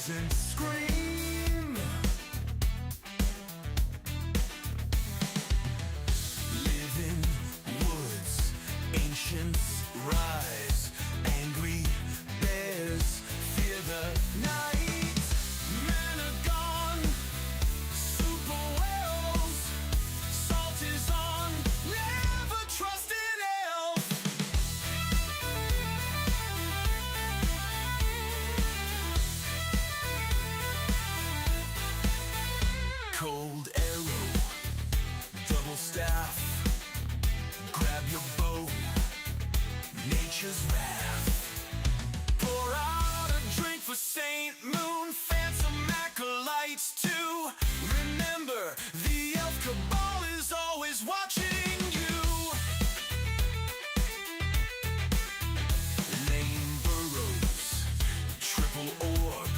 doesn't scream. Live in woods, ancients rise. Angry bears fear the night. Men are gone, super whales. Salt is on, never trust an elf. Cold arrow, double staff. Grab your bow, nature's wrath. Pour out a drink for Saint Moon, phantom acolytes too. Remember, the elf cabal is always watching you. Lame burrows, triple orb,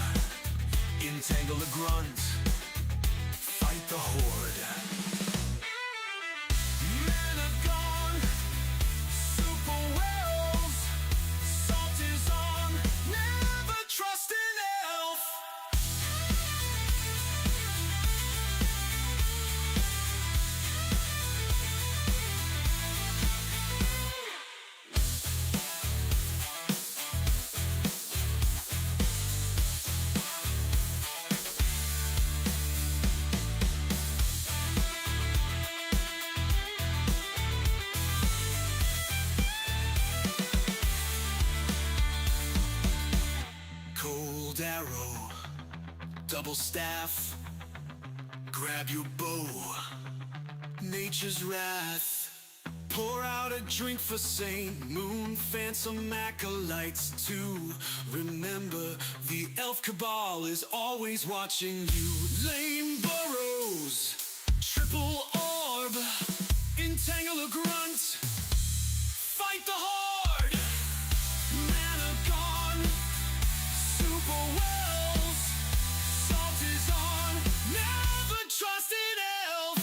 entangle a grunt, fight the horde. Men are gone, super whales. Salt is on, never trust an elf. Cold arrow, double staff. Grab your bow, nature's wrath. Pour out a drink for Saint Moon, phantom acolytes too. Remember, the elf cabal is always watching you. Lame burrows, triple orb, entangle a grunt, fight the horde. Men are gone, super whales. Salt is on, never trust an elf.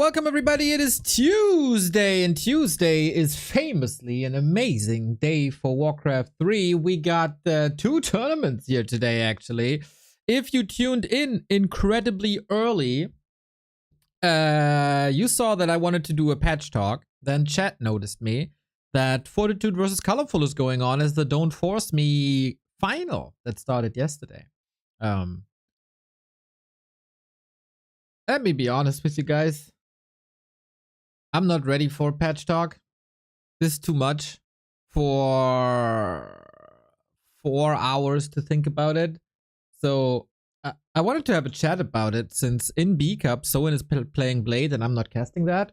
welcome everybody. It is Tuesday, and Tuesday is famously an amazing day for Warcraft 3. We got 2 tournaments here today, actually. If you tuned in incredibly early, you saw that I wanted to do a patch talk. Then chat noticed me that Fortitude versus Colorful is going on as the Don't Force Me final that started yesterday. Let me be honest with you guys. I'm not ready for patch talk. This is too much for 4 hours to think about it. So I wanted to have a chat about it since in B Cup, Soen is playing Blade and I'm not casting that.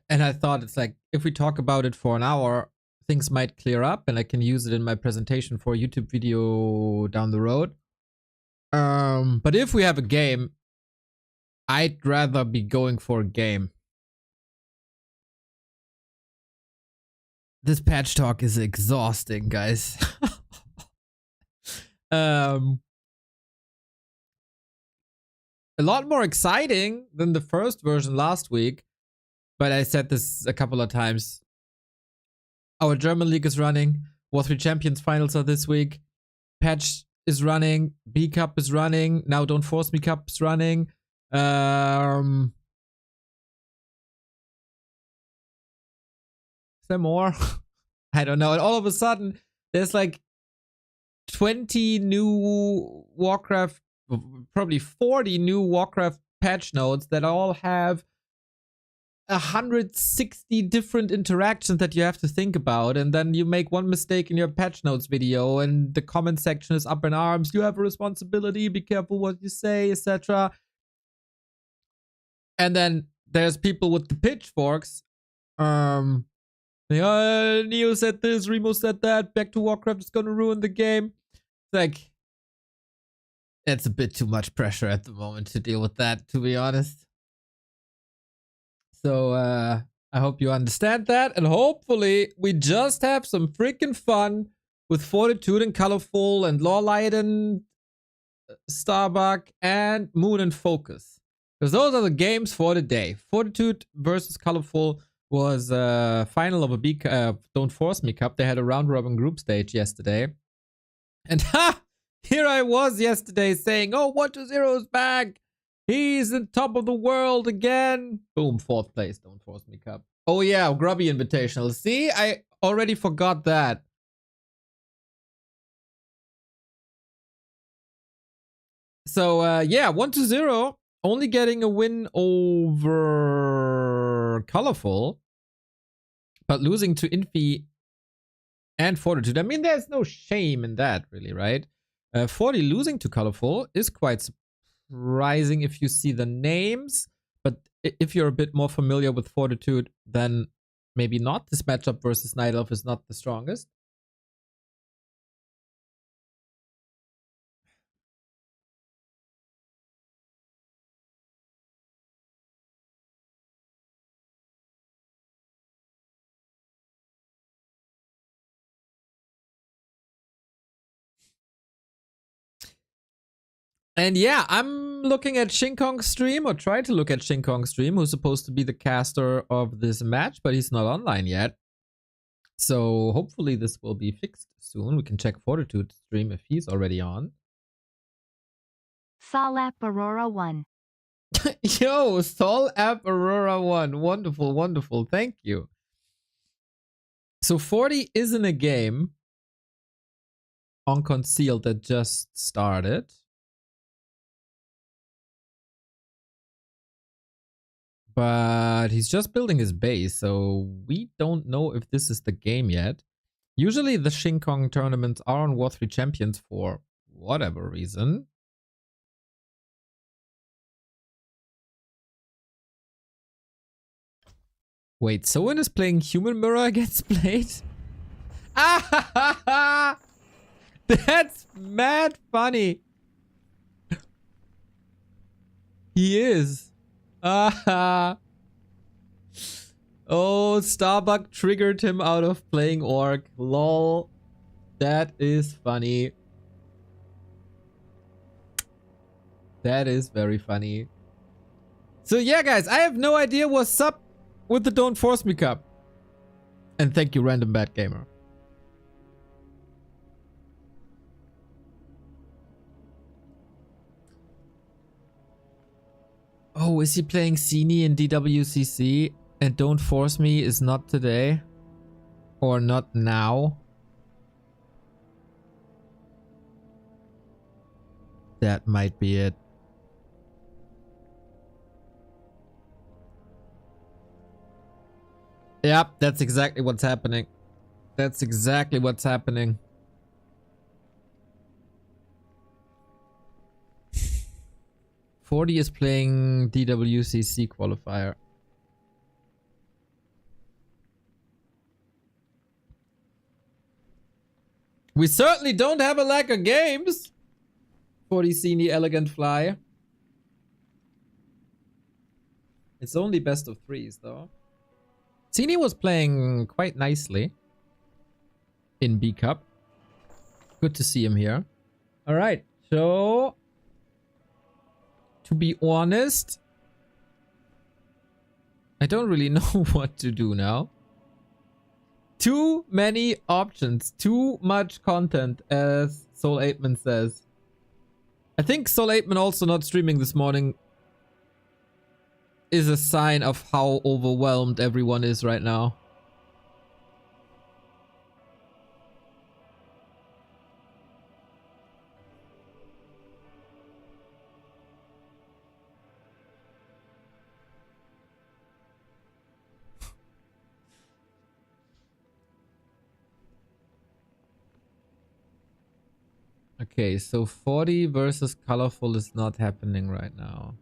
And I thought it's like, if we talk about it for an hour, things might clear up and I can use it in my presentation for a YouTube video down the road. But if we have a game, I'd rather be going for a game. This patch talk is exhausting, guys. A lot more exciting than the first version last week. But I said this a couple of times. Our German league is running. War3 Champions finals are this week. Patch is running. B Cup is running. Now Don't Force Me Cup is running. Is there more? I don't know. And all of a sudden, there's like 20 new Warcraft, probably 40 new Warcraft patch notes that all have 160 different interactions that you have to think about. And then you make one mistake in your patch notes video and the comment section is up in arms. You have a responsibility. Be careful what you say, etc. And then there's people with the pitchforks. Neo said this, Remo said that, back to Warcraft is gonna ruin the game. It's like, it's a bit too much pressure at the moment to deal with that, to be honest. So, I hope you understand that, and hopefully we just have some freaking fun with Fortitude and Colorful and Lawliet and Starbuck and Moon and FoCuS. Because those are the games for the day. Fortitude versus Colorful was a final of a Don't Force Me Cup. They had a round robin group stage yesterday. And here I was yesterday saying, oh, 120 is back. He's in top of the world again. Boom, 4th place, Don't Force Me Cup. Oh yeah, Grubby Invitational. See, I already forgot that. So yeah, 120. Only getting a win over Colorful, but losing to Infi and Fortitude. I mean, there's no shame in that, really, right? 40 losing to Colorful is quite surprising if you see the names, but if you're a bit more familiar with Fortitude, then maybe not. This matchup versus Night Elf is not the strongest. And yeah, I'm looking at Shinkong's stream, or try to look at Shinkong's stream, who's supposed to be the caster of this match, but he's not online yet. So hopefully this will be fixed soon. We can check Fortitude's stream if he's already on. Sol App Aurora 1. Yo, Sol App Aurora 1. Wonderful, wonderful. Thank you. So 40 isn't a game on Concealed that just started. But he's just building his base, so we don't know if this is the game yet. Usually the Shinkong tournaments are on War3 Champions for whatever reason. Wait, Soen is playing Human Mirror against Blade? Ah! That's mad funny. He is. Ah! Oh, Starbuck triggered him out of playing Orc. Lol. That is funny. That is very funny. So yeah, guys, I have no idea what's up with the Don't Force Me Cup. And thank you, Random Bad Gamer. Oh, is he playing Cini in DWCC? And Don't Force Me is not today? Or not now? That might be it. Yep, that's exactly what's happening. That's exactly what's happening. Forty is playing DWCC qualifier. We certainly don't have a lack of games. 40 Cini Elegant Fly. It's only best of threes though. Cini was playing quite nicely in B Cup. Good to see him here. Alright, so to be honest, I don't really know what to do now. Too many options, too much content, as Soul 8man says. I think Soul 8man also not streaming this morning is a sign of how overwhelmed everyone is right now. Okay, so 40 versus Colorful is not happening right now.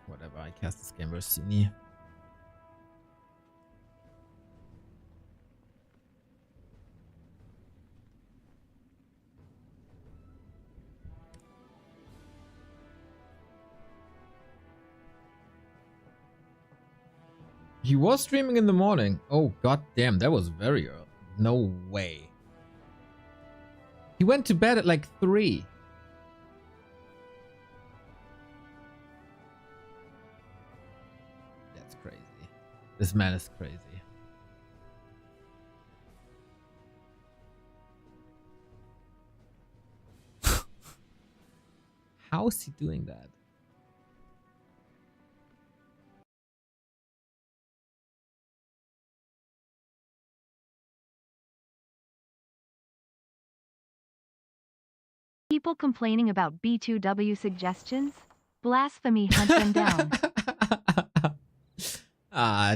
Whatever, I cast this game versus Cini. He was streaming in the morning. Oh, god damn, that was very early. No way. He went to bed at like 3. That's crazy. This man is crazy. How is he doing that? People complaining about B2W suggestions? Blasphemy, hunt them down.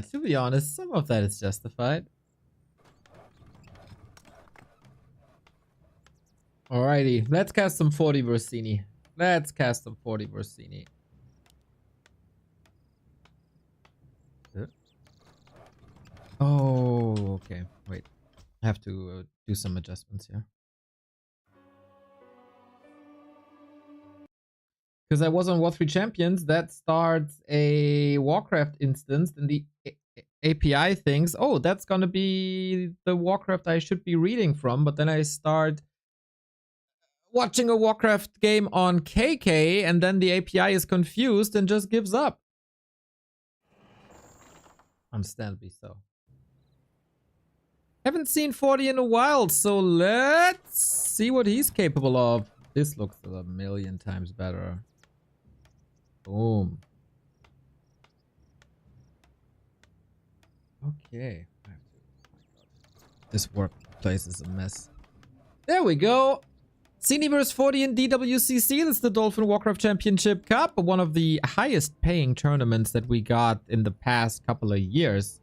To be honest, some of that is justified. Alrighty, let's cast some 40 versus Cini. Let's cast some 40 versus Cini. Oh, okay. Wait, I have to do some adjustments here. Because I was on War 3 Champions, that starts a Warcraft instance, and the API thinks, oh, that's gonna be the Warcraft I should be reading from, but then I start watching a Warcraft game on KK, and then the API is confused and just gives up. Understandably so. Haven't seen 40 in a while, so let's see what he's capable of. This looks a million times better. Boom. Okay. This workplace is a mess. There we go. Cini vs 40 in DWCC. That's the Dolphin Warcraft Championship Cup, one of the highest paying tournaments that we got in the past couple of years.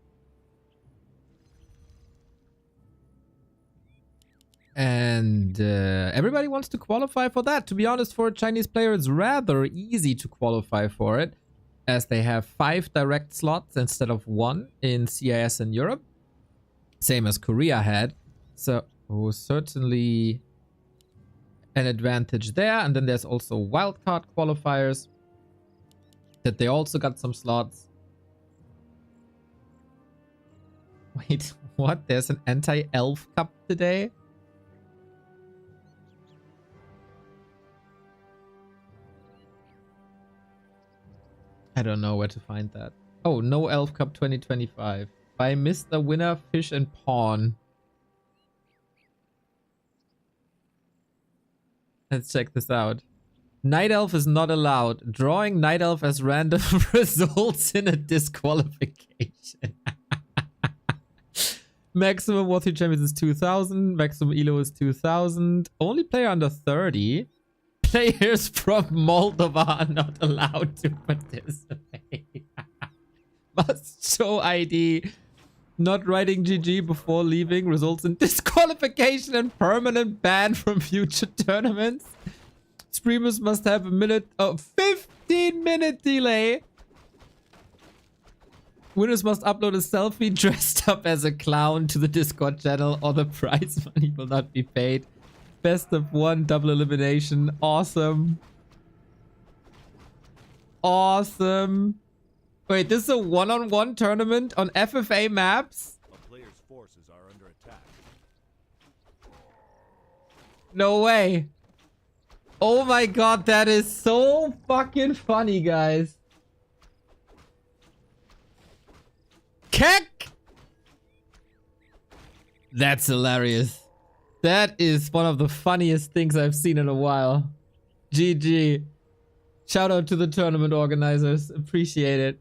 And everybody wants to qualify for that. To be honest, for a Chinese player, it's rather easy to qualify for it, as they have 5 direct slots instead of 1 in CIS and Europe. Same as Korea had. So, certainly an advantage there. And then there's also wildcard qualifiers that they also got some slots. Wait, what? There's an anti-elf cup today? I don't know where to find that. Oh, no Elf Cup 2025 by Mr. Winner Fish and Pawn. Let's check this out. Night Elf is not allowed. Drawing Night Elf as random results in a disqualification. Maximum Warcraft Champions is 2,000. Maximum Elo is 2,000. Only player under 30. Players from Moldova are not allowed to participate. Must show ID. Not writing GG before leaving results in disqualification and permanent ban from future tournaments. Streamers must have a 15-minute delay. Winners must upload a selfie dressed up as a clown to the Discord channel or the prize money will not be paid. Best of 1 double elimination. Awesome. Awesome. Wait, this is a one-on-one tournament on FFA maps? A player's forces are under attack. No way. Oh my god, that is so fucking funny, guys. Keck! That's hilarious. That is one of the funniest things I've seen in a while. GG. Shout out to the tournament organizers. Appreciate it.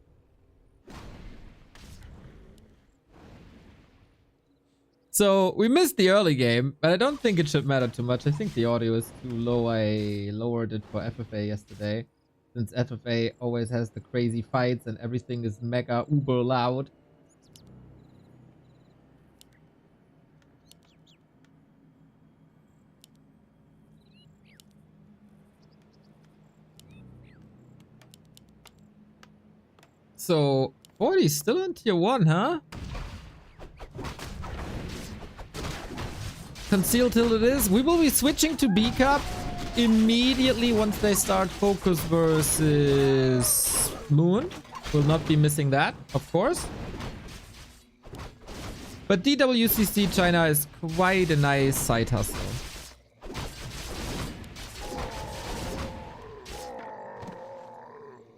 So, we missed the early game, but I don't think it should matter too much. I think the audio is too low. I lowered it for FFA yesterday. Since FFA always has the crazy fights and everything is mega uber loud. So, 40 still on tier 1, huh? Conceal till it is. We will be switching to B Cup immediately once they start FoCuS versus Moon. Will not be missing that, of course. But DWCC China is quite a nice side hustle.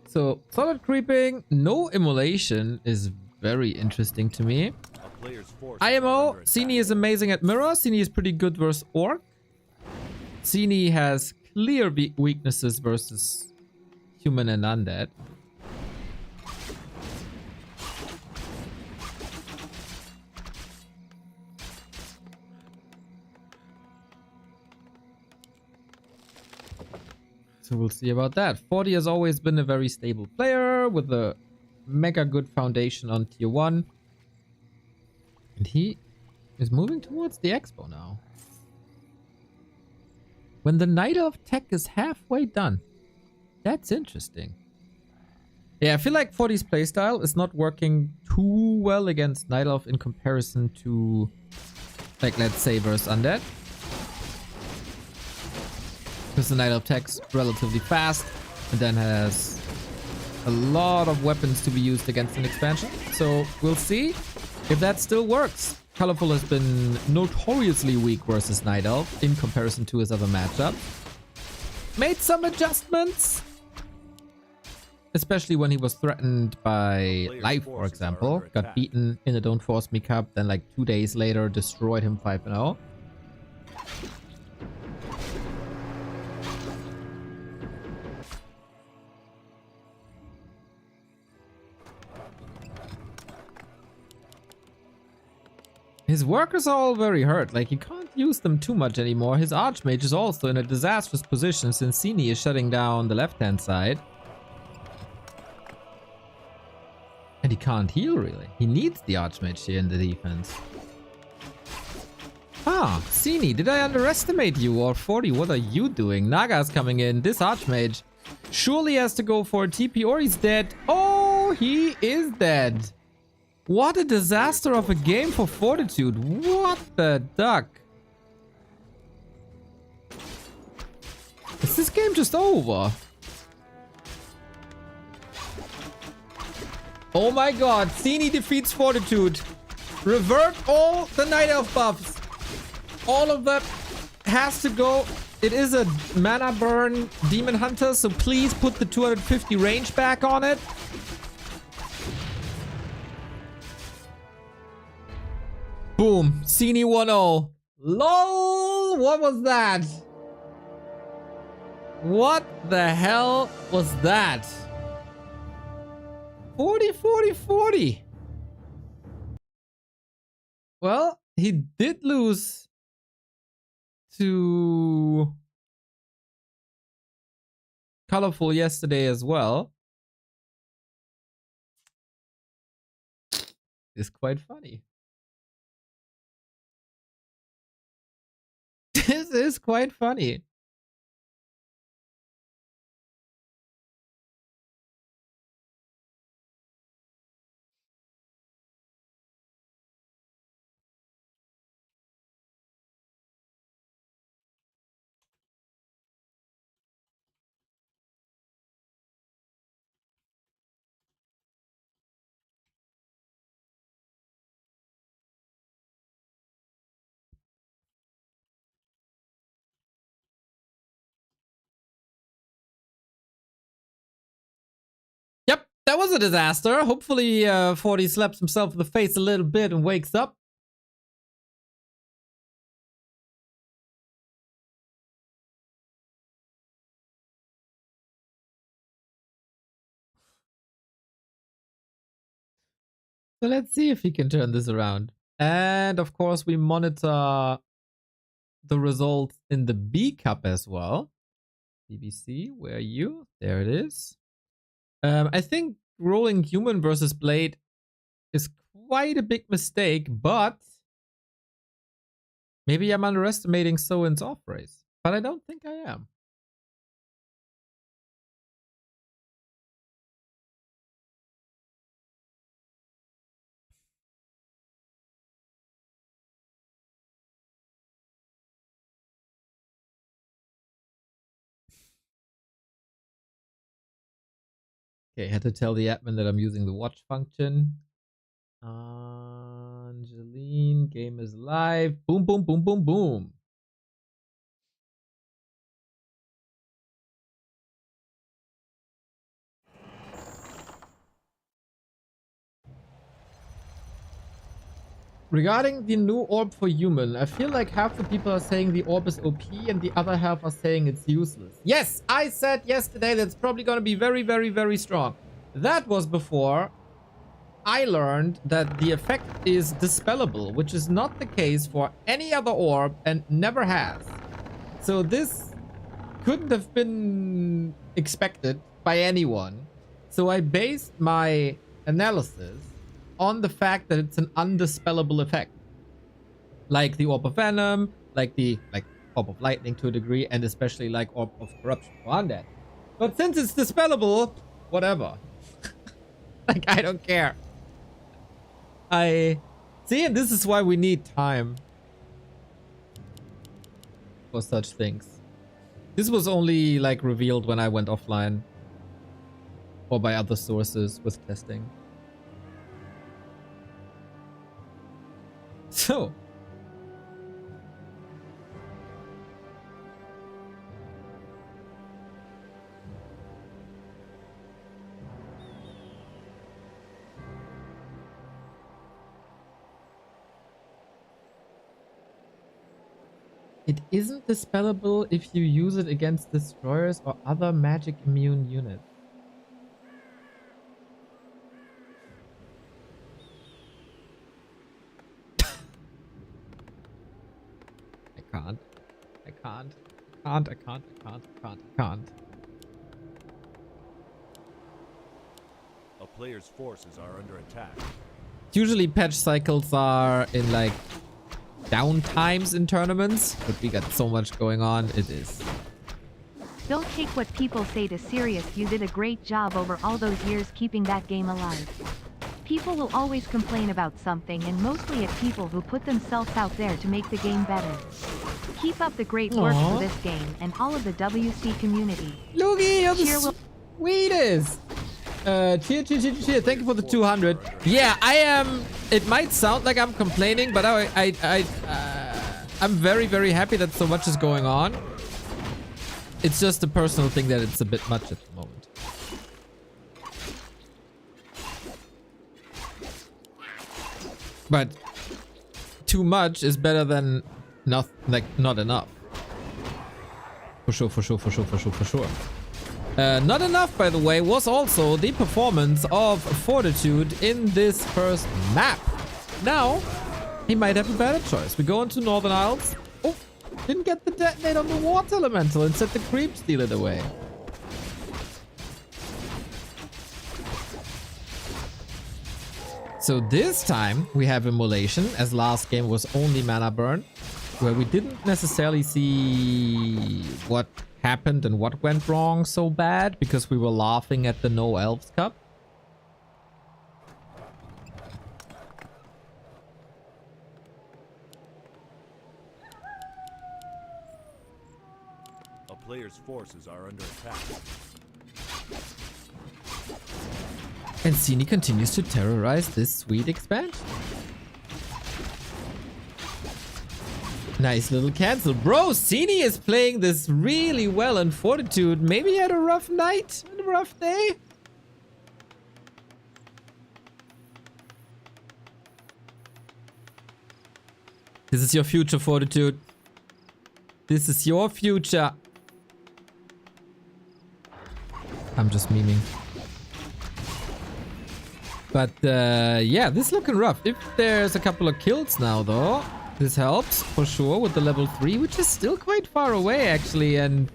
So, solid creeping, no immolation is very interesting to me. IMO, Cini is amazing at mirror. Cini is pretty good versus Orc. Cini has clear weaknesses versus human and undead. So we'll see about that. 40 has always been a very stable player with a mega good foundation on tier 1. And he is moving towards the expo now. When the Night of Tech is halfway done. That's interesting. Yeah, I feel like 40's playstyle is not working too well against Night Elf in comparison to, like, let's say, versus Undead. Because the Night Elf Tech's relatively fast and then has a lot of weapons to be used against an expansion. So we'll see if that still works. Colorful has been notoriously weak versus Night Elf in comparison to his other matchup. Made some adjustments. Especially when he was threatened by Life, for example. Got beaten in the Don't Force Me Cup, then like 2 days later destroyed him 5-0. His workers are all very hurt, like he can't use them too much anymore. His Archmage is also in a disastrous position since Cini is shutting down the left-hand side. And he can't heal really. He needs the Archmage here in the defense. Ah, Cini, did I underestimate you? Or 40, what are you doing? Naga's coming in. This Archmage surely has to go for a TP or he's dead. Oh, he is dead. What a disaster of a game for Fortitude. What the duck? Is this game just over? Oh my god, Cini defeats Fortitude. Revert all the Night Elf buffs. All of that has to go It is a mana burn demon hunter, so please put the 250 range back on it. Boom. Cine 1-0. LOL! What was that? What the hell was that? 40, 40, 40. Well, he did lose to Colorful yesterday as well. It's quite funny. This is quite funny. Yep, that was a disaster. Hopefully 40 slaps himself in the face a little bit and wakes up. So let's see if he can turn this around. And of course, we monitor the results in the B Cup as well. BBC, where are you? There it is. I think rolling human versus Blade is quite a big mistake, but maybe I'm underestimating Soin's off race. But I don't think I am. Okay, had to tell the admin that I'm using the watch function. Angeline, game is live. Boom, boom, boom, boom, boom. Regarding the new orb for human, I feel like half the people are saying the orb is OP and the other half are saying it's useless. Yes, I said yesterday that it's probably going to be very, very, very strong. That was before I learned that the effect is dispellable, which is not the case for any other orb and never has. So this couldn't have been expected by anyone. So I based my analysis on the fact that it's an undispellable effect. Like the Orb of Venom, like the Orb of Lightning to a degree, and especially like Orb of Corruption for Undead. But since it's dispellable, whatever. Like, I don't care. I see, and this is why we need time for such things. This was only like revealed when I went offline or by other sources with testing. So it isn't dispellable if you use it against destroyers or other magic immune units. I can't. A player's forces are under attack. Usually patch cycles are in like down times in tournaments, but we got so much going on. It is. Don't take what people say to serious. You did a great job over all those years keeping that game alive. People will always complain about something, and mostly at people who put themselves out there to make the game better. Keep up the great work for this game and all of the WC community. Lugi, you're Cheer the sweetest. Cheer. Thank you for the 200. Yeah, I am. It might sound like I'm complaining, but I'm very, very happy that so much is going on. It's just a personal thing that it's a bit much at the moment. But too much is better than not enough. For sure, for sure, for sure, for sure, for sure. Not enough, by the way, was also the performance of Fortitude in this first map. Now, he might have a better choice. We go into Northern Isles. Oh, didn't get the detonate on the water elemental. Instead, the creep steal it away. So this time, we have Immolation, as last game was only mana burn, where we didn't necessarily see what happened and what went wrong so bad because we were laughing at the No Elves Cup. A player's forces are under attack. And Cini continues to terrorize this sweet expansion. Nice little cancel. Bro, Cini is playing this really well in Fortitude. Maybe he had a rough night and a rough day. This is your future, Fortitude. This is your future. I'm just memeing. But yeah, this is looking rough. If there's a couple of kills now, though, this helps for sure with the level 3, which is still quite far away, actually. And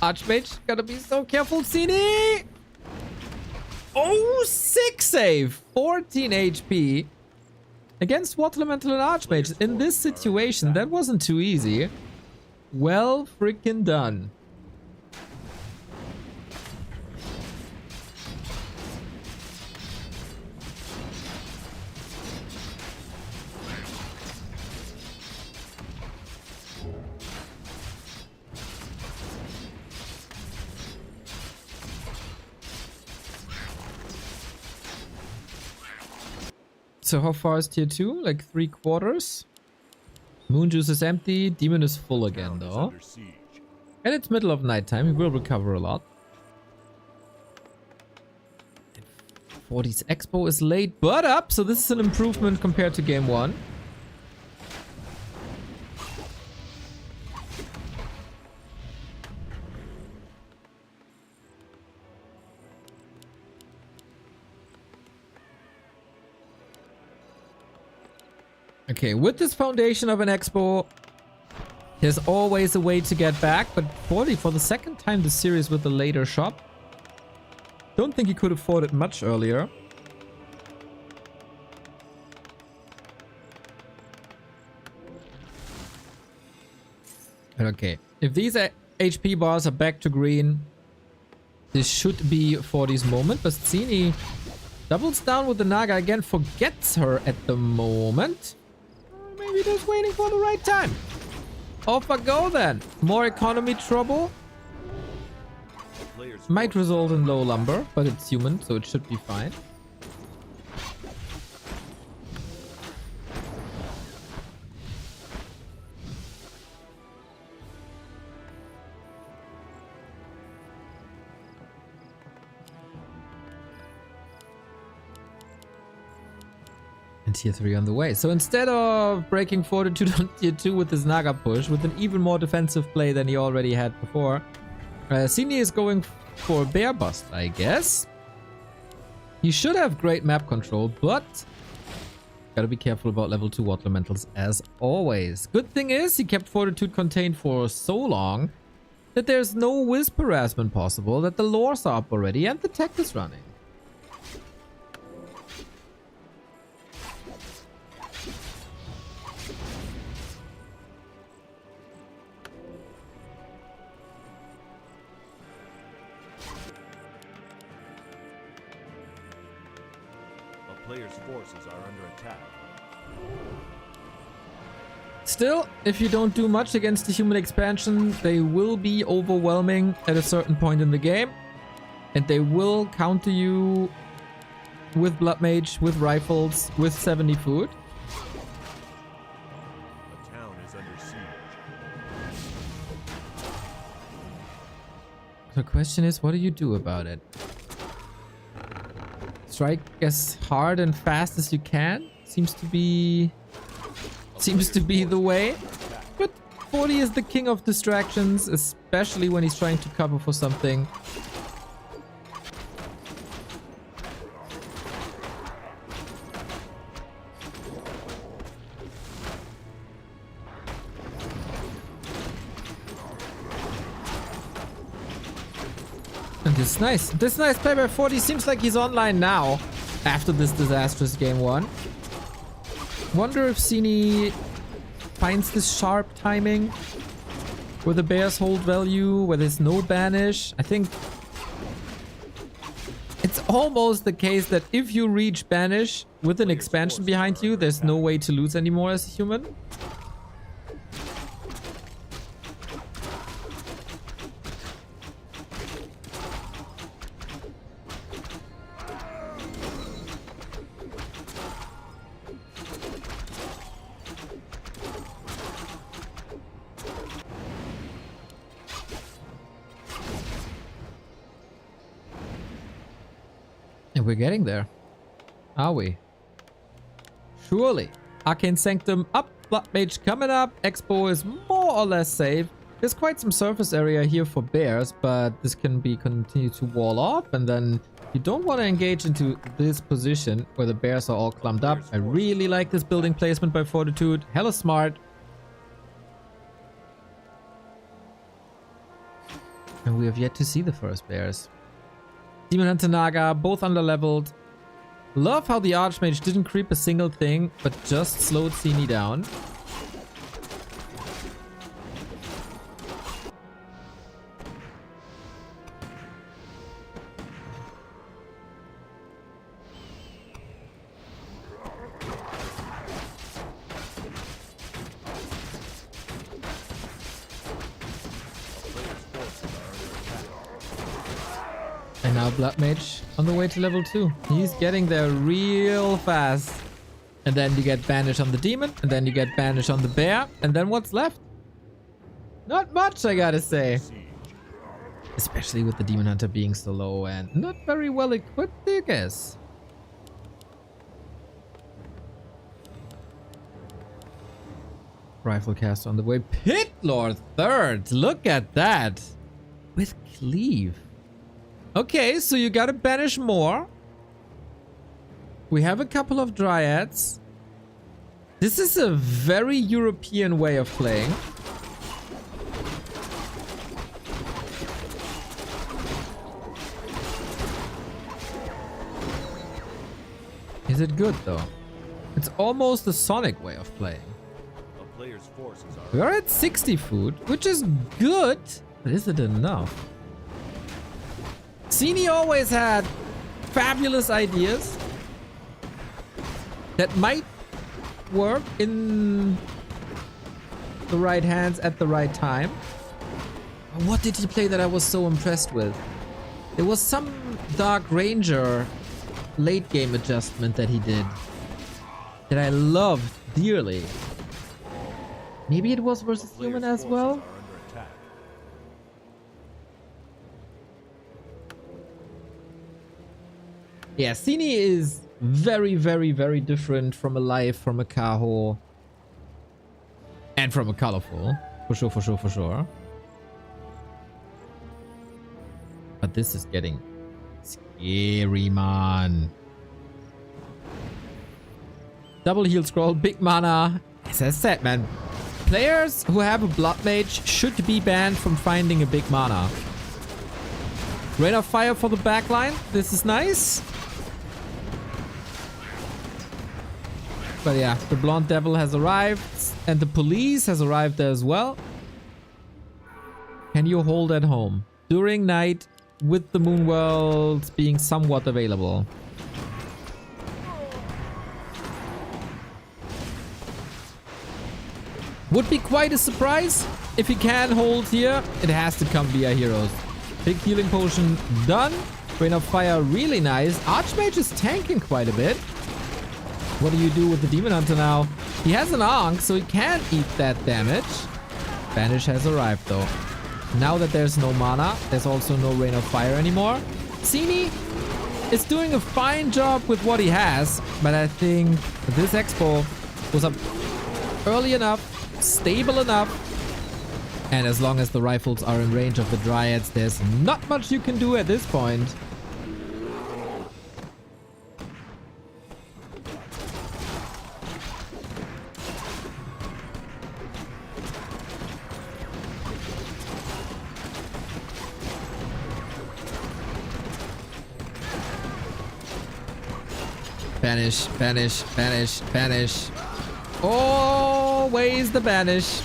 Archmage, gotta be so careful, Cini! Oh, 6 save! 14 HP. Against Water Elemental and Archmage. In this situation, that wasn't too easy. Well freaking done. So how far is tier 2? Like 3/4? Moon juice is empty. Demon is full again though. And it's middle of nighttime. We will recover a lot. 40's Expo is late but up. So this is an improvement compared to game 1. Okay, with this foundation of an Expo, there's always a way to get back, but 40 for the second time this series with the later shop. Don't think he could afford it much earlier. Okay, if these HP bars are back to green, this should be 40's moment. Bastini doubles down with the Naga again, forgets her at the moment. Maybe just waiting for the right time. Off I go then. More economy trouble. Might result in low lumber, but it's human, so it should be fine. And tier 3 on the way. So instead of breaking Fortitude on tier 2 with his Naga push, with an even more defensive play than he already had before, Cini is going for Bear Bust, I guess. He should have great map control, but gotta be careful about level 2 Water Elementals as always. Good thing is he kept Fortitude contained for so long that there's no Wisp harassment possible, that the lores are up already, and the tech is running. Players' forces are under attack. Still, if you don't do much against the human expansion, they will be overwhelming at a certain point in the game. And they will counter you with Blood Mage, with rifles, with 70 food. A town is under siege. The question is, what do you do about it? Strike as hard and fast as you can? Seems to be the way. But 40 is the king of distractions, especially when he's trying to cover for something. And this is nice. This is nice play by 40. Seems like he's online now after this disastrous game 1. Wonder if Cini finds this sharp timing where the bears hold value, where there's no banish. I think it's almost the case that if you reach banish with an expansion behind you, there's no way to lose anymore as a human. And we're getting there. Are we? Surely. Arcane Sanctum up. Blood Mage coming up. Expo is more or less safe. There's quite some surface area here for bears, but this can be continued to wall off. And then you don't want to engage into this position where the bears are all clumped up. I really like this building placement by Fortitude. Hella smart. And we have yet to see the first bears. Demon Hunter Naga, both underleveled. Love how the Archmage didn't creep a single thing, but just slowed Cini down. And now Blood Mage on the way to level 2. He's getting there real fast. And then you get Banish on the Demon. And then you get Banish on the Bear. And then what's left? Not much, I gotta say. Especially with the Demon Hunter being so low and not very well equipped, I guess. Rifle cast on the way. Pit Lord 3rd. Look at that. With Cleave. Okay, so you gotta banish more. We have a couple of Dryads. This is a very European way of playing. Is it good though? It's almost a Sonic way of playing. A player's forces are We are at 60 food, which is good, but is it enough? Cini always had fabulous ideas that might work in the right hands at the right time. What did he play that I was so impressed with? There was some Dark Ranger late game adjustment that he did that I loved dearly. Maybe it was versus human as well? are under attack. Yeah, Cini is very, very, very different from a Life, from a Kaho, and from a Colorful. For sure, for sure, for sure. But this is getting scary, man. Double heal scroll, big mana. As I said, man, players who have a Blood Mage should be banned from finding a big mana. Rain of Fire for the backline. This is nice. But yeah, the Blonde Devil has arrived. And the police has arrived there as well. Can you hold at home? During night, with the Moon World being somewhat available. Would be quite a surprise. If he can hold here, it has to come via heroes. Big healing potion done. Rain of Fire really nice. Archmage is tanking quite a bit. What do you do with the Demon Hunter now? He has an Ankh, so he can't eat that damage. Banish has arrived though. Now that there's no mana, there's also no Rain of Fire anymore. Cini is doing a fine job with what he has, but I think this Expo was up early enough, stable enough, and as long as the rifles are in range of the Dryads, there's not much you can do at this point. Banish, banish, banish, banish. Always the banish.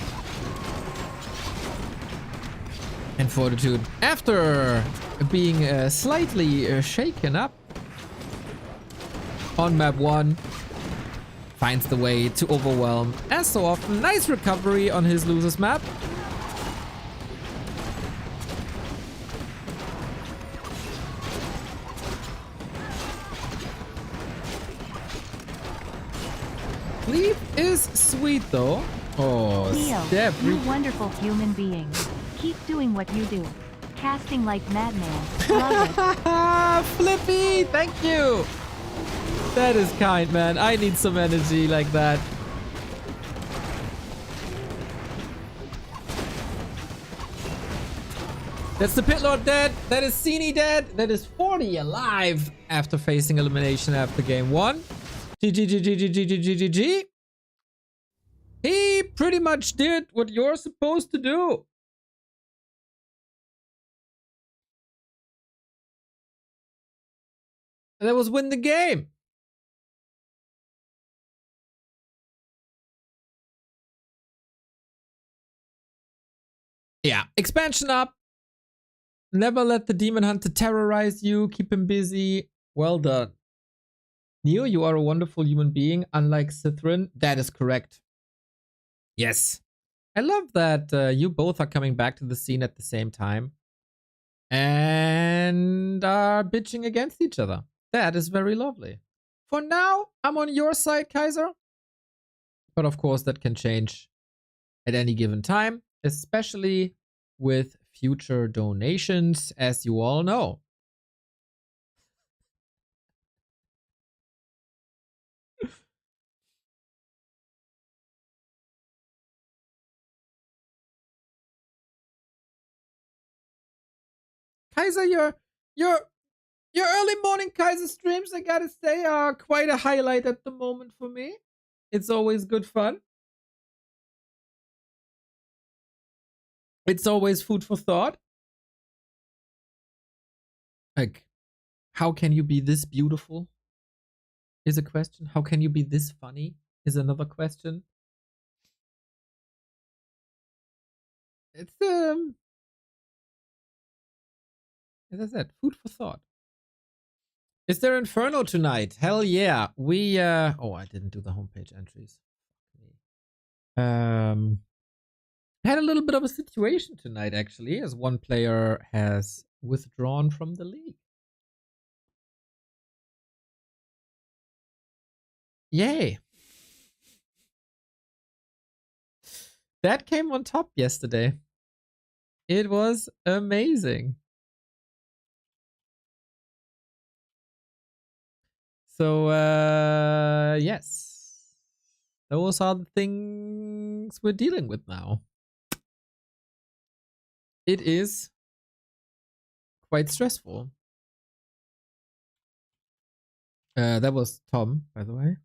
And Fortitude, after being slightly shaken up on map 1, finds the way to overwhelm. As so often, nice recovery on his losers map. Sleep is sweet though. Oh, Leo, Steph. you wonderful human being. Keep doing what you do. Casting like madman. Love it. Flippy, thank you. That is kind, man. I need some energy like that. That's the Pit Lord dead. That is Cini dead. That is 40 alive after facing elimination after game 1. GG. He pretty much did what you're supposed to do. And that was win the game. Yeah, expansion up. Never let the Demon Hunter terrorize you. Keep him busy. Well done. Neo, you are a wonderful human being, unlike Cithrin. That is correct. Yes. I love that you both are coming back to the scene at the same time. And are bitching against each other. That is very lovely. For now, I'm on your side, Kaiser. But of course, that can change at any given time, especially with future donations, as you all know. Kaiser, your early morning Kaiser streams, I gotta say, are quite a highlight at the moment for me. It's always good fun. It's always food for thought. Like, how can you be this beautiful? Is a question. How can you be this funny? Is another question. It's as I said, food for thought. Is there Inferno tonight? Hell yeah. We oh, I didn't do the homepage entries. Had a little bit of a situation tonight actually, as one player has withdrawn from the league. Yay. That came on top yesterday. It was amazing. So, yes. Those are the things we're dealing with now. It is quite stressful. That was Tom, by the way.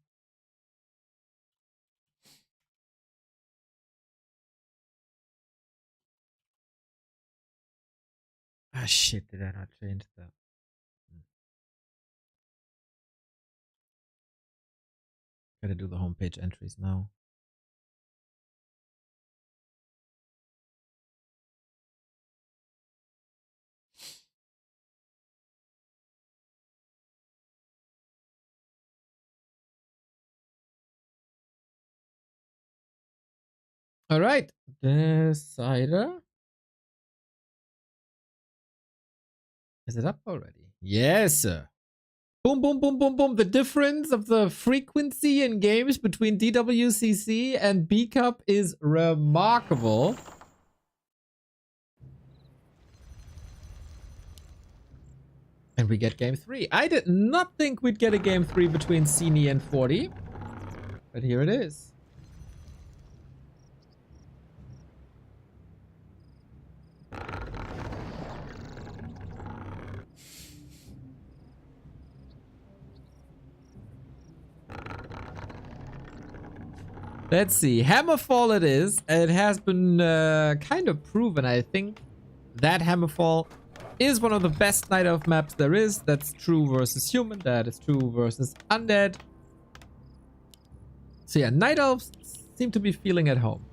Ah, shit, did I not change that? Gotta do the homepage entries now. All right, Decider. Is it up already? Yes, sir. Boom, boom, boom, boom, boom. The difference of the frequency in games between DWCC and B Cup is remarkable. And we get game 3. I did not think we'd get a game 3 between Cini and 40. But here it is. Let's see. Hammerfall it is. It has been kind of proven, I think, that Hammerfall is one of the best Night Elf maps there is. That's true versus human. That is true versus undead. So yeah, Night Elves seem to be feeling at home.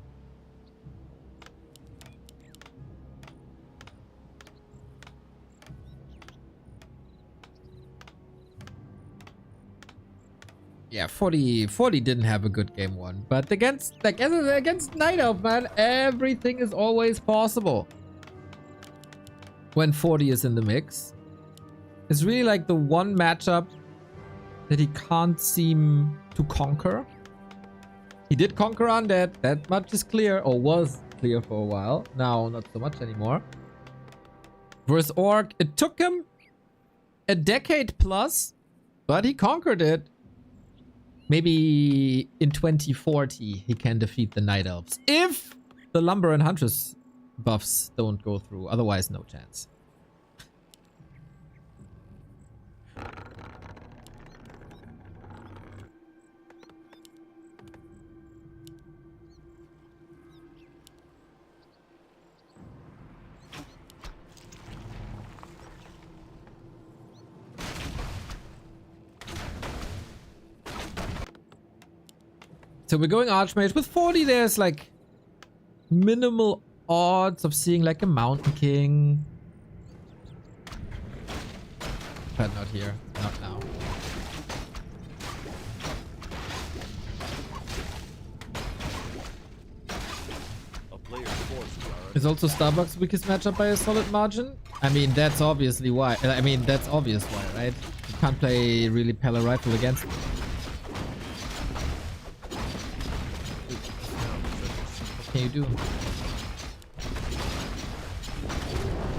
Yeah, 40 didn't have a good game one, but against Night Elf, man, everything is always possible when 40 is in the mix. It's really like the one matchup that he can't seem to conquer. He did conquer Undead, that much is clear, or was clear for a while. Now, not so much anymore. Versus Orc, it took him a decade plus, but he conquered it. Maybe in 2040 he can defeat the Night Elves. If the Lumber and Huntress buffs don't go through. Otherwise, no chance. So we're going Archmage. With 40, there's like minimal odds of seeing like a Mountain King. But not here. Not now. Is also Starbuck's weakest matchup by a solid margin? I mean, that's obviously why. I mean, that's obvious why, right? You can't play really Pella Rifle against it. What can you do?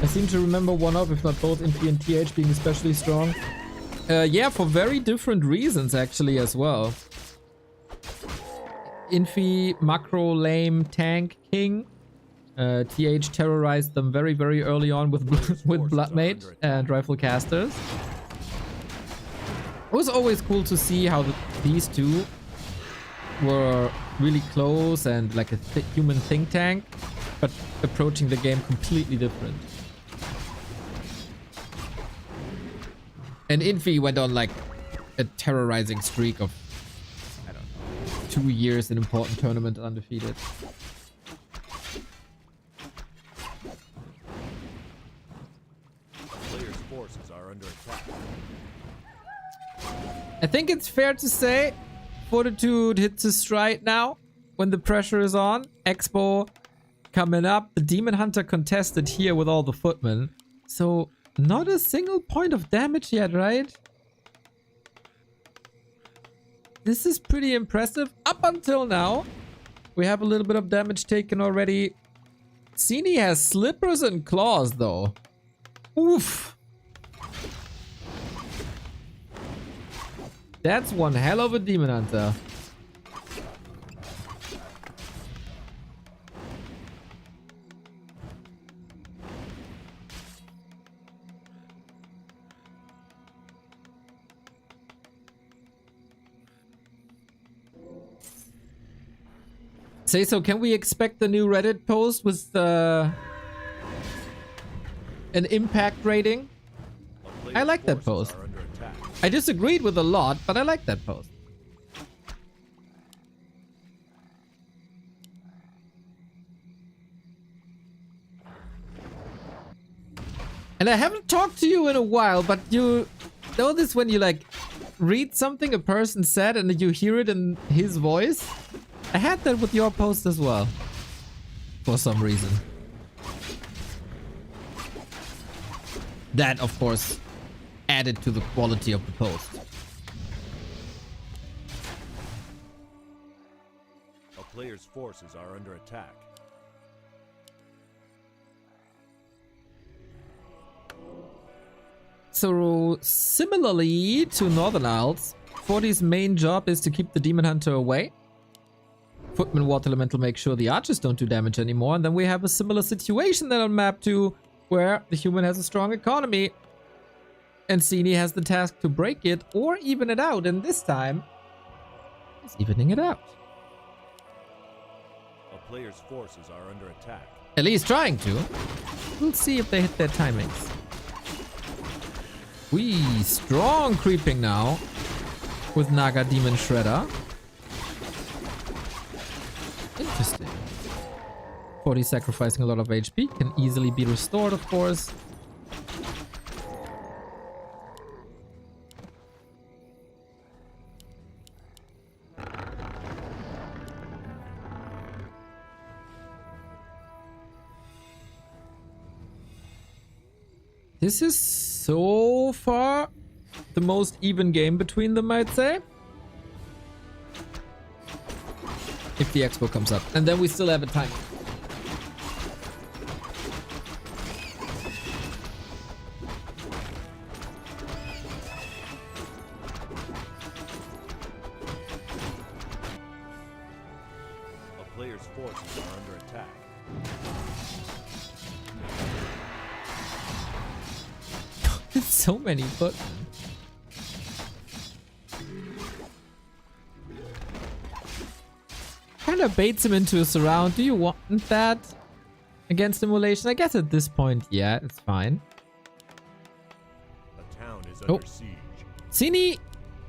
I seem to remember one of, if not both, Infi and TH being especially strong. Yeah, for very different reasons actually as well. Infi, macro, lame, tank, king. TH terrorized them very, very early on with Bloodmate and Rifle Casters. It was always cool to see how these two were really close and like a human think tank, but approaching the game completely different. And Infi went on like a terrorizing streak of, I don't know, 2 years in important tournament undefeated. Players' forces are under attack. I think it's fair to say Fortitude hits his stride now when the pressure is on. Expo coming up. The Demon Hunter contested here with all the footmen. So not a single point of damage yet, right? This is pretty impressive. Up until now, we have a little bit of damage taken already. Cini has slippers and claws though. Oof. That's one hell of a Demon Hunter. Say so, can we expect the new Reddit post with an impact rating? I like that post. I disagreed with a lot, but I like that post. And I haven't talked to you in a while, but you know this when you like read something a person said and you hear it in his voice? I had that with your post as well. For some reason. That, of course, added to the quality of the post. A player's forces are under attack. So similarly to Northern Isles, 40's main job is to keep the Demon Hunter away. Footman Water Elemental make sure the archers don't do damage anymore. And then we have a similar situation then on map 2, where the human has a strong economy. And Cini has the task to break it or even it out. And this time, he's evening it out. A player's forces are under attack. At least trying to. We'll see if they hit their timings. Strong creeping now with Naga Demon Shredder. Interesting. 40 sacrificing a lot of HP. Can easily be restored, of course. This is so far the most even game between them, I'd say. If the expo comes up. And then we still have a time. A player's forces are under attack. So many footmen. Kind of baits him into a surround. Do you want that against Immolation? I guess at this point, yeah, it's fine. A town is under siege. Cini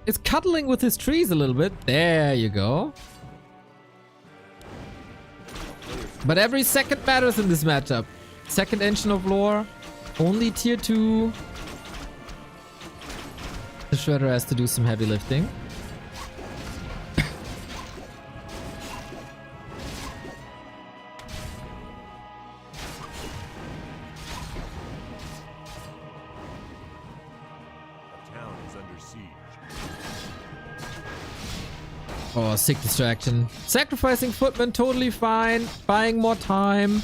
is cuddling with his trees a little bit. There you go. But every second matters in this matchup. Second Engine of Lore. Only tier 2. The Shredder has to do some heavy lifting. A town is under siege. Oh, sick distraction. Sacrificing Footman, totally fine. Buying more time.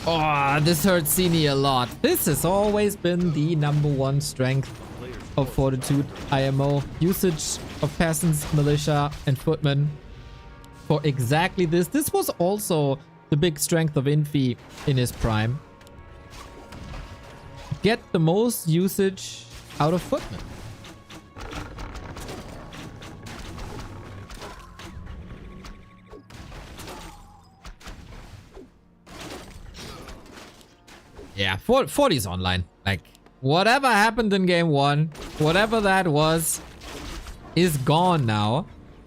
Oh, this hurts Cini a lot. This has always been the #1 strength of Fortitude IMO. Usage of peasants, militia, and footmen for exactly this. This was also the big strength of Infi in his prime. Get the most usage out of footmen. Yeah, 40's online. Like, whatever happened in game 1, whatever that was, is gone now.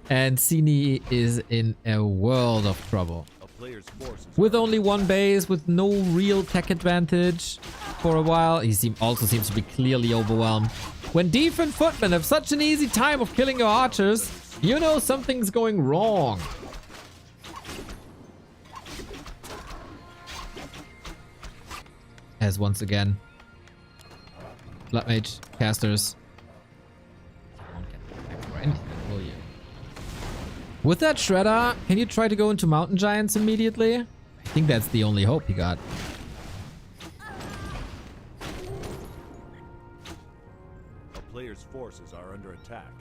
And Cini is in a world of trouble. A player's forces With only one base, with no real tech advantage for a while. He also seems to be clearly overwhelmed. When Deef and Footman have such an easy time of killing your archers, you know something's going wrong. As once again, Blood Mage, casters. Won't get back for anything, will you? With that Shredder, can you try to go into Mountain Giants immediately? I think that's the only hope he got. A player's forces are under attack.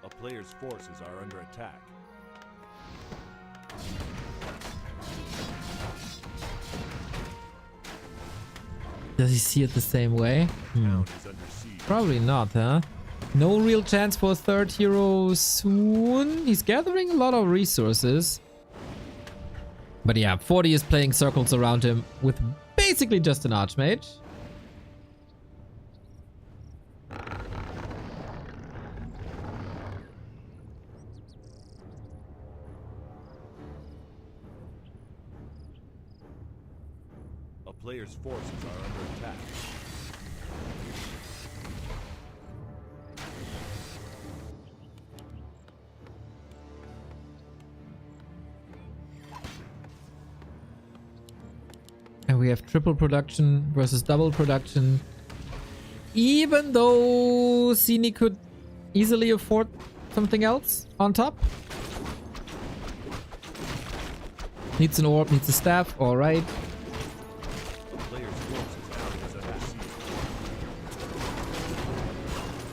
A player's forces are under attack. Does he see it the same way? Town is under siege. Probably not, huh? No real chance for a third hero soon. He's gathering a lot of resources. But yeah, 40 is playing circles around him with basically just an Archmage. A player's forces are under attack. have triple production versus double production. Even though Cini could easily afford something else on top. Needs an orb, needs a staff, alright. A player's forces area is under siege.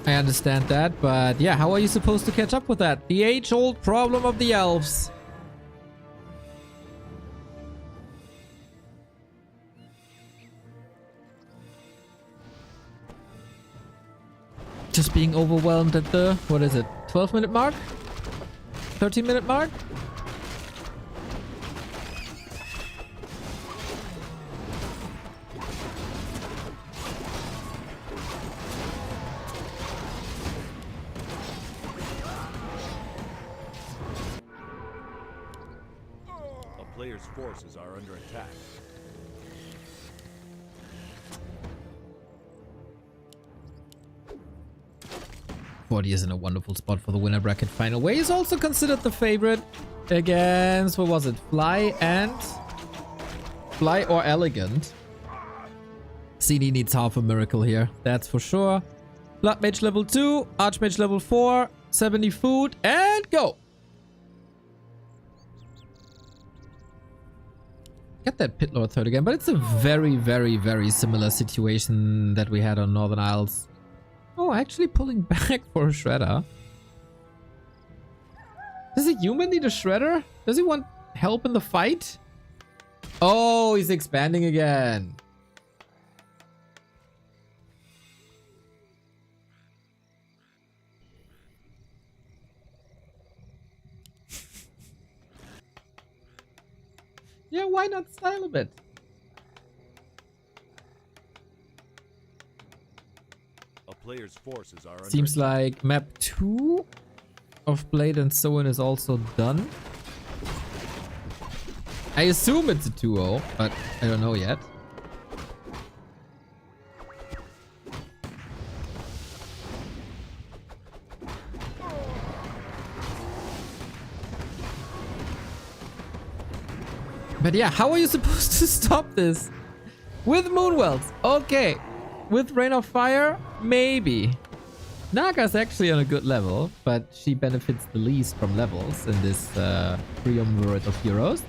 I understand that, but yeah, how are you supposed to catch up with that? The age-old problem of the elves. Just being overwhelmed at the, what is it, 12-minute mark? 13-minute mark? A player's forces are under attack. Forty is in a wonderful spot for the winner bracket final, where he's also considered the favorite against, what was it, Fly or Elegant. CD needs half a miracle here, that's for sure. Blood Mage level 2, Archmage level 4, 70 food, and go! Get that Pit Lord third again, but it's a very, very, very similar situation that we had on Northern Isles. Oh, actually pulling back for a shredder. Does a human need a shredder? Does he want help in the fight? Oh, he's expanding again. Yeah, why not style a bit? A player's forces are under Seems attack. like map 2 of Blade and So On is also done. I assume it's a 2-0, but I don't know yet. But yeah, how are you supposed to stop this? With Moonwells, okay. With Rain of Fire, maybe. Naga's actually on a good level, but she benefits the least from levels in this triumvirate of heroes.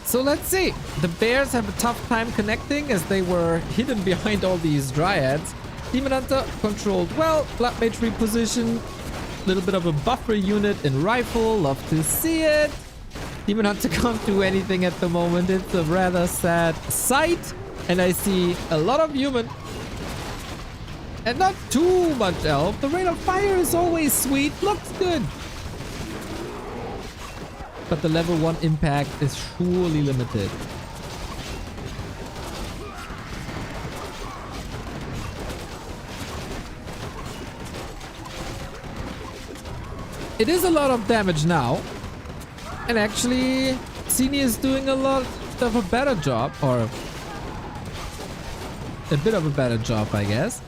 So let's see. The bears have a tough time connecting as they were hidden behind all these dryads. Demon Hunter controlled well. Blood Mage reposition. Little bit of a buffer unit in rifle. Love to see it. Demon Hunter can't do anything at the moment. It's a rather sad sight. And I see a lot of human. And not too much elf. The Rain of Fire is always sweet. Looks good. But the level 1 impact is surely limited. It is a lot of damage now. And actually, Cini is doing a lot of a better job. Or a bit of a better job, I guess.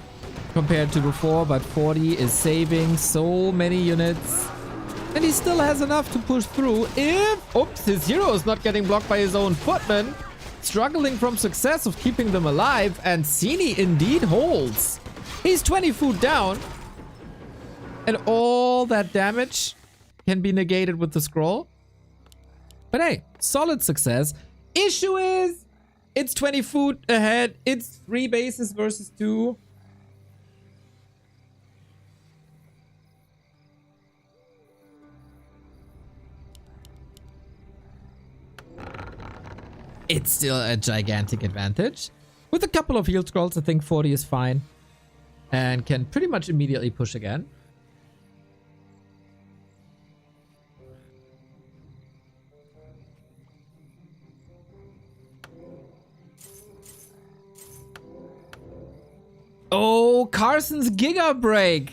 Compared to before. But 40 is saving so many units. And he still has enough to push through if... Oops, his hero is not getting blocked by his own footmen. Struggling from success of keeping them alive. And Cini indeed holds. He's 20 food down. And all that damage can be negated with the scroll. But hey, solid success. Issue is, it's 20 food ahead. It's 3 bases versus 2. It's still a gigantic advantage. With a couple of heal scrolls, I think 40 is fine. And can pretty much immediately push again. Oh, Carson's Giga Break.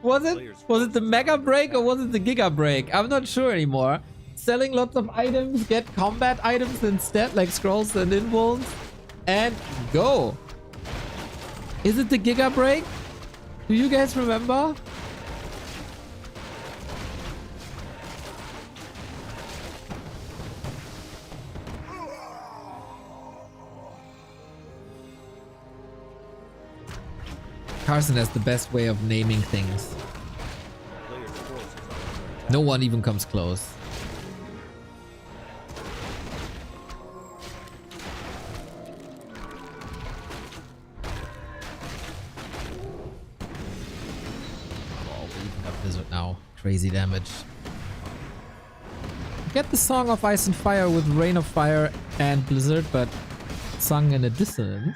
Was it the Mega Break or was it the Giga Break? I'm not sure anymore. Selling lots of items, get combat items instead, like scrolls and invulns, and go. Is it the Giga Break? Do you guys remember? Carson has the best way of naming things. Player's forces are under attack. No one even comes close. Oh, we even have Blizzard now. Crazy damage. Get the Song of Ice and Fire with Rain of Fire and Blizzard, but sung in a dissonance.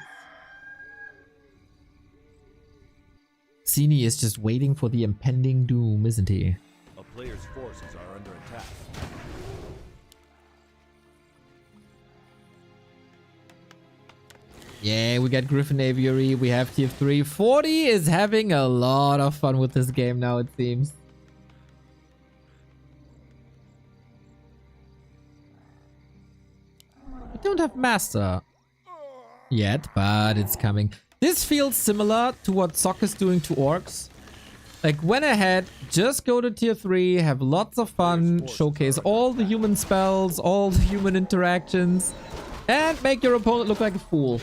Sini is just waiting for the impending doom, isn't he? A player's forces are under attack. Yeah, we got Griffin Aviary, we have tier 3. 40 is having a lot of fun with this game now, it seems. We don't have Master yet, but it's coming. This feels similar to what FoCuS is doing to Orcs. Like, went ahead, just go to tier 3, have lots of fun, showcase all the human spells, all the human interactions, and make your opponent look like a fool.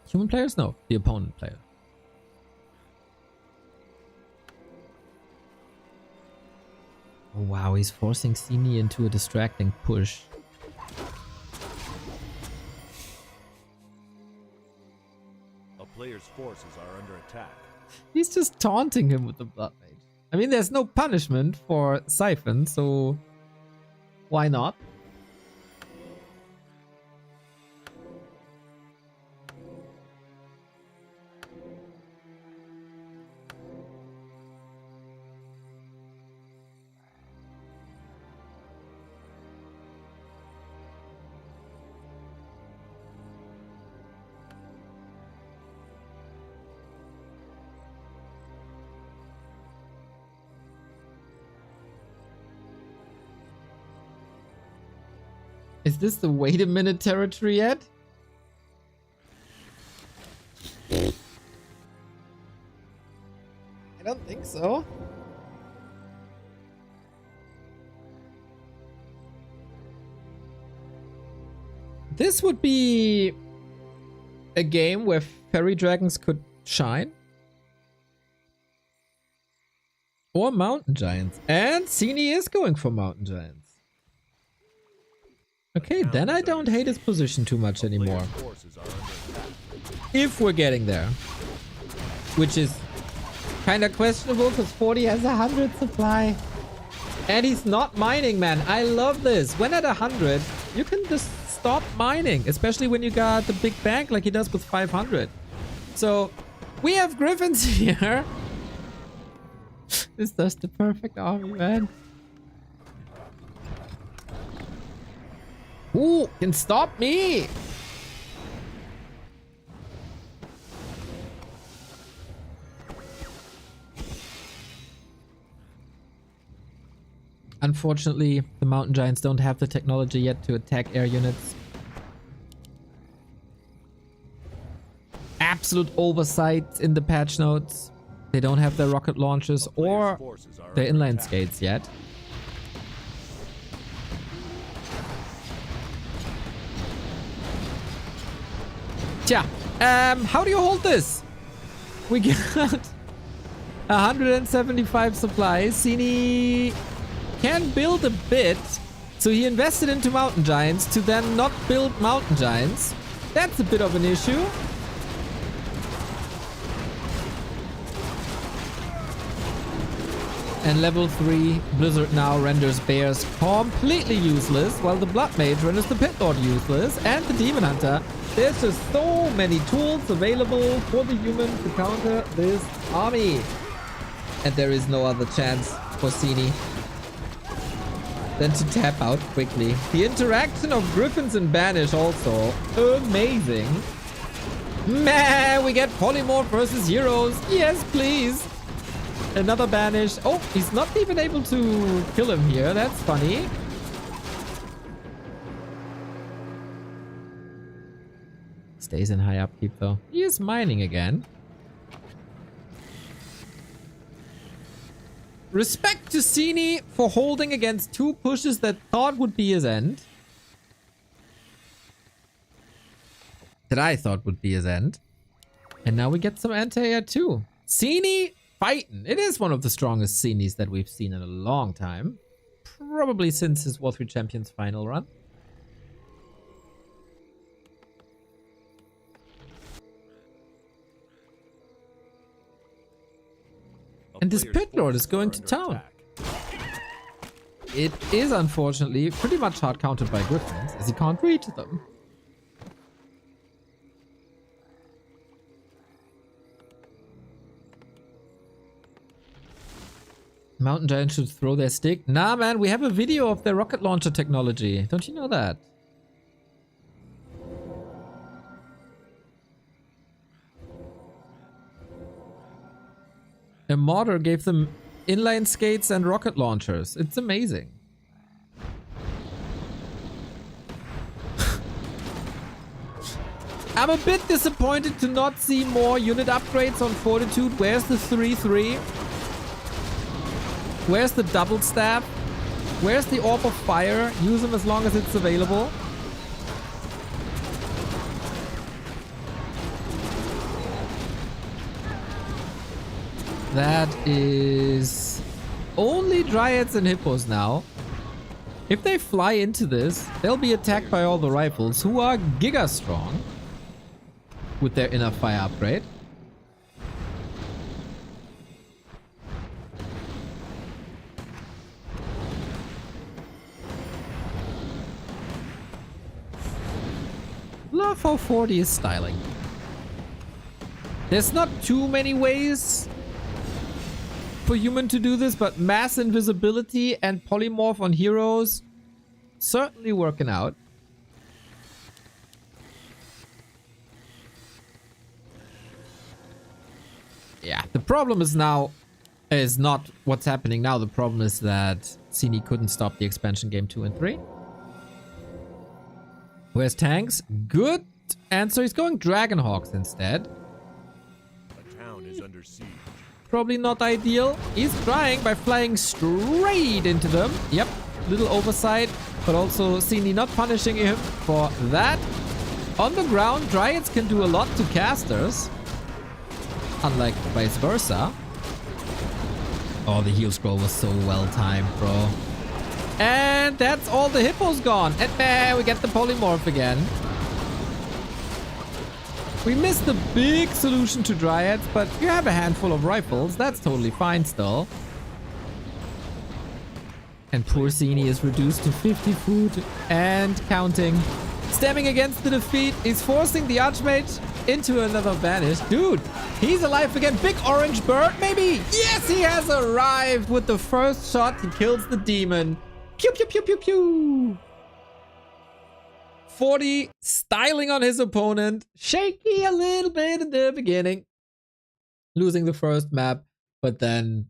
Human players? No, the opponent player. Oh wow, he's forcing Sini into a distracting push. A player's forces are under attack. He's just taunting him with the Blood Mage. I mean, there's no punishment for Siphon, so why not? Is this the wait a minute territory yet? I don't think so. This would be a game where fairy dragons could shine. Or mountain giants. And Sini is going for mountain giants. Okay, then I don't hate his position too much anymore. Forces are under attack. If we're getting there. Which is kind of questionable because 40 has 100 supply. And he's not mining, man. I love this. When at 100, you can just stop mining. Especially when you got the big bank like he does with 500. So, we have Griffins here. This is the perfect army, man. Who can stop me? Unfortunately, the mountain giants don't have the technology yet to attack air units. Absolute oversight in the patch notes. They don't have their rocket launchers or their inline skates yet. Tja, how do you hold this? We got 175 supplies. Sini can build a bit, so he invested into mountain giants to then not build mountain giants. That's a bit of an issue. And level 3 Blizzard now renders bears completely useless, while the Blood Mage renders the Pit Lord useless, and the Demon Hunter. There's just so many tools available for the human to counter this army. And there is no other chance for Sini than to tap out quickly. The interaction of Griffins and Banish also amazing. Man, we get Polymorph versus Heroes. Yes, please. Another Banish. Oh, he's not even able to kill him here. That's funny. Stays in high upkeep though. He is mining again. Respect to Sini for holding against two pushes that thought would be his end. that I thought would be his end. And now we get some anti-air too. Cini fighting. It is one of the strongest Cinis that we've seen in a long time. Probably since his War 3 Champions final run. And this Pit Lord is going to town. It is unfortunately pretty much hard countered by Griffins, as he can't reach them. Mountain Giants should throw their stick. Nah, man, we have a video of their rocket launcher technology. Don't you know that? A modder gave them inline skates and rocket launchers. It's amazing. I'm a bit disappointed to not see more unit upgrades on Fortitude. Where's the 3-3? Where's the double staff? Where's the Orb of Fire? Use them as long as it's available. That is only Dryads and Hippos now. If they fly into this, they'll be attacked by all the rifles, who are giga strong with their inner fire upgrade. Love how 40 is styling. There's not too many ways for human to do this, but mass invisibility and polymorph on heroes certainly working out. Yeah, the problem is not what's happening now. The problem is that Cini couldn't stop the expansion game 2 and 3. Where's tanks? Good answer. He's going Dragonhawks instead. A town is under siege. Probably not ideal. He's trying by flying straight into them. Yep, little oversight, but also Cini not punishing him for that. On the ground, Dryads can do a lot to casters, unlike vice versa. Oh, the heal scroll was so well timed, bro. And that's all the hippos gone. And there we get the polymorph again. We missed the big solution to Dryads, but you have a handful of rifles. That's totally fine still. And poor Cini is reduced to 50 food and counting. Stemming against the defeat, he's forcing the Archmage into another banish. Dude, he's alive again. Big orange bird, maybe? Yes, he has arrived with the first shot. He kills the demon. Pew, pew, pew, pew, pew. 40 styling on his opponent. Shaky a little bit in the beginning. Losing the first map, but then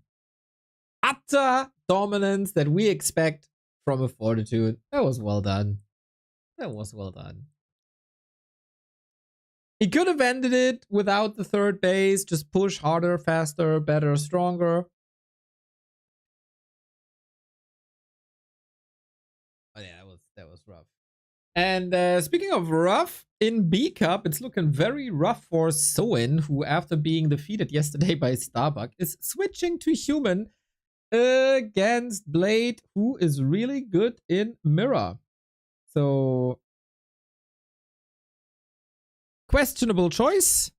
utter dominance that we expect from a Fortitude. That was well done. That was well done. He could have ended it without the third base. Just push harder, faster, better, stronger. Oh yeah, that was rough. And speaking of rough, in B Cup, it's looking very rough for Soin, who after being defeated yesterday by Starbuck, is switching to human against Blade, who is really good in Mirror. So, questionable choice.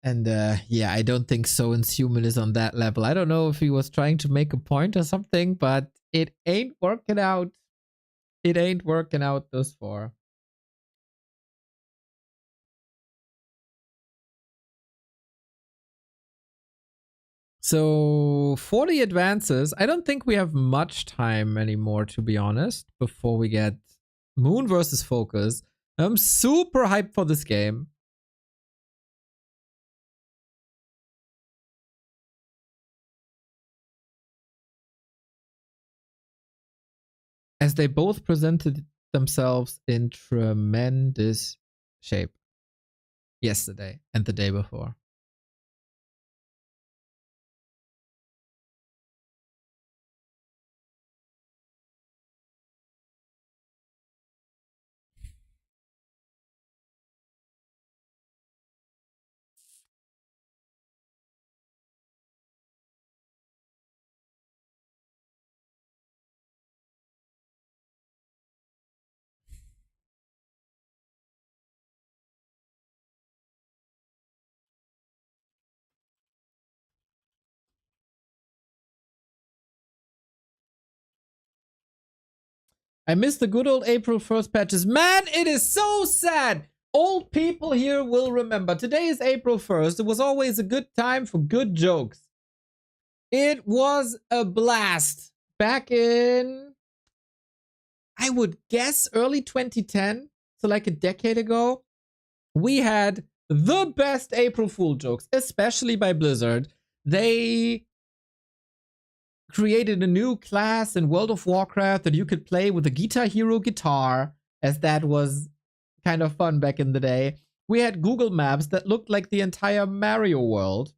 And yeah, I don't think Soin's human is on that level. I don't know if he was trying to make a point or something, but it ain't working out. It ain't working out thus far. So 40 advances. I don't think we have much time anymore, to be honest, before we get Moon versus FoCuS. I'm super hyped for this game. as they both presented themselves in tremendous shape yesterday and the day before. I miss the good old April 1st patches. Man, it is so sad. Old people here will remember. Today is April 1st. It was always a good time for good jokes. It was a blast. Back in, I would guess, early 2010. So like a decade ago. We had the best April Fool jokes, especially by Blizzard. They created a new class in World of Warcraft that you could play with a Guitar Hero guitar, as that was kind of fun back in the day. We had Google Maps that looked like the entire Mario world.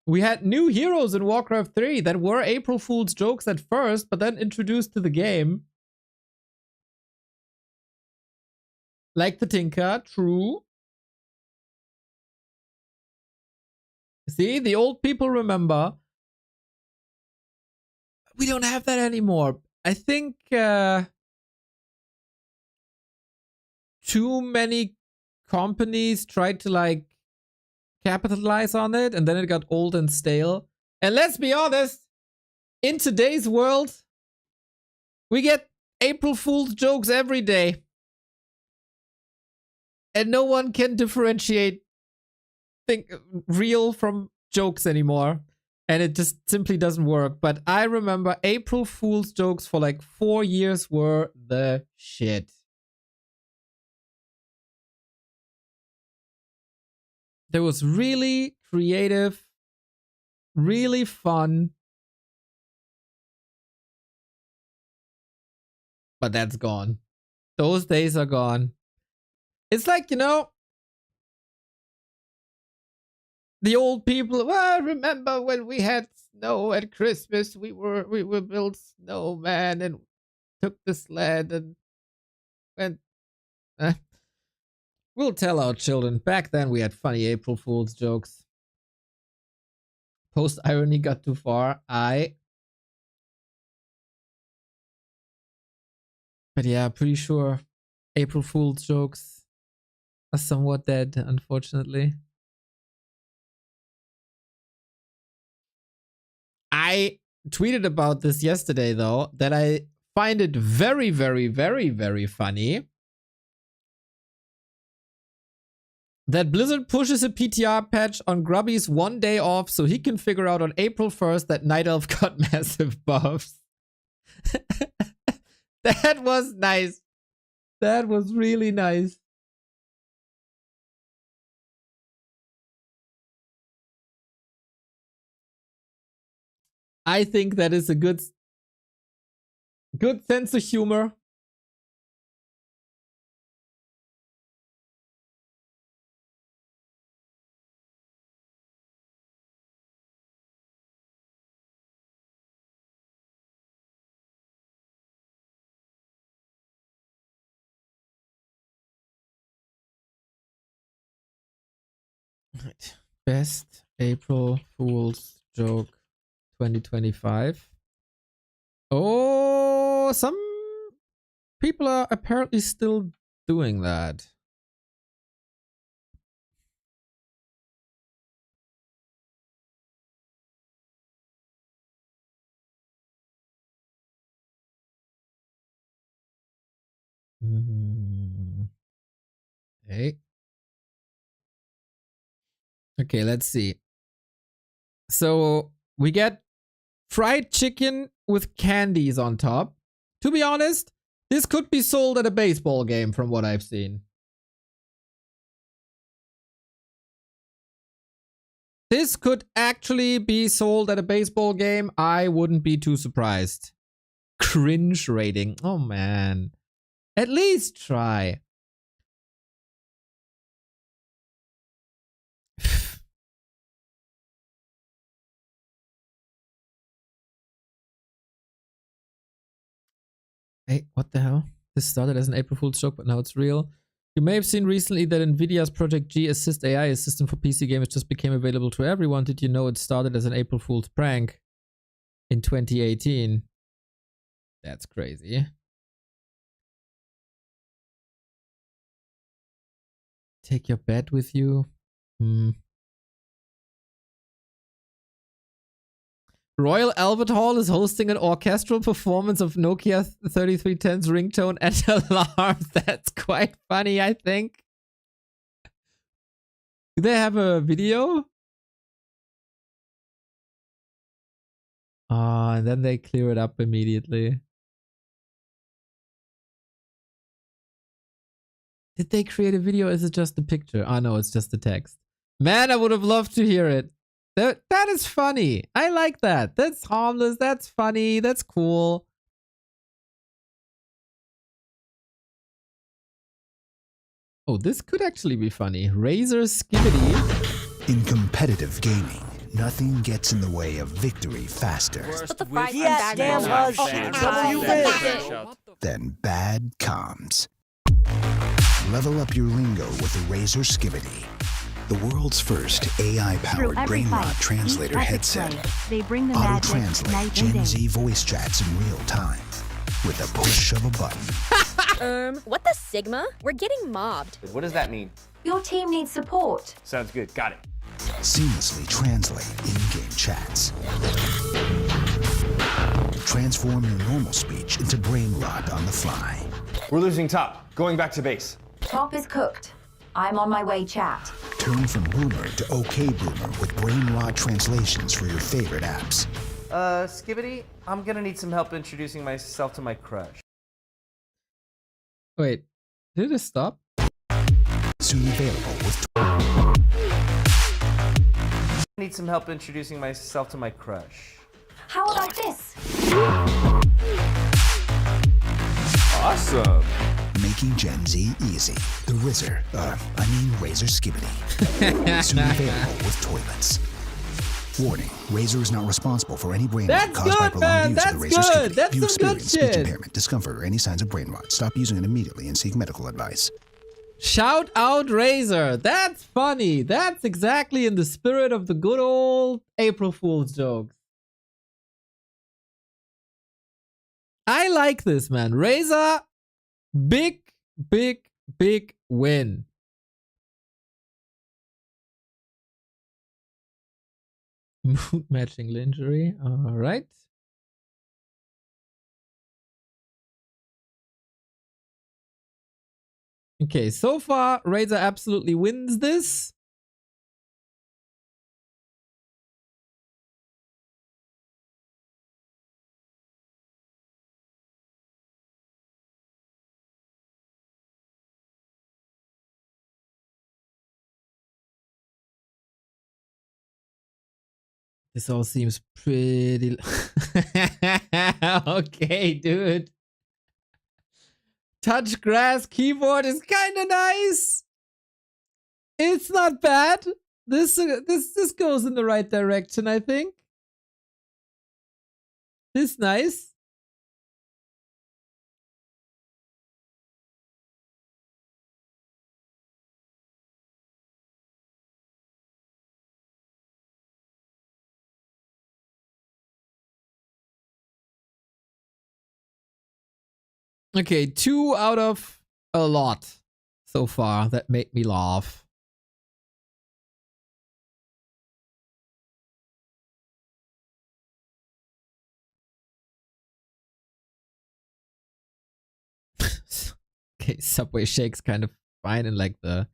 We had new heroes in Warcraft 3 that were April Fool's jokes at first, but then introduced to the game. Like the Tinker, true. See, the old people remember. We don't have that anymore. I think too many companies tried to like capitalize on it, and then it got old and stale. And let's be honest, in today's world, we get April Fool's jokes every day. And no one can differentiate real from jokes anymore. And it just simply doesn't work. But I remember April Fool's jokes for like 4 years were the shit. There was really creative, really fun. But that's gone. Those days are gone. It's like, you know, the old people, well, remember when we had snow at Christmas, we were built snowman and took the sled and went. We'll tell our children. Back then we had funny April Fool's jokes. Post irony got too far. But yeah, pretty sure April Fool's jokes are somewhat dead, unfortunately. I tweeted about this yesterday, though, that I find it very, very, very, very funny that Blizzard pushes a PTR patch on Grubby's 1 day off so he can figure out on April 1st that Night Elf got massive buffs. That was nice. That was really nice. I think that is a good sense of humor. Best April Fool's joke 2025. Oh, some people are apparently still doing that. Okay. Okay, let's see. So we get fried chicken with candies on top. To be honest, this could be sold at a baseball game from what I've seen. This could actually be sold at a baseball game. I wouldn't be too surprised. Cringe rating. Oh man. At least try. Hey, what the hell? This started as an April Fool's joke, but now it's real. You may have seen recently that NVIDIA's Project G Assist AI assistant for PC gamers just became available to everyone. Did you know it started as an April Fool's prank in 2018? That's crazy. Take your bed with you. Royal Albert Hall is hosting an orchestral performance of Nokia 3310's ringtone and alarm. That's quite funny, I think. Do they have a video? And then they clear it up immediately. Did they create a video or is it just a picture? Oh no, it's just the text. Man, I would have loved to hear it. That is funny. I like that. That's harmless. That's funny. That's cool. Oh, this could actually be funny. Razor Skibbity. In competitive gaming, nothing gets in the way of victory faster than bad comms. Level up your lingo with the Razor Skibbity, the world's first AI-powered brain rot translator headset. They bring the magic Auto-translate night and Gen day. Z voice chats in real time with a push of a button. What the Sigma? We're getting mobbed. What does that mean? Your team needs support. Sounds good. Got it. Seamlessly translate in-game chats. Transform your normal speech into brain rot on the fly. We're losing top. Going back to base. Top is cooked. I'm on my way, chat. Turn from boomer to okay boomer with brain rot translations for your favorite apps. Skibbity, I'm gonna need some help introducing myself to my crush. Wait, did it stop? Soon available with Need some help introducing myself to my crush. How about this? Awesome. making Gen Z easy. The Razor Skibbity. Soon available with toilets. Warning, Razor is not responsible for any brain rot caused by prolonged use of the Razor Skibbity. That's If you some good experience speech shit. impairment, discomfort, or any signs of brain rot, stop using it immediately and seek medical advice. Shout out Razor. That's funny. That's exactly in the spirit of the good old April Fool's jokes. I like this, man. Razor, big win. Mood matching lingerie. All right. Okay, so far, Razor absolutely wins this. This all seems pretty... Okay, dude. Touch grass keyboard is kind of nice. It's not bad. This goes in the right direction, I think. This nice. Okay, 2 out of a lot so far that made me laugh. Okay, Subway Shake's kind of fine in like the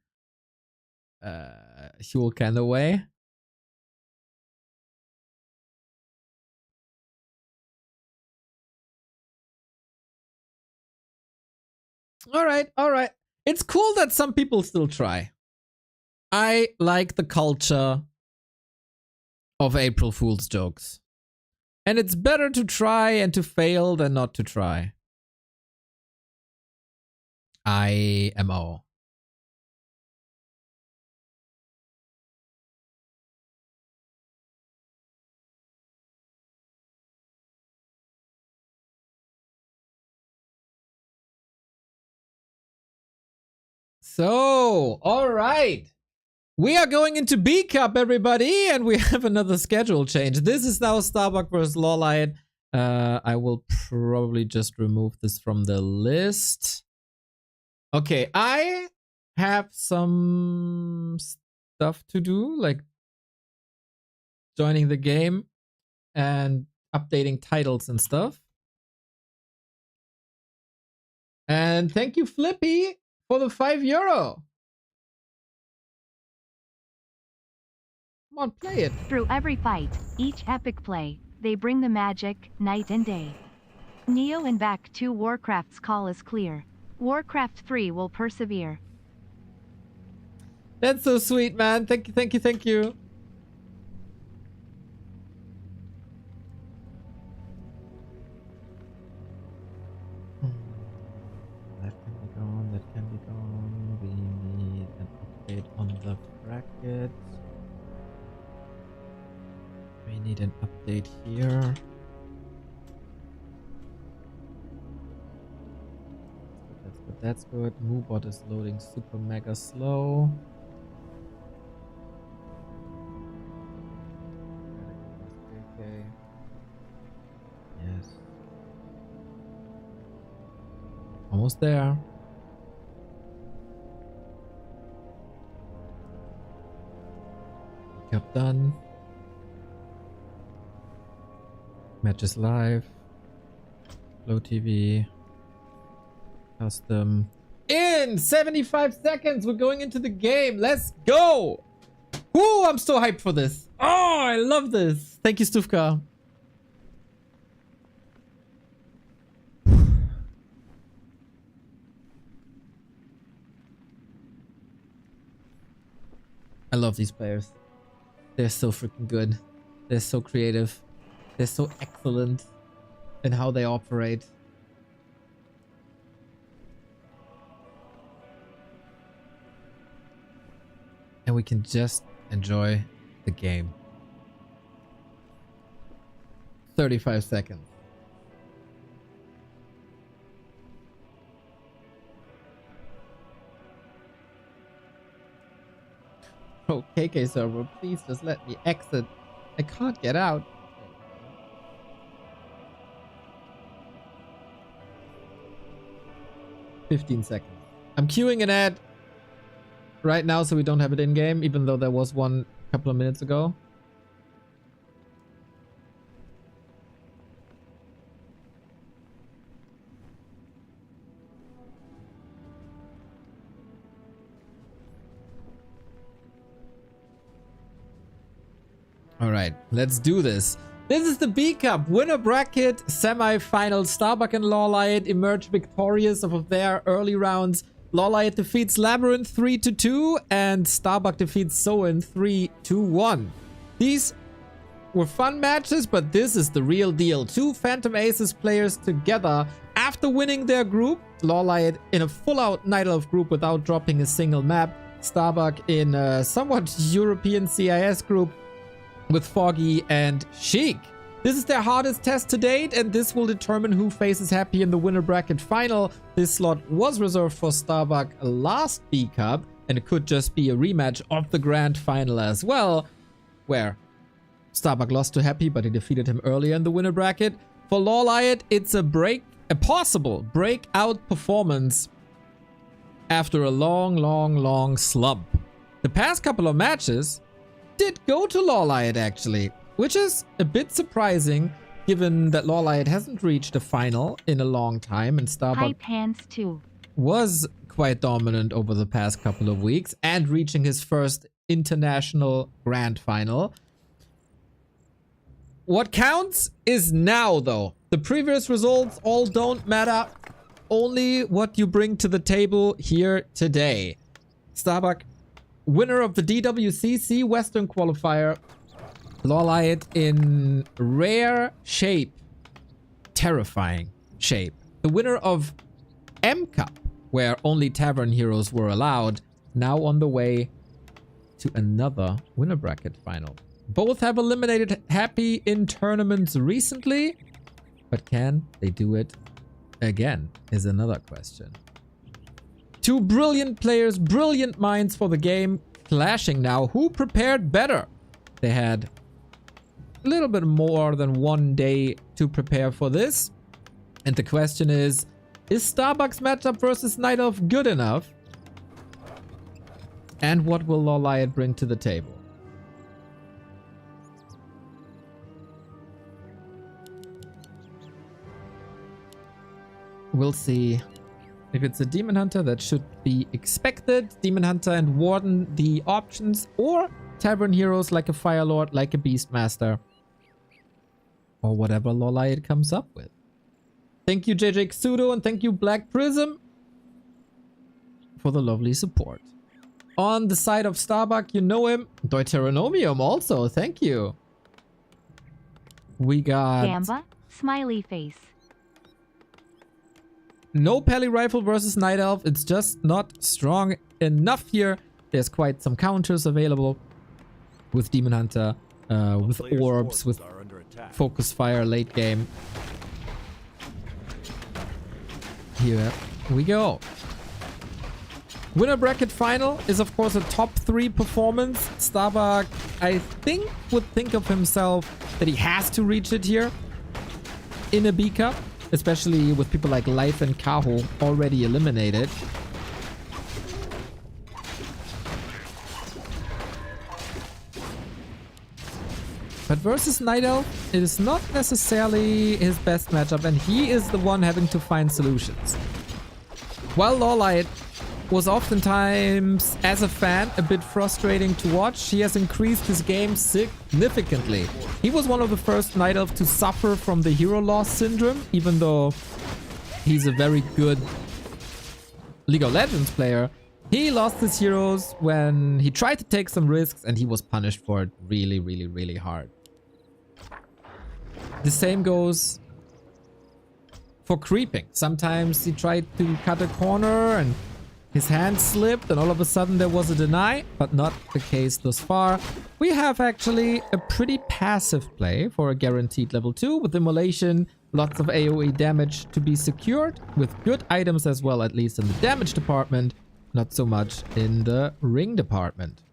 Huel kind of way. All right. It's cool that some people still try. I like the culture of April Fool's jokes. And it's better to try and to fail than not to try. IMO. So, all right. We are going into B Cup, everybody, and we have another schedule change. This is now Starbuck versus Lawliet. I will probably just remove this from the list. Okay, I have some stuff to do, like joining the game and updating titles and stuff. And thank you, Flippy, for the €5. Come on, play it. Through every fight, each epic play, they bring the magic, night and day. Neo and back to Warcraft's call is clear. Warcraft 3 will persevere. That's so sweet, man. Thank you, thank you, thank you. That can be gone, that can be gone. We need an update on the bracket. We need an update here. That's good, that's good. MooBot is loading super mega slow. Okay. Yes. Almost there. Cup done. Matches live. Low TV. Custom. In 75 seconds, we're going into the game. Let's go. Woo, I'm so hyped for this. Oh, I love this. Thank you, Stufka. I love these players. They're so freaking good. They're so creative. They're so excellent in how they operate. And we can just enjoy the game. 35 seconds. Oh, KK server, please just let me exit. I can't get out. 15 seconds. I'm queuing an ad right now so we don't have it in game, even though there was one a couple of minutes ago. All right, let's do this. This is the B Cup winner bracket semi-final. Starbuck and Lawliet emerge victorious of their early rounds. Lawliet defeats Labyrinth 3-2 and Starbuck defeats Soen 3-1. These were fun matches, but this is the real deal. Two Phantom Aces players together after winning their group. Lawliet in a full-out Night Elf group without dropping a single map. Starbuck in a somewhat European CIS group with Foggy and Sheik. This is their hardest test to date, and this will determine who faces Happy in the winner bracket final. This slot was reserved for Starbuck last B Cup, and it could just be a rematch of the grand final as well, where Starbuck lost to Happy, but he defeated him earlier in the winner bracket. For Lawliet, it's a possible breakout performance after a long slump. The past couple of matches did go to Lawliet actually, which is a bit surprising given that Lawliet hasn't reached a final in a long time, and Starbuck Hype hands too. was quite dominant over the past couple of weeks and reaching his first international grand final. What counts is now though. The previous results all don't matter. Only what you bring to the table here today. Starbuck, winner of the DWCC Western qualifier, Lawliet in rare shape. Terrifying shape. The winner of M Cup, where only Tavern Heroes were allowed, now on the way to another winner bracket final. Both have eliminated Happy in tournaments recently, but can they do it again is another question. Two brilliant players, brilliant minds for the game, clashing now. Who prepared better? They had a little bit more than 1 day to prepare for this. And the question is Starbuck's matchup versus Night Elf good enough? And what will Lawliet bring to the table? We'll see. If it's a Demon Hunter, that should be expected. Demon Hunter and Warden, the options. Or Tavern Heroes like a Fire Lord, like a Beastmaster. Or whatever Lawliet comes up with. Thank you, JJ Xudo, and thank you, Black Prism, for the lovely support. On the side of Starbuck, you know him. Deuteronomium also, thank you. We got... Gamba, smiley face. No Pally Rifle versus Night Elf. It's just not strong enough here. There's quite some counters available with Demon Hunter, with Orbs, with Focus Fire late game. Here we go. Winner bracket final is of course a top 3 performance. Starbuck, I think, would think of himself that he has to reach it here in a B Cup. Especially with people like Life and Kaho already eliminated. But versus Night Elf, it is not necessarily his best matchup, and he is the one having to find solutions. While Lawliet was oftentimes, as a fan, a bit frustrating to watch, he has increased his game significantly. He was one of the first Night Elf to suffer from the hero loss syndrome, even though he's a very good League of Legends player. He lost his heroes when he tried to take some risks, and he was punished for it really, really, really hard. The same goes for creeping. Sometimes he tried to cut a corner and his hand slipped and all of a sudden there was a deny, but not the case thus far. We have actually a pretty passive play for a guaranteed level 2 with Immolation, lots of AoE damage to be secured with good items as well, at least in the damage department, not so much in the ring department.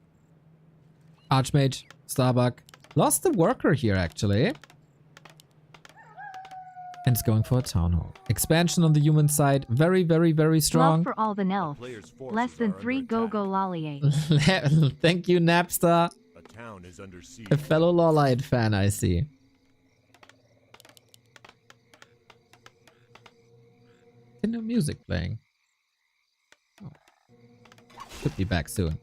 Archmage, Starbuck, lost the worker here actually. And it's going for a Town Hall. Expansion on the human side. Very, very, very strong. Love for all the Nelfs. Less than 3 go-go Lawliet. Thank you, Napster. A town is under siege. A fellow Lawliet fan, I see. No music playing. Oh. Could be back soon.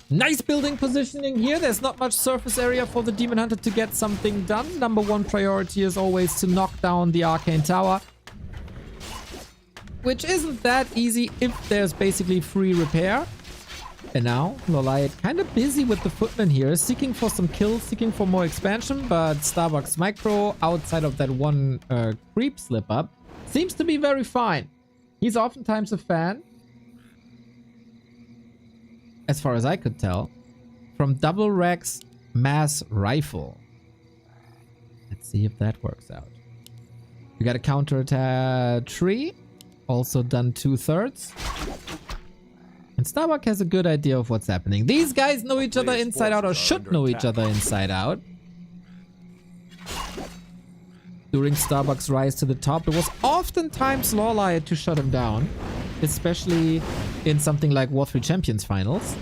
Nice building positioning here. There's not much surface area for the Demon Hunter to get something done. Number 1 priority is always to knock down the Arcane Tower, which isn't that easy if there's basically free repair. And now Lawliet kind of busy with the Footman here, seeking for some kills, seeking for more expansion, but Starbuck's micro, outside of that one creep slip up, seems to be very fine. He's oftentimes a fan, as far as I could tell, from Double Rex Mass Rifle. Let's see if that works out. We got a counter attack tree, also done 2/3. And Starbuck has a good idea of what's happening. These guys know each other inside out, or should know each other inside out. During Starbuck's rise to the top, it was oftentimes Lawliet to shut him down, especially in something like W3CFinals.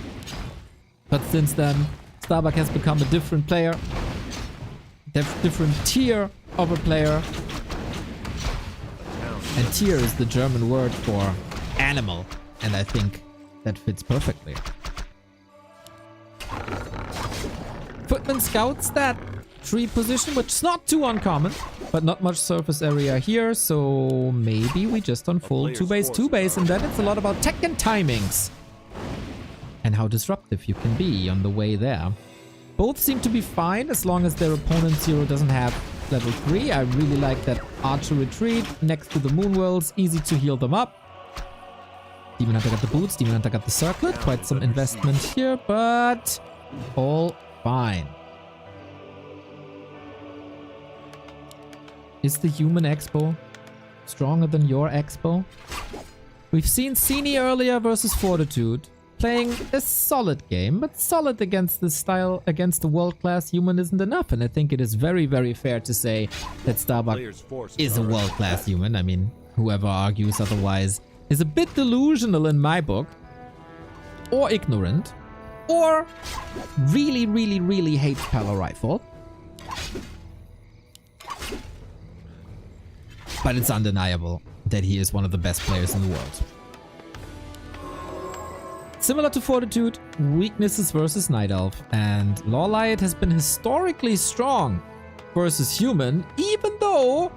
But since then, Starbuck has become a different player, different tier of a player. And tier is the German word for animal, and I think that fits perfectly. Footman scouts that tree position, which is not too uncommon, but not much surface area here, so maybe we just unfold 2-base, and then it's a lot about tech and timings. And how disruptive you can be on the way there. Both seem to be fine as long as their opponent's hero doesn't have level 3. I really like that Archer Retreat next to the Moonwells. Easy to heal them up. Demon Hunter got the boots. Demon Hunter got the circlet. Quite some investment here, but all fine. Is the human Expo stronger than your Expo? We've seen Cini earlier versus Fortitude. Playing a solid game, but solid against the style, against the world-class human isn't enough. And I think it is very, very fair to say that Starbuck is a world-class human. I mean, whoever argues otherwise is a bit delusional in my book. Or ignorant. Or really, really, really hates Palo Rifle. But it's undeniable that he is one of the best players in the world. Similar to Fortitude, weaknesses versus Night Elf, and Lawliet has been historically strong versus human, even though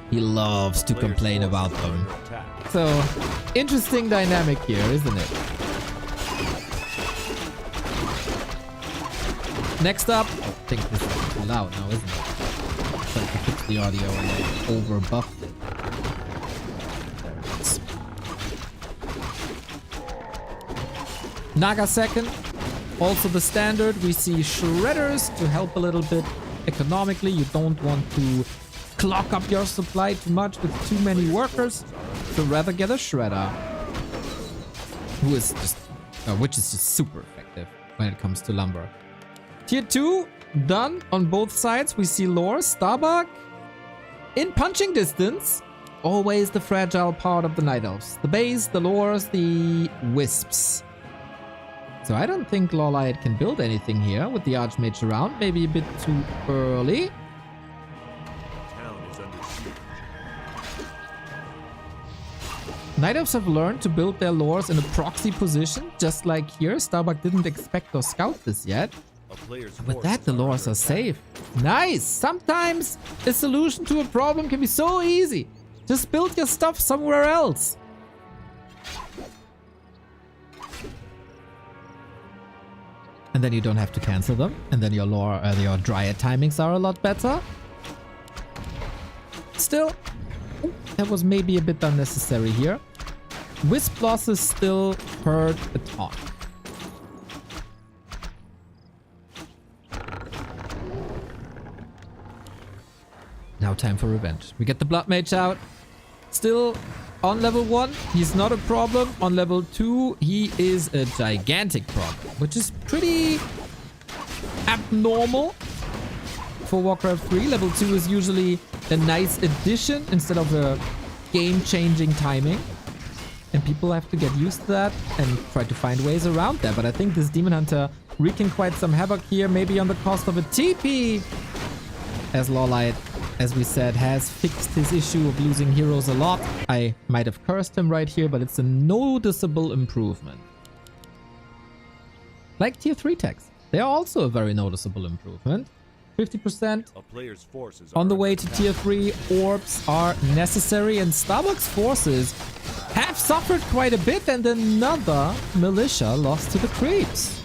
he loves to complain about them. So, interesting dynamic here, isn't it? Next up, I think this is too loud now, isn't it? So to fix the audio and I over-buffed it. Naga second, also the standard. We see shredders to help a little bit economically. You don't want to clog up your supply too much with too many workers, so rather get a shredder, who is just, which is just super effective when it comes to lumber. Tier 2 done on both sides. We see lore. Starbuck in punching distance. Always the fragile part of the Night Elves. The base, the lores, the wisps. So I don't think Lawliet can build anything here with the Archmage around. Maybe a bit too early. Night Elves have learned to build their lores in a proxy position, just like here. Starbuck didn't expect or scout this yet. With that, the lores are safe. Nice! Sometimes a solution to a problem can be so easy. Just build your stuff somewhere else. And then you don't have to cancel them. And then your lore, your dryad timings are a lot better. Still, that was maybe a bit unnecessary here. Wisp losses still hurt a ton. Now time for revenge. We get the Blood Mage out. Still on level 1, he's not a problem. On level 2, he is a gigantic problem, which is pretty abnormal for Warcraft 3. Level 2 is usually a nice addition instead of a game-changing timing. And people have to get used to that and try to find ways around that. But I think this Demon Hunter wreaking quite some havoc here, maybe on the cost of a TP. As Lawliet, as we said, has fixed his issue of losing heroes a lot. I might have cursed him right here, but it's a noticeable improvement. Like tier 3 techs, they are also a very noticeable improvement. 50% on the way to tier 3. Orbs are necessary, and Starbuck's forces have suffered quite a bit, and another militia lost to the creeps.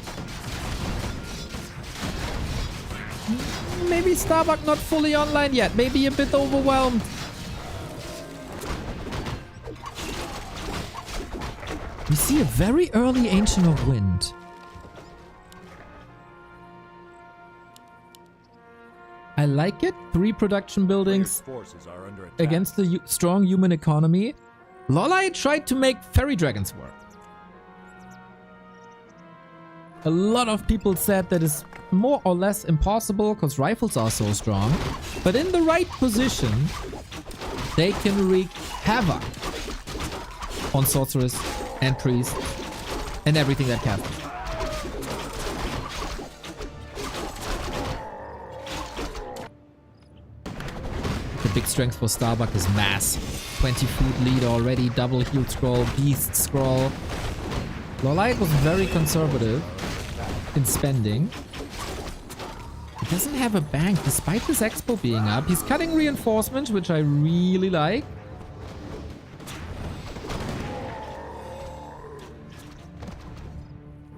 Maybe Starbuck not fully online yet. Maybe a bit overwhelmed. We see a very early Ancient of Wind. I like it. 3 production buildings against the strong human economy. Lawliet tried to make fairy dragons work. A lot of people said that is more or less impossible because rifles are so strong. But in the right position, they can wreak havoc on sorcerers and priests and everything that counts. The big strength for Starbuck is mass. 20 food lead already, double healed scroll, beast scroll. Lawliet was very conservative in spending. He doesn't have a bank despite this expo being up. He's cutting reinforcements, which I really like.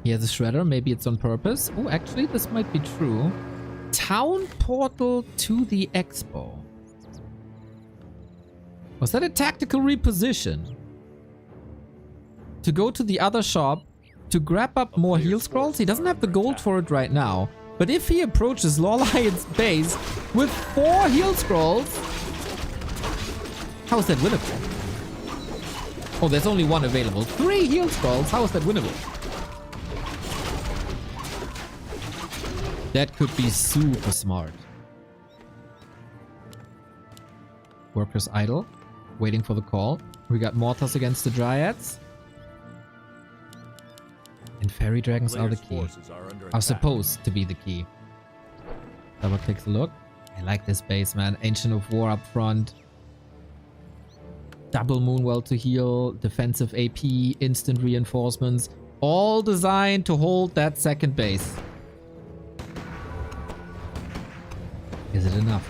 He has a shredder. Maybe it's on purpose. Oh, actually, this might be true. Town portal to the expo. Was that a tactical reposition? To go to the other shop to grab up more heal scrolls? He doesn't have the gold for it right now. But if he approaches Lawliet's base with 4 heal scrolls... How is that winnable? Oh, there's only 1 available. 3 heal scrolls? How is that winnable? That could be super smart. Workers idle. Waiting for the call. We got mortars against the dryads. And fairy dragons are the key. Are supposed to be the key. Starbuck takes a look. I like this base, man. Ancient of War up front. Double Moonwell to heal. Defensive AP. Instant reinforcements. All designed to hold that second base. Is it enough?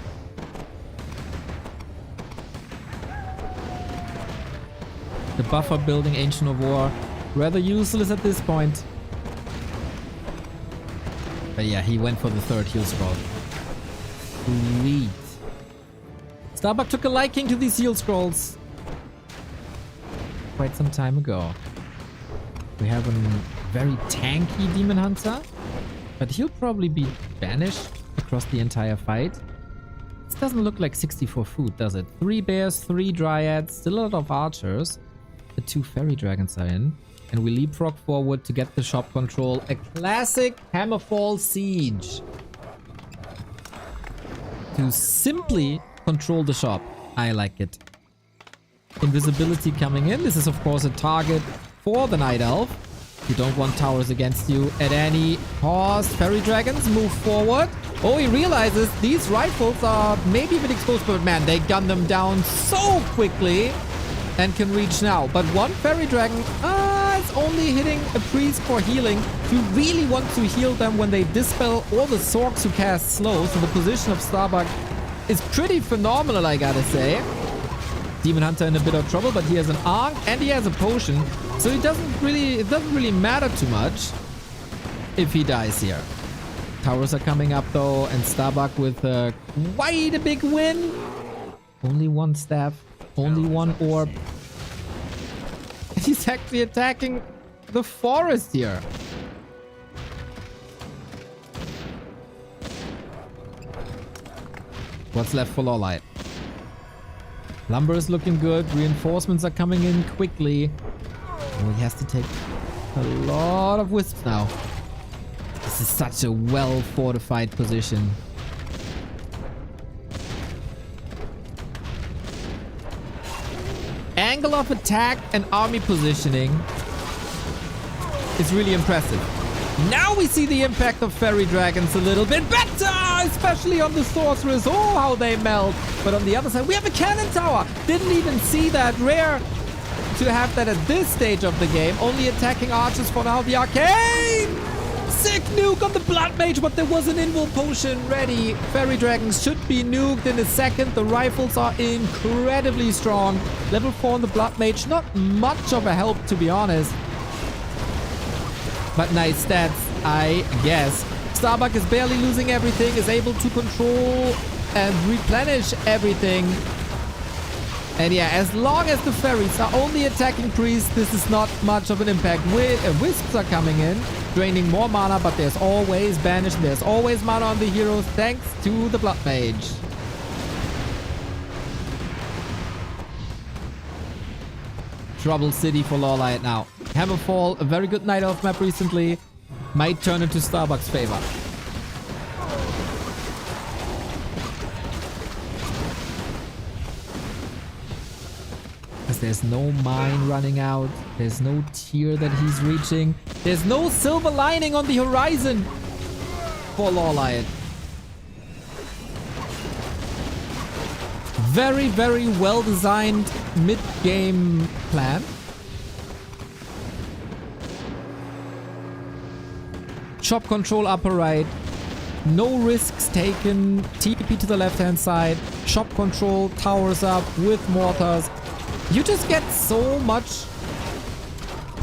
The buffer building Ancient of War. Rather useless at this point. But yeah, he went for the 3rd heal scroll. Sweet. Starbuck took a liking to these heal scrolls quite some time ago. We have a very tanky Demon Hunter, but he'll probably be banished across the entire fight. This doesn't look like 64 food, does it? 3 bears, 3 dryads, still a lot of archers. The 2 fairy dragons are in. And we leapfrog forward to get the shop control. A classic Hammerfall siege. To simply control the shop. I like it. Invisibility coming in. This is of course a target for the Night Elf. You don't want towers against you at any cost. Fairy dragons move forward. Oh, he realizes these rifles are maybe a bit exposed, but man, they gun them down so quickly and can reach now. But one fairy dragon is only hitting a priest for healing. You really want to heal them when they dispel all the Sorks who cast slow. So the position of Starbuck is pretty phenomenal, I gotta say. Demon Hunter in a bit of trouble, but he has an Ankh and he has a potion. So it doesn't really matter too much if he dies here. Towers are coming up though, and Starbuck with quite a big win. Only 1 staff, only 1 orb. He's actually attacking the forest here. What's left for Lawliet? Lumber is looking good. Reinforcements are coming in quickly. Oh, he has to take a lot of wisps now. This is such a well-fortified position. Angle of attack and army positioning is really impressive. Now we see the impact of fairy dragons a little bit better, especially on the sorcerers. Oh, how they melt. But on the other side, we have a cannon tower. Didn't even see that. Rare to have that at this stage of the game. Only attacking archers for now. The arcane! Sick nuke on the blood mage, but there was an invul potion ready. Fairy dragons should be nuked in a second. The rifles are incredibly strong. Level 4 on the blood mage, not much of a help to be honest. But nice stats, I guess. Starbuck is barely losing everything, is able to control and replenish everything. And yeah, as long as the fairies are only attacking priests, this is not much of an impact. Wisps are coming in, draining more mana, but there's always banish, there's always mana on the heroes, thanks to the blood mage. Trouble City for Lawliet now. Hammerfall, a very good Night Elf map recently, might turn into Starbuck's favor. Because there's no mine running out, there's no tier that he's reaching, there's no silver lining on the horizon for Lawliet. Very, very well designed mid-game plan. Shop control upper right. No risks taken. TP to the left-hand side. Shop control, towers up with mortars. You just get so much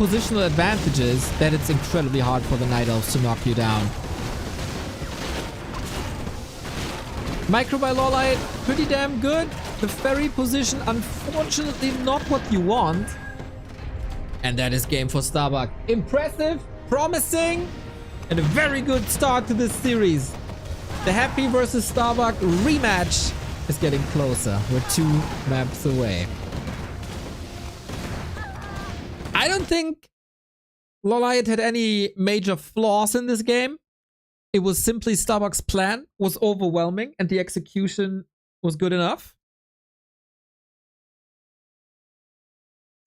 positional advantages that it's incredibly hard for the Night Elves to knock you down. Micro by Lawliet, pretty damn good. The ferry position, unfortunately not what you want. And that is game for Starbuck. Impressive, promising, and a very good start to this series. The Happy versus Starbuck rematch is getting closer. We're 2 maps away. I don't think Lawliet had any major flaws in this game. It was simply Starbuck's plan was overwhelming and the execution was good enough.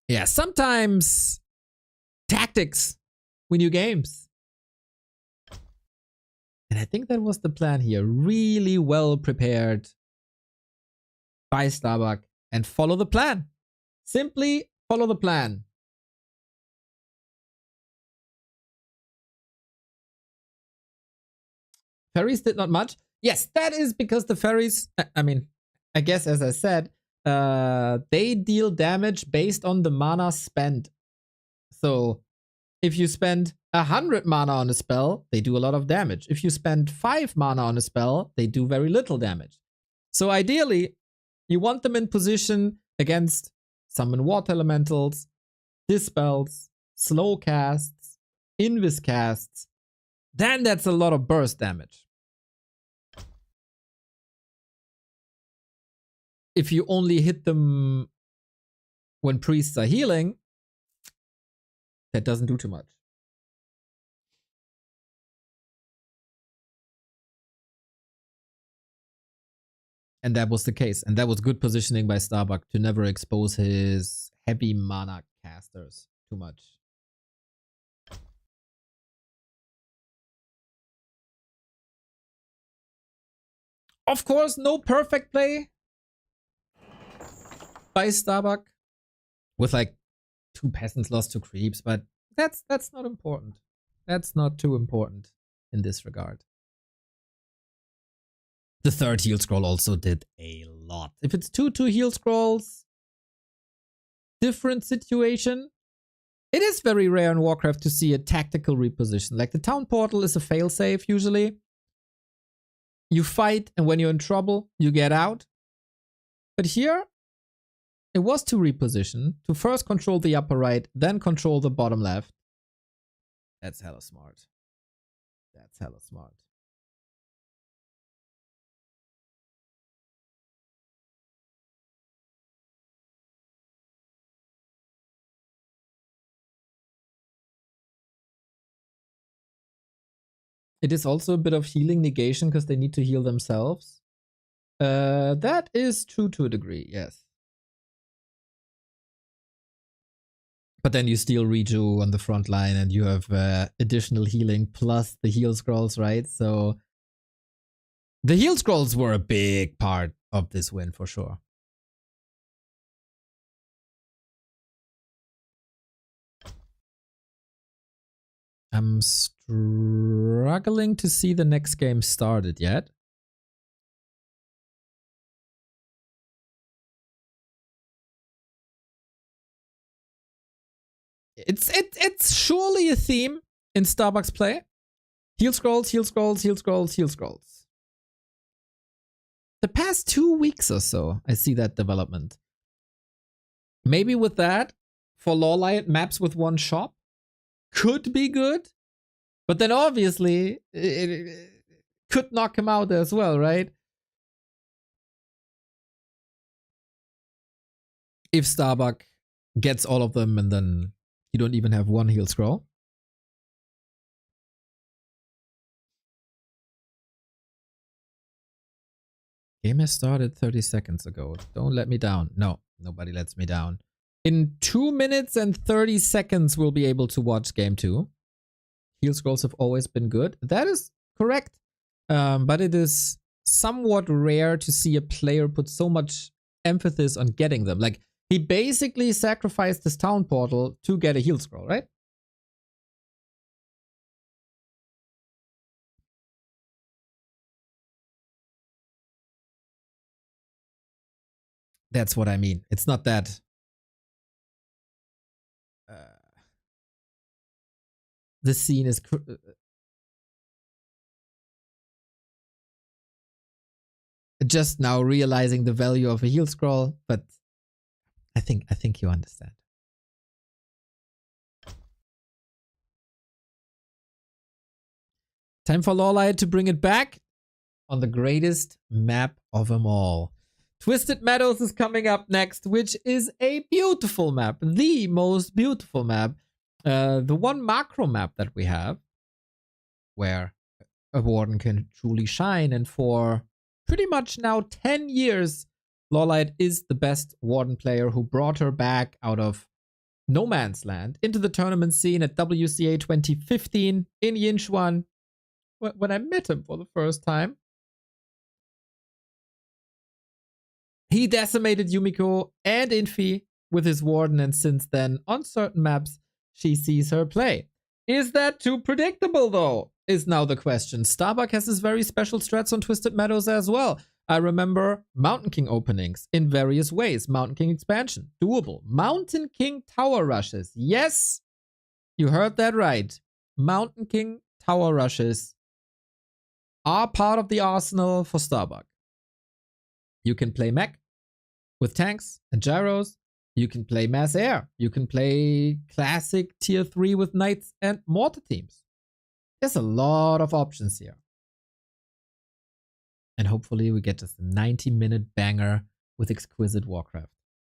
Yeah, sometimes tactics win you games. And I think that was the plan here. Really well prepared by Starbuck and follow the plan. Simply follow the plan. Ferries did not much. Yes, that is because the ferries, I mean, I guess as I said, they deal damage based on the mana spent. So if you spend 100 mana on a spell, they do a lot of damage. If you spend 5 mana on a spell, they do very little damage. So ideally, you want them in position against summon water elementals, dispels, slow casts, invis casts. Then that's a lot of burst damage. If you only hit them when priests are healing, that doesn't do too much. And that was the case. And that was good positioning by Starbuck to never expose his heavy mana casters too much. Of course, no perfect play by Starbuck with like 2 peasants lost to creeps, but that's not important. That's not too important in this regard. The 3rd heal scroll also did a lot. If it's 2 heal scrolls, different situation. It is very rare in Warcraft to see a tactical reposition. Like the town portal is a failsafe usually. You fight, and when you're in trouble, you get out. But here, it was to reposition, to first control the upper right, then control the bottom left. That's hella smart. That's hella smart. It is also a bit of healing negation because they need to heal themselves. That is true to a degree, yes. But then you steal Reju on the front line and you have additional healing plus the heal scrolls, right? So the heal scrolls were a big part of this win for sure. I'm struggling to see the next game started yet. It's surely a theme in Starbuck's play. Heal scrolls, heal scrolls, heal scrolls, heal scrolls. The past 2 weeks or so, I see that development. Maybe with that, for Lawliet, maps with 1 shop could be good. But then obviously, it could knock him out as well, right? If Starbuck gets all of them and then you don't even have 1 heal scroll. Game has started 30 seconds ago. Don't let me down. No, nobody lets me down. In 2 minutes and 30 seconds, we'll be able to watch game 2. Heal scrolls have always been good. That is correct. But it is somewhat rare to see a player put so much emphasis on getting them. Like, he basically sacrificed his town portal to get a heal scroll, right? That's what I mean. It's not that the scene is just now realizing the value of a heal scroll, but I think you understand. Time for Lawliet to bring it back on the greatest map of them all. Twisted Meadows is coming up next, which is a beautiful map. The most beautiful map. The one macro map that we have, where a Warden can truly shine. And for pretty much now 10 years, Lawliet is the best Warden player who brought her back out of no man's land into the tournament scene at WCA 2015 in Yinchuan. When I met him for the first time, he decimated Yumiko and Infi with his Warden, and since then, on certain maps, she sees her play. Is that too predictable, though? Is now the question. Starbuck has his very special strats on Twisted Meadows as well. I remember Mountain King openings in various ways. Mountain King expansion, doable. Mountain King tower rushes. Yes, you heard that right. Mountain King tower rushes are part of the arsenal for Starbuck. You can play mech with tanks and gyros. You can play mass air. You can play classic tier 3 with knights and mortar teams. There's a lot of options here. And hopefully we get just a 90-minute banger with exquisite Warcraft.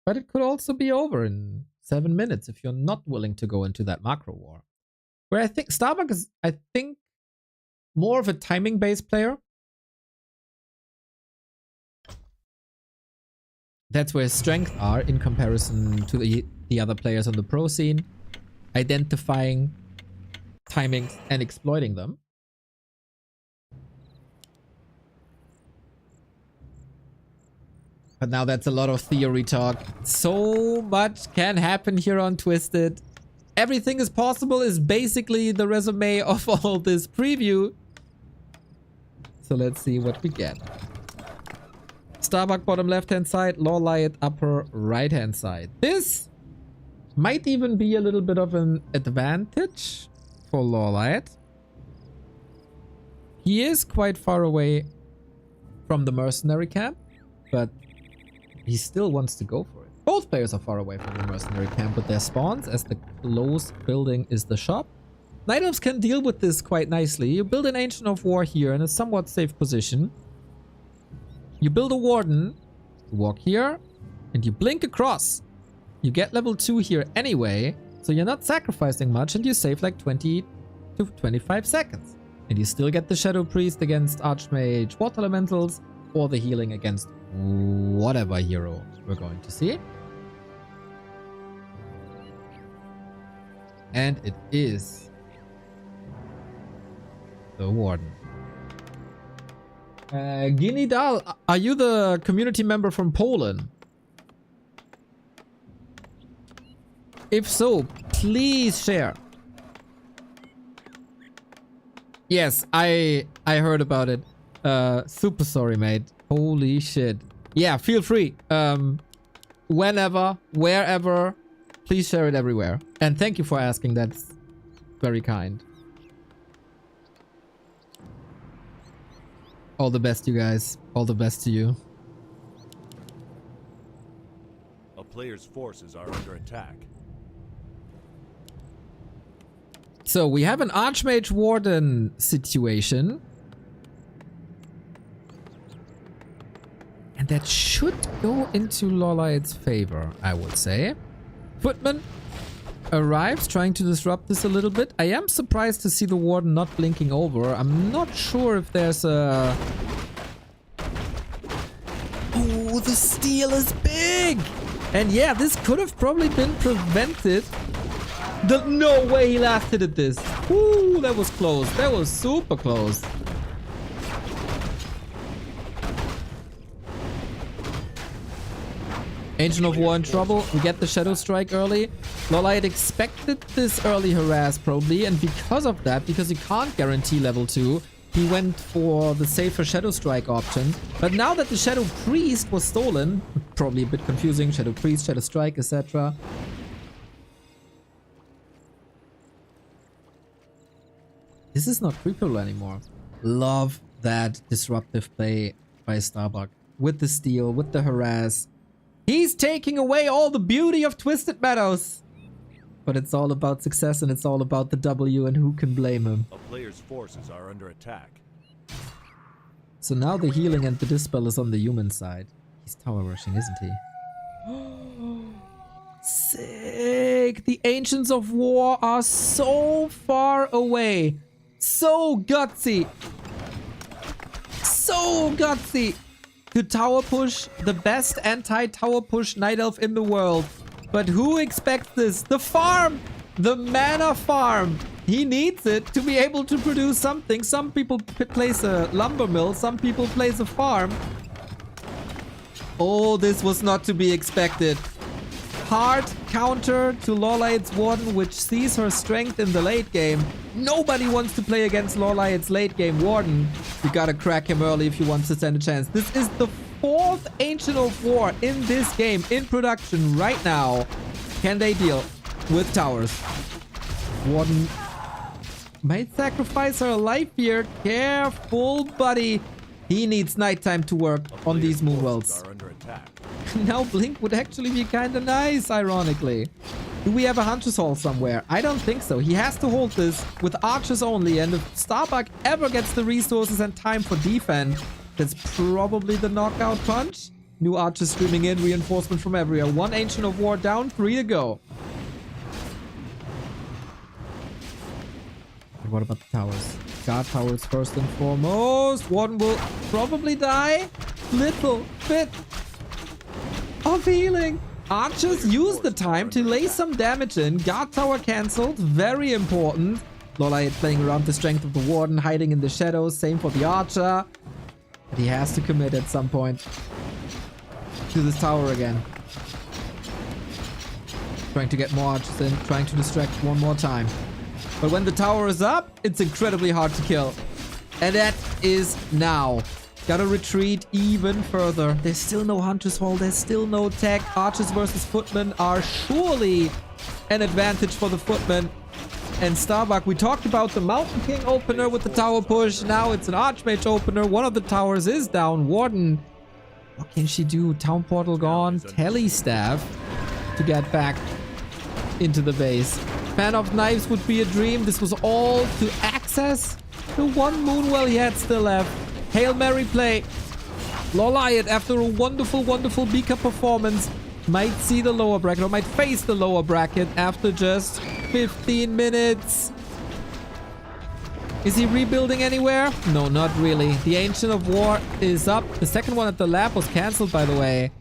But it could also be over in 7 minutes if you're not willing to go into that macro war. Where I think Starbuck is, more of a timing-based player. That's where his strengths are in comparison to the other players on the pro scene. Identifying timings and exploiting them. But now that's a lot of theory talk. So much can happen here on Twisted. Everything is possible is basically the resume of all this preview. So let's see what we get. Starbuck bottom left-hand side, Lawliet upper right-hand side. This might even be a little bit of an advantage for Lawliet. He is quite far away from the mercenary camp, but he still wants to go for it. Both players are far away from the mercenary camp with their spawns, as the close building is the shop. Night Elves can deal with this quite nicely. You build an Ancient of War here in a somewhat safe position. You build a Warden, you walk here, and you blink across. You get level 2 here anyway, so you're not sacrificing much, and you save like 20 to 25 seconds. And you still get the Shadow Priest against Archmage Water Elementals, or the healing against whatever hero we're going to see. And it is the Warden. Guinea Dal, are you the community member from Poland? If so, please share. Yes, I heard about it. Super sorry, mate. Holy shit. Yeah, feel free. Whenever, wherever, please share it everywhere. And thank you for asking. That's very kind. All the best, you guys. All the best to you. A player's forces are under attack. So we have an Archmage Warden situation. And that should go into Lawliet's favor, I would say. Footman arrives, trying to disrupt this a little bit. I am surprised to see the Warden not blinking over. I'm not sure if there's a... Oh, the steal is big! And yeah, this could have probably been prevented. No way he last hit at this. Ooh, that was close. That was super close. Ancient of War in trouble. We get the Shadow Strike early. Lawliet expected this early harass probably, and because of that, because he can't guarantee level 2, he went for the safer Shadow Strike option. But now that the Shadow Priest was stolen, probably a bit confusing, Shadow Priest, Shadow Strike, etc. This is not creepable anymore. Love that disruptive play by Starbuck. With the steal, with the harass. He's taking away all the beauty of Twisted Meadows. But it's all about success and it's all about the W, and who can blame him? A player's forces are under attack. So now the healing and the dispel is on the human side. He's tower rushing, isn't he? Sick! The Ancients of War are so far away. So gutsy. So gutsy. To tower push the best anti-tower push Night Elf in the world. But who expects this? The farm! The mana farm! He needs it to be able to produce something. Some people place a lumber mill. Some people place a farm. Oh, this was not to be expected. Hard counter to Lawliet's Warden, which sees her strength in the late game. Nobody wants to play against Lawliet's late game Warden. You gotta crack him early if you want to stand a chance. This is the 4th Ancient of War in this game, in production right now. Can they deal with towers? Warden might sacrifice her life here. Careful, buddy. He needs nighttime to work on these moonwells. Are under attack. Now Blink would actually be kind of nice, ironically. Do we have a Hunter's Hall somewhere? I don't think so. He has to hold this with archers only, and if Starbuck ever gets the resources and time for defense, that's probably the knockout punch. New archers streaming in, reinforcement from everywhere. 1 Ancient of War down, 3 to go. But what about the towers? Guard towers first and foremost. Warden will probably die. Little bit of healing. Archers use the time to lay some damage in. Guard tower cancelled. Very important. Lawliet playing around the strength of the Warden, hiding in the shadows. Same for the Archer. But he has to commit at some point to this tower again. Trying to get more archers in. Trying to distract one more time. But when the tower is up, it's incredibly hard to kill. And that is now. Gotta retreat even further. There's still no Hunter's Hall. There's still no tech. Archers versus Footmen are surely an advantage for the Footmen. And Starbuck, we talked about the Mountain King opener with the tower push. Now it's an Archmage opener. One of the towers is down. Warden. What can she do? Town Portal gone. Telestaff to get back into the base. Fan of Knives would be a dream. This was all to access the one Moonwell he had still left. Hail Mary play. Lawliet, after a wonderful, wonderful Beaker performance, might see the lower bracket or might face the lower bracket after just 15 minutes. Is he rebuilding anywhere? No, not really. The Ancient of War is up. The second one at the lab was cancelled, by the way.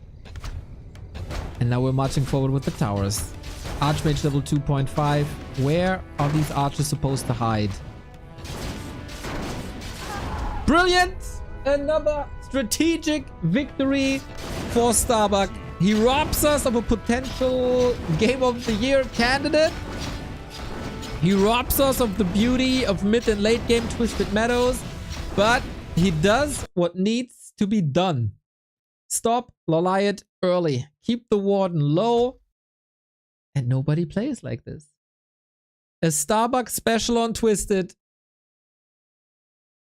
And now we're marching forward with the towers. Archmage level 2.5. Where are these archers supposed to hide? Brilliant! Another strategic victory for Starbuck. He robs us of a potential Game of the Year candidate. He robs us of the beauty of mid and late game Twisted Meadows. But he does what needs to be done. Stop Lawliet early. Keep the Warden low. And nobody plays like this. A Starbuck special on Twisted.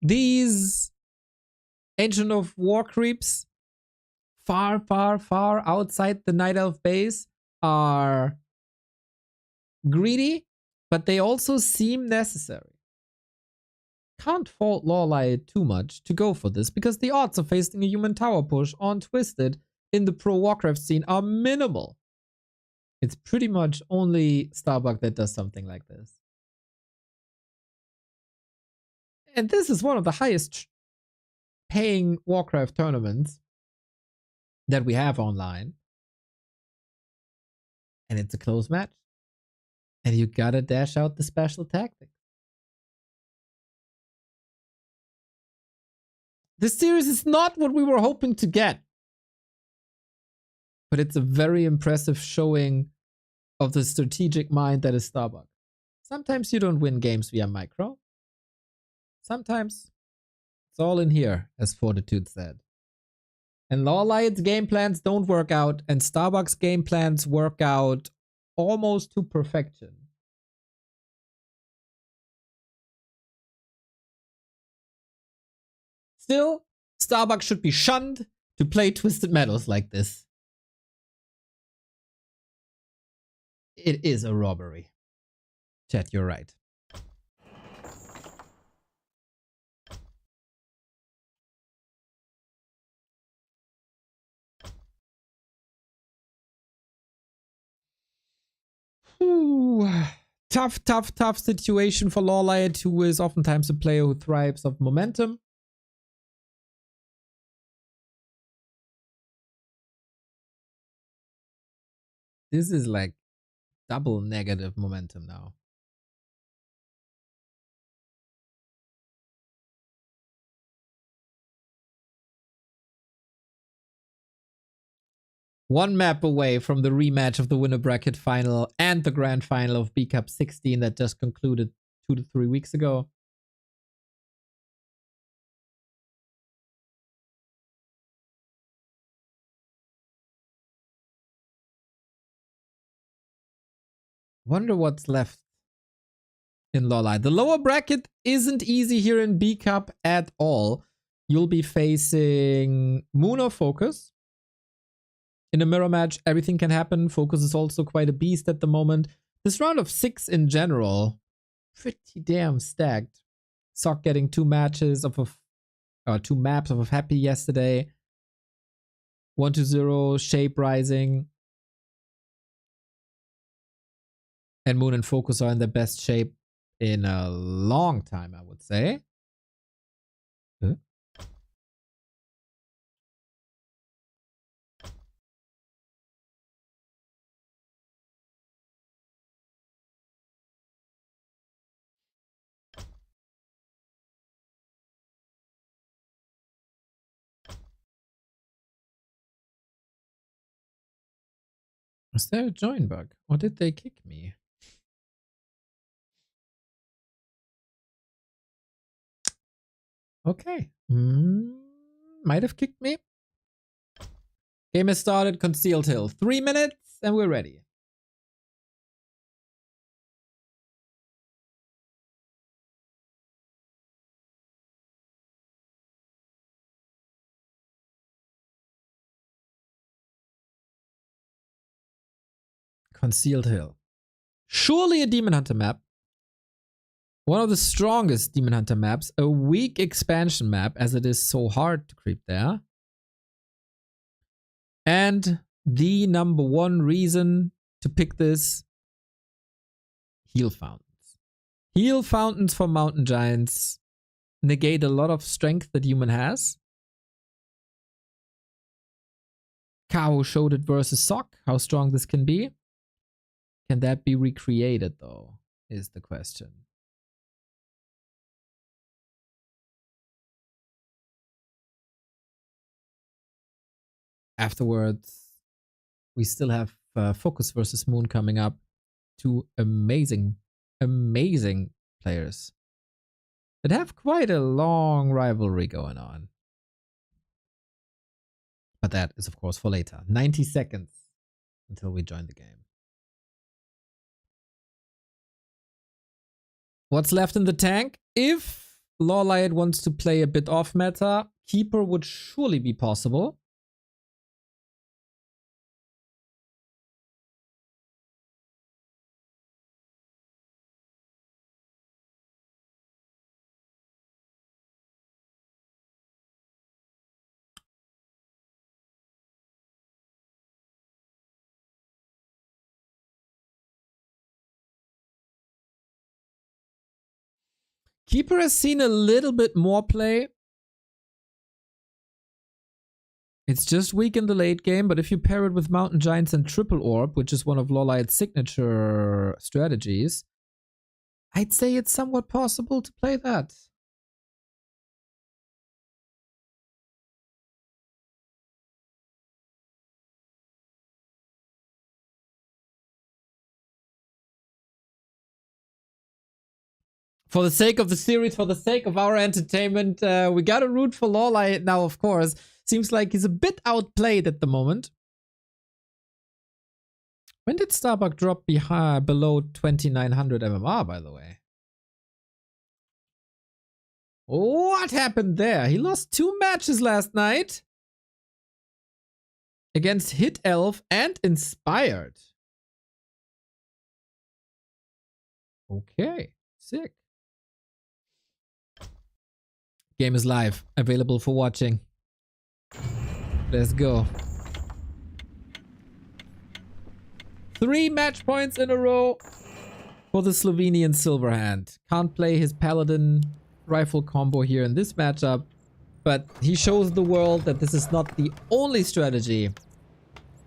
These Ancient of War creeps far, far, far outside the Night Elf base are greedy, but they also seem necessary. Can't fault Lawliet too much to go for this, because the odds of facing a human tower push on Twisted in the pro Warcraft scene are minimal. It's pretty much only Starbuck that does something like this. And this is one of the highest paying Warcraft tournaments that we have online. And it's a close match. And you gotta dash out the special tactic. This series is not what we were hoping to get. But it's a very impressive showing of the strategic mind that is Starbuck. Sometimes you don't win games via micro. Sometimes it's all in here, as Fortitude said. And Lawliet's game plans don't work out, and Starbuck's game plans work out almost to perfection. still, Starbuck should be shunned to play Twisted Metals like this. It is a robbery. Chat, you're right. Ooh. Tough situation for Lawliet, who is oftentimes a player who thrives off momentum. This is like double negative momentum now. One map away from the rematch of the winner bracket final and the grand final of B Cup 16 that just concluded 2 to 3 weeks ago. Wonder what's left in Lawliet. The lower bracket isn't easy here in B Cup at all. You'll be facing Moon or FoCuS. In a mirror match, everything can happen. FoCuS is also quite a beast at the moment. This round of 6 in general, pretty damn stacked. Sock getting 2 matches of a 2 maps of a Happy yesterday. 1-0, Shape Rising. And Moon and FoCuS are in their best shape in a long time, I would say. Huh? Was there a join bug? Or did they kick me? Okay. Might have kicked me. Game has started. Concealed Hill. 3 minutes and we're ready. Concealed Hill. Surely a Demon Hunter map. One of the strongest Demon Hunter maps. A weak expansion map as it is so hard to creep there. And the number one reason to pick this, heal fountains. Heal fountains for mountain giants negate a lot of strength that human has. Kao showed it versus Sock, how strong this can be. Can that be recreated though, is the question. Afterwards, we still have FoCuS versus Moon coming up. 2 amazing players that have quite a long rivalry going on. But that is, of course, for later. 90 seconds until we join the game. What's left in the tank? If Lawliet wants to play a bit off meta, Keeper would surely be possible. Keeper has seen a little bit more play. It's just weak in the late game, but if you pair it with Mountain Giants and Triple Orb, which is one of Lawliet's signature strategies, I'd say it's somewhat possible to play that. For the sake of the series, for the sake of our entertainment, we gotta root for Lawliet now, of course. Seems like he's a bit outplayed at the moment. When did Starbuck drop below 2900 MMR, by the way? What happened there? He lost 2 matches last night. Against Hit Elf and Inspired. Okay, sick. Game is live, available for watching. Let's go. 3 match points in a row for the Slovenian Silverhand. Can't play his Paladin rifle combo here in this matchup, but he shows the world that this is not the only strategy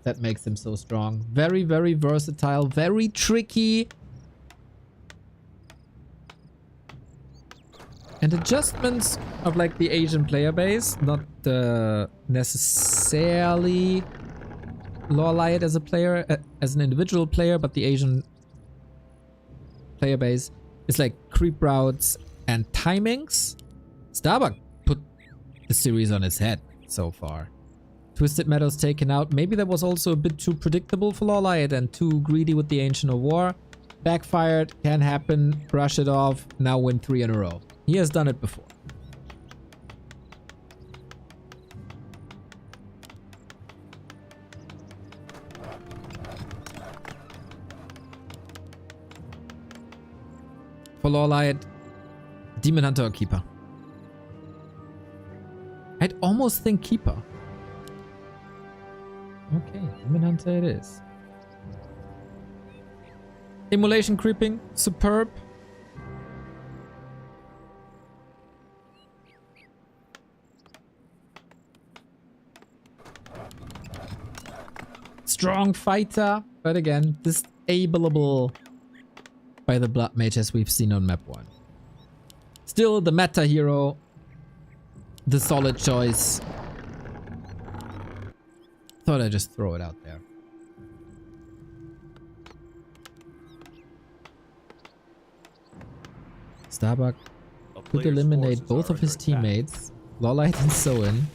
that makes him so strong. Very, very versatile, very tricky. And adjustments of like the Asian player base, not necessarily Lawliet as a player, as an individual player, but the Asian player base is like creep routes and timings. Starbuck put the series on his head so far. Twisted Meadows taken out. Maybe that was also a bit too predictable for Lawliet and too greedy with the Ancient of War. Backfired, can happen, brush it off, now win 3 in a row. He has done it before. For Lawliet, Demon Hunter or Keeper? I'd almost think Keeper. Okay, Demon Hunter it is. Immolation creeping, superb. Strong fighter, but again, disableable by the Blood Mage as we've seen on map 1. Still the meta hero, the solid choice. Thought I'd just throw it out there. Starbuck could eliminate both of his teammates, Lawliet and Soin,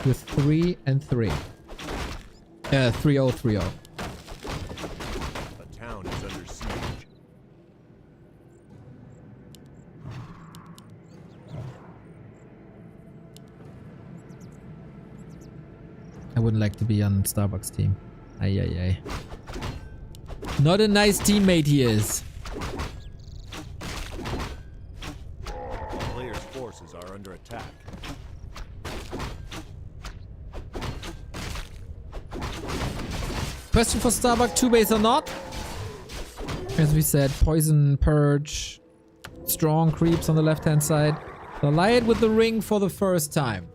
with 3 and 3. 3-0, 3-0. A town is under siege. I wouldn't like to be on Starbuck's team. Ay, ay, ay. Not a nice teammate he is. Players' forces are under attack. Question for Starbuck, 2-base or not? As we said, poison, purge, strong creeps on the left-hand side. Lawliet with the ring for the first time.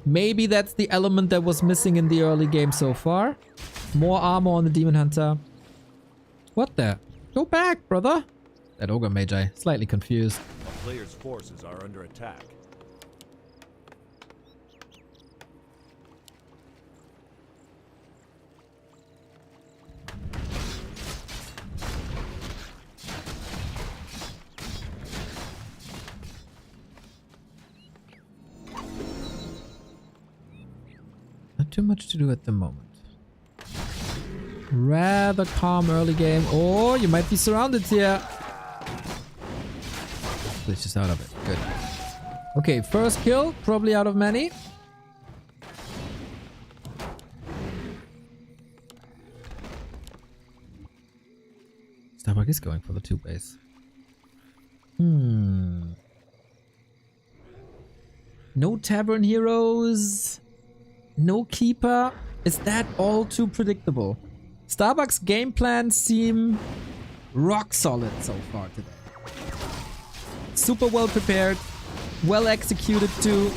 Maybe that's the element that was missing in the early game so far. More armor on the Demon Hunter. What the? Go back, brother. That Ogre Magi, slightly confused. A player's forces are under attack. Not too much to do at the moment. Rather calm early game. Oh, you might be surrounded here. Glitches out of it. Good. Okay, first kill. Probably out of many. Starbuck is going for the 2-base. No Tavern Heroes. No Keeper. Is that all too predictable? Starbuck's game plans seem rock solid so far today. Super well prepared. Well executed too.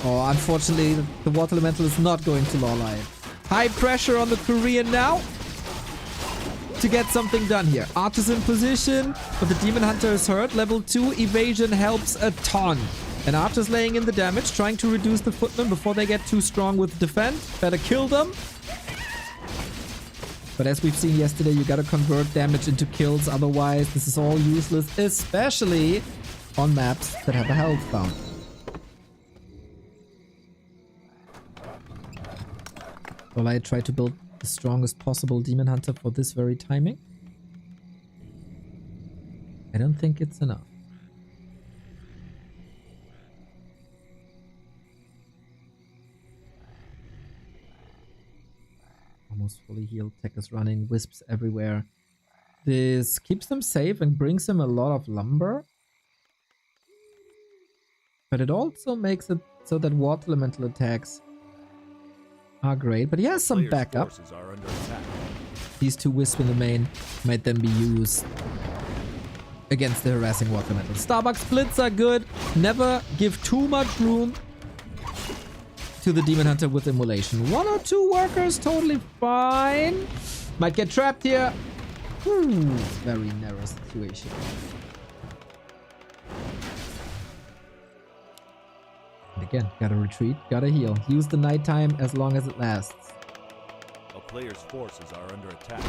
Oh, unfortunately, the Water Elemental is not going to Lawliet. High pressure on the Korean now to get something done here. Archer's in position, but the Demon Hunter is hurt. Level 2 evasion helps a ton. And Archer's laying in the damage, trying to reduce the footmen before they get too strong with defend. Better kill them. But as we've seen yesterday, you gotta convert damage into kills, otherwise this is all useless, especially on maps that have a health bound. Well, I try to build the strongest possible Demon Hunter for this very timing. I don't think it's enough. Almost fully healed. Tech is running. Wisps everywhere. This keeps them safe and brings them a lot of lumber. But it also makes it so that water elemental attacks are great. But he has some backup. These 2 wisps in the main might then be used against the harassing water elemental. Starbuck splits are good. Never give too much room to the Demon Hunter with Immolation. 1 or 2 workers, totally fine. Might get trapped here. Very narrow situation. And again, gotta retreat, gotta heal. Use the nighttime as long as it lasts. A player's forces are under attack.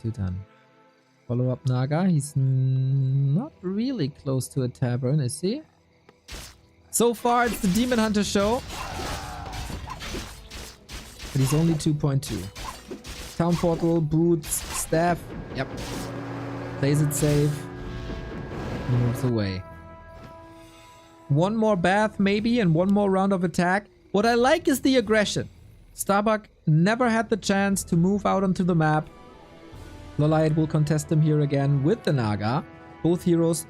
Too done. Follow up Naga. He's not really close to a tavern, is he? So far, it's the Demon Hunter show. But he's only 2.2. Town portal, boots, staff. Yep. Plays it safe. Moves away. 1 more bath, maybe, and 1 more round of attack. What I like is the aggression. Starbuck never had the chance to move out onto the map. Lawliet will contest him here again with the Naga. Both heroes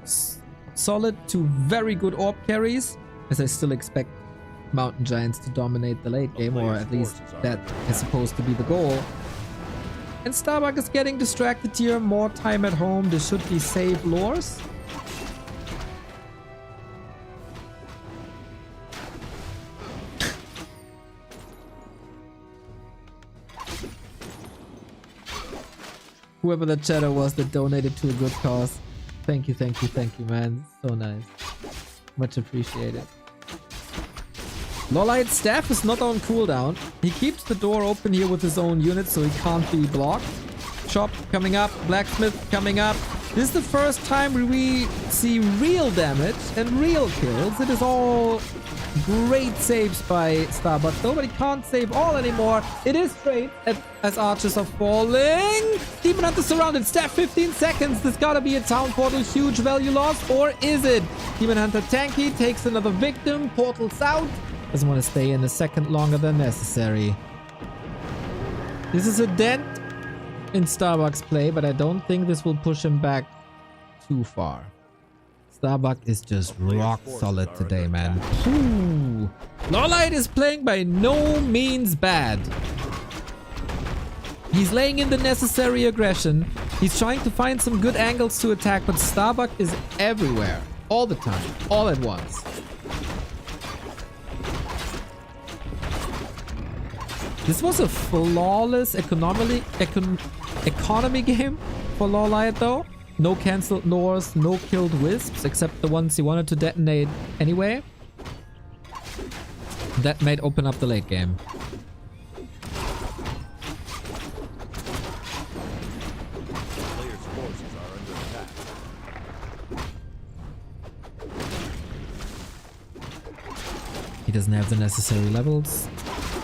solid to very good orb carries, as I still expect Mountain Giants to dominate the late game, or at least that is supposed to be the goal. And Starbuck is getting distracted here. More time at home. This should be safe lures. Whoever that chatter was that donated to a good cause. Thank you, man. So nice. Much appreciated. Lawliet's staff is not on cooldown. He keeps the door open here with his own unit so he can't be blocked. Chop coming up. Blacksmith coming up. This is the first time we see real damage and real kills. It is all great saves by Starbuck though, but he can't save all anymore. It is straight as archers are falling. Demon Hunter surrounded. Staff 15 seconds. This gotta be a town portal. Huge value loss. Or is it? Demon Hunter tanky. Takes another victim. Portals out. Doesn't want to stay in a second longer than necessary. This is a dent in Starbuck's play, but I don't think this will push him back too far. Starbuck is just rock solid today, man. Ooh. Lawliet is playing by no means bad. He's laying in the necessary aggression. He's trying to find some good angles to attack, but Starbuck is everywhere. All the time. All at once. This was a flawless economy game for Lawliet though. No cancelled lures, no killed wisps, except the ones he wanted to detonate anyway. That might open up the late game. Player's forces are under attack. He doesn't have the necessary levels.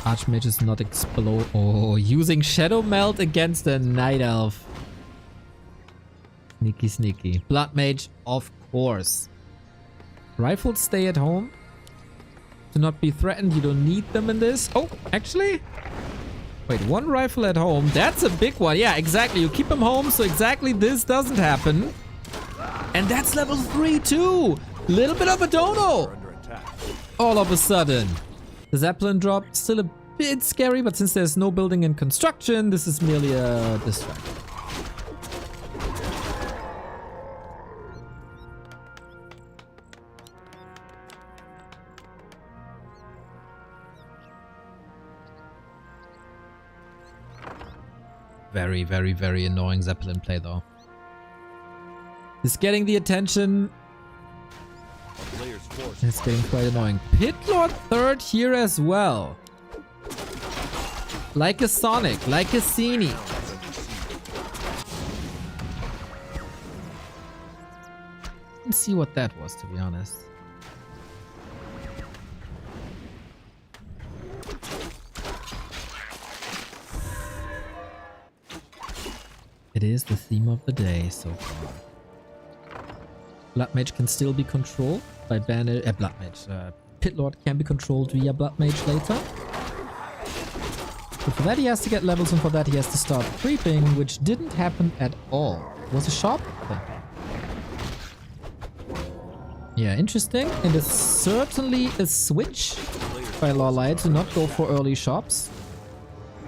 Archmage is not explode. Oh, using Shadow Melt against a Night Elf. Sneaky, sneaky. Blood Mage, of course. Rifles stay at home. Do not be threatened. You don't need them in this. Oh, actually? Wait, 1 rifle at home. That's a big one. Yeah, exactly. You keep them home so exactly this doesn't happen. And that's level 3 too. Little bit of a dono. All of a sudden. The Zeppelin drop, still a bit scary, but since there's no building and construction, this is merely a distraction. Very, very, very annoying Zeppelin play though. He's getting the attention. It's getting quite annoying. Pit Lord third here as well. Like a Sonic, like a Cini. Let's see what that was, to be honest. It is the theme of the day so far. Blood Mage can still be controlled by Blood Mage. Pit Lord can be controlled via Blood Mage later. But for that he has to get levels, and for that he has to start creeping, which didn't happen at all. Was a shop? Yeah, interesting. And it's certainly a switch by Lawliet to not go for early shops.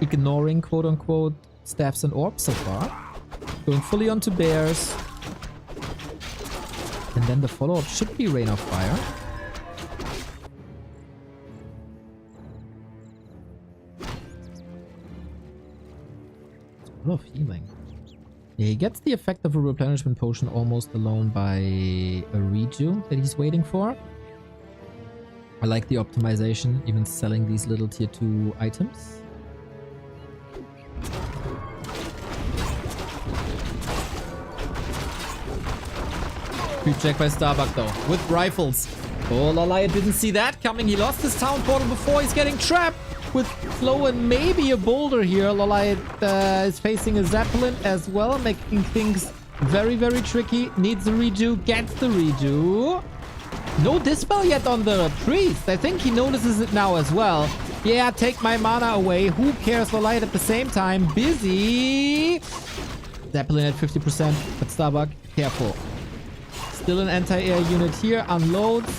Ignoring quote-unquote staffs and orbs so far. Going fully onto bears. And then the follow-up should be Rain of Fire. A lot of healing. Yeah, he gets the effect of a replenishment potion almost alone by a redo that he's waiting for. I like the optimization, even selling these little tier 2 items. Creep check by Starbuck though, with rifles. Oh, Lawliet didn't see that coming. He lost his town portal before. He's getting trapped with Flow and maybe a boulder here. Lawliet is facing a Zeppelin as well, making things very, very tricky. Needs a redo, gets the redo. No Dispel yet on the priest. I think he notices it now as well. Yeah, take my mana away. Who cares? Lawliet at the same time. Busy. Zeppelin at 50%, but Starbuck, careful. Still an anti-air unit here. Unloads.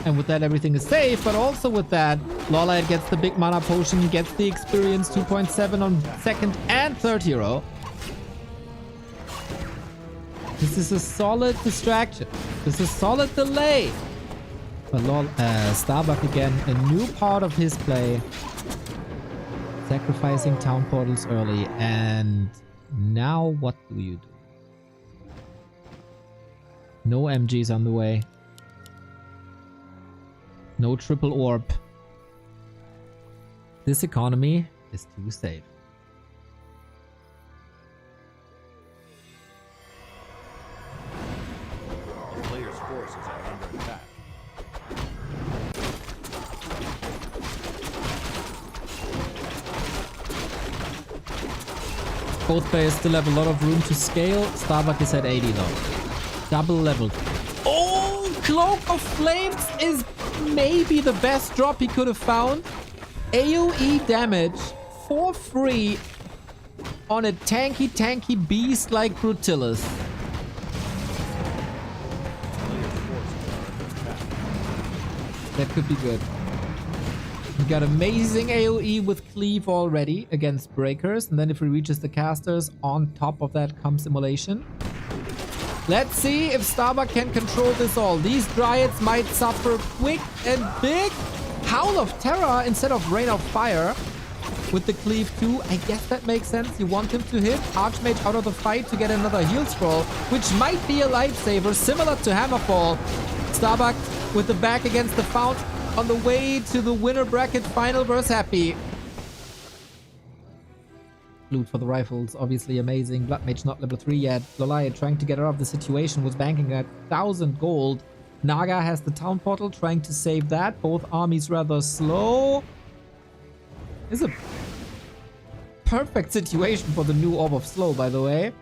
And with that, everything is safe. But also with that, Lawliet gets the big mana potion, gets the experience, 2.7 on second and third hero. This is a solid distraction. This is solid delay. But Starbuck again, a new part of his play. Sacrificing town portals early. And now what do you do? No MGs on the way. No triple orb. This economy is too safe. The player's forces are under attack. Both players still have a lot of room to scale. Starbuck is at 80 though. Double leveled. Oh, Cloak of Flames is maybe the best drop he could have found. AoE damage for free on a tanky beast like Brutilis. That could be good. We got amazing AoE with Cleave already against Breakers. And then if he reaches the casters, on top of that comes Immolation. Let's see if Starbuck can control this all. These Dryads might suffer quick and big. Howl of Terror instead of Rain of Fire with the Cleave too. I guess that makes sense. You want him to hit Archmage out of the fight to get another heal scroll, which might be a lifesaver similar to Hammerfall. Starbuck with the back against the fount on the way to the winner bracket final verse happy. Loot for the rifles, obviously amazing. Blood Mage not level 3 yet. Lawliet trying to get out of the situation, was banking at 1,000 gold. Naga has the town portal, trying to save that. Both armies rather slow. It's a perfect situation for the new Orb of Slow, by the way.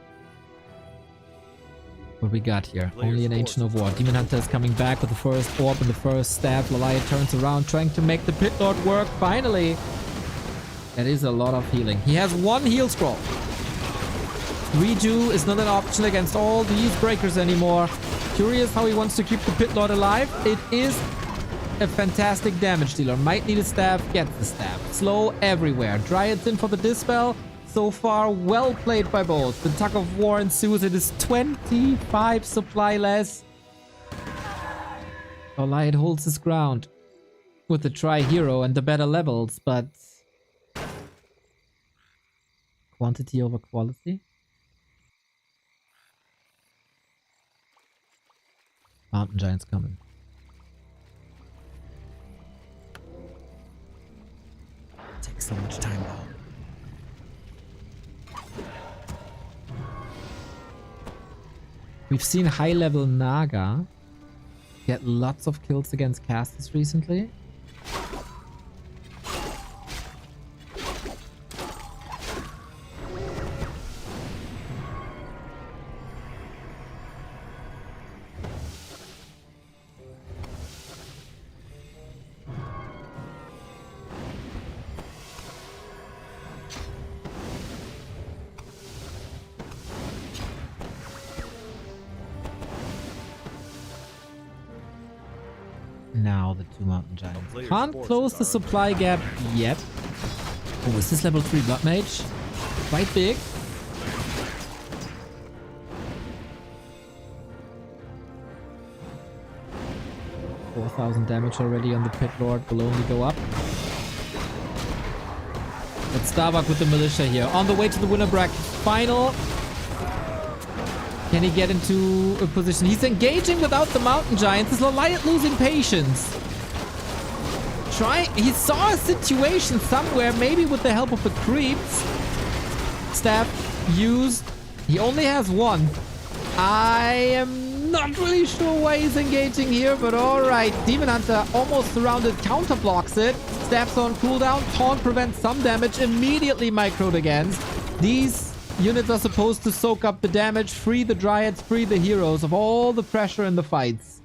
What we got here? Only an Ancient of War. Demon Hunter is coming back with the first Orb and the first Staff. Lawliet turns around, trying to make the Pit Lord work. Finally! That is a lot of healing. He has one heal scroll. Redo is not an option against all these breakers anymore. Curious how he wants to keep the Pit Lord alive. It is a fantastic damage dealer. Might need a staff, gets the staff. Slow everywhere. Dryads in for the Dispel. So far, well played by both. The tug of war ensues. It is 25 supply less. Lawliet holds his ground with the Tri-Hero and the better levels, but quantity over quality. Mountain Giants coming. Takes so much time though. We've seen high-level Naga get lots of kills against casters recently. now the two mountain giants. player's Can't forces close the are supply gap yet. Oh, is this level 3 Blood Mage? Quite big. $4,000 damage already on the Pit Lord. Will only go up. Let's Starbuck with the militia here. On the way to the winner bracket final. Can he get into a position? He's engaging without the mountain giants. Is Lawliet losing patience? He saw a situation somewhere, maybe with the help of the creeps. Staff used. He only has one. I am not really sure why he's engaging here, but alright. Demon Hunter almost surrounded, counter blocks it. Staff's on cooldown. Taunt prevents some damage. Immediately microed against. These units are supposed to soak up the damage, free the dryads, free the heroes of all the pressure in the fights.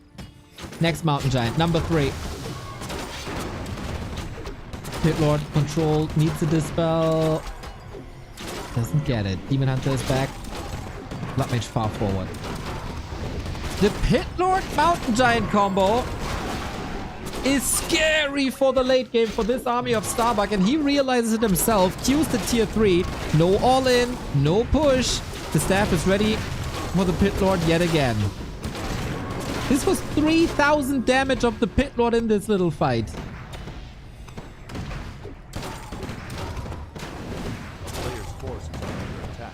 Next mountain giant, number 3. Pit Lord control needs to dispel. Doesn't get it. Demon Hunter is back. Blood Mage far forward. The Pit Lord Mountain Giant combo is scary for the late game for this army of Starbuck, and he realizes it himself. Q's the tier 3. No all in, no push. The staff is ready for the Pit Lord yet again. This was 3,000 damage of the Pit Lord in this little fight. Player's forces are under attack.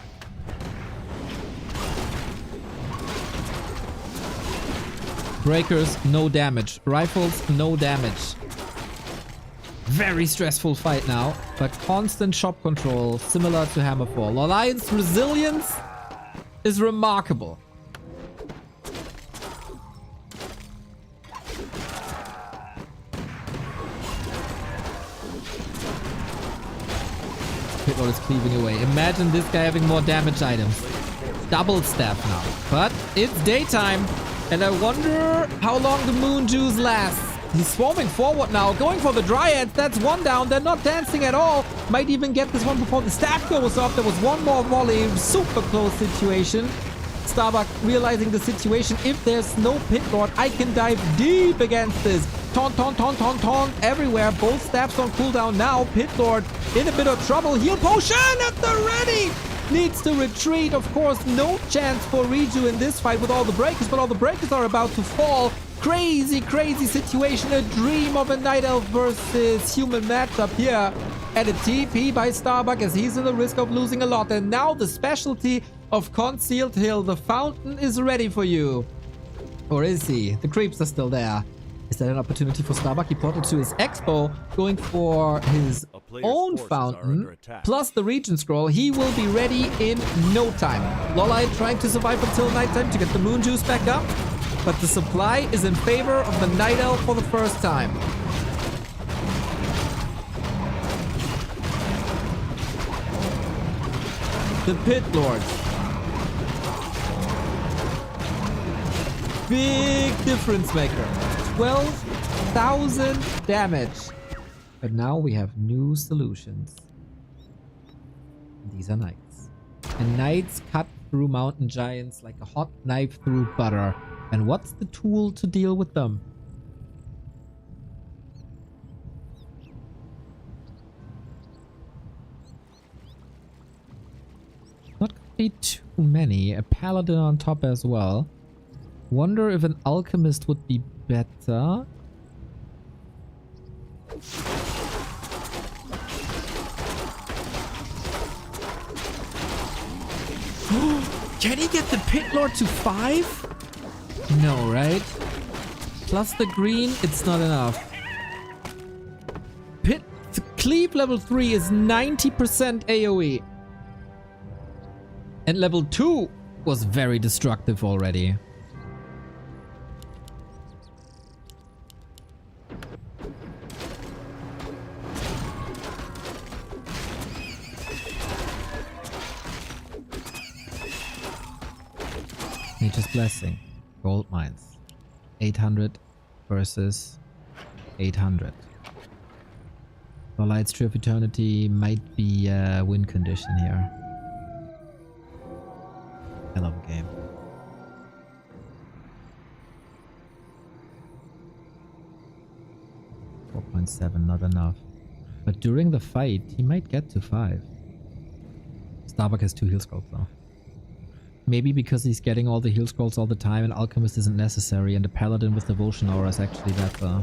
Breakers, no damage. Rifles, no damage. Very stressful fight now, but constant shop control, similar to Hammerfall. Alliance resilience is remarkable. Pit Lord is cleaving away. Imagine this guy having more damage items. Double staff now. But it's daytime. And I wonder how long the moon juice lasts. He's swarming forward now, going for the dryads. That's one down. They're not dancing at all. Might even get this one before the staff goes off. There was one more volley. Super close situation. Starbuck realizing the situation. If there's no Pit Lord, I can dive deep against this. Taunt, taunt, taunt, taunt, taunt. Everywhere. Both staffs on cooldown now. Pit Lord in a bit of trouble. Heal potion at the ready. Needs to retreat. Of course, no chance for Reju in this fight with all the breakers, but all the breakers are about to fall. Crazy, crazy situation. A dream of a Night Elf versus human matchup here. And a TP by Starbuck as he's in the risk of losing a lot. And now the specialty of Concealed Hill. The fountain is ready for you. Or is he? The creeps are still there. Is that an opportunity for Starbuck? He ported to his expo, going for his own fountain, plus the Regent Scroll. He will be ready in no time. Lawliet trying to survive until nighttime to get the moon juice back up, but the supply is in favor of the Night Elf for the first time. The Pit Lord. Big difference maker. 12,000 damage. But now we have new solutions. These are knights. And knights cut through mountain giants like a hot knife through butter. And what's the tool to deal with them? Not gonna be too many. A paladin on top as well. Wonder if an alchemist would be better. Can he get the Pit Lord to 5? No, right? Plus the green, it's not enough. Cleave level 3 is 90% AoE. And level 2 was very destructive already. Nature's Blessing. Gold mines. 800 versus 800. Lawliet's Tree of Eternity might be a win condition here. Hell of a game. 4.7, not enough. But during the fight, he might get to 5. Starbuck has 2 heal scrolls though. Maybe because he's getting all the heal scrolls all the time and Alchemist isn't necessary and the Paladin with Devotion Aura is actually better.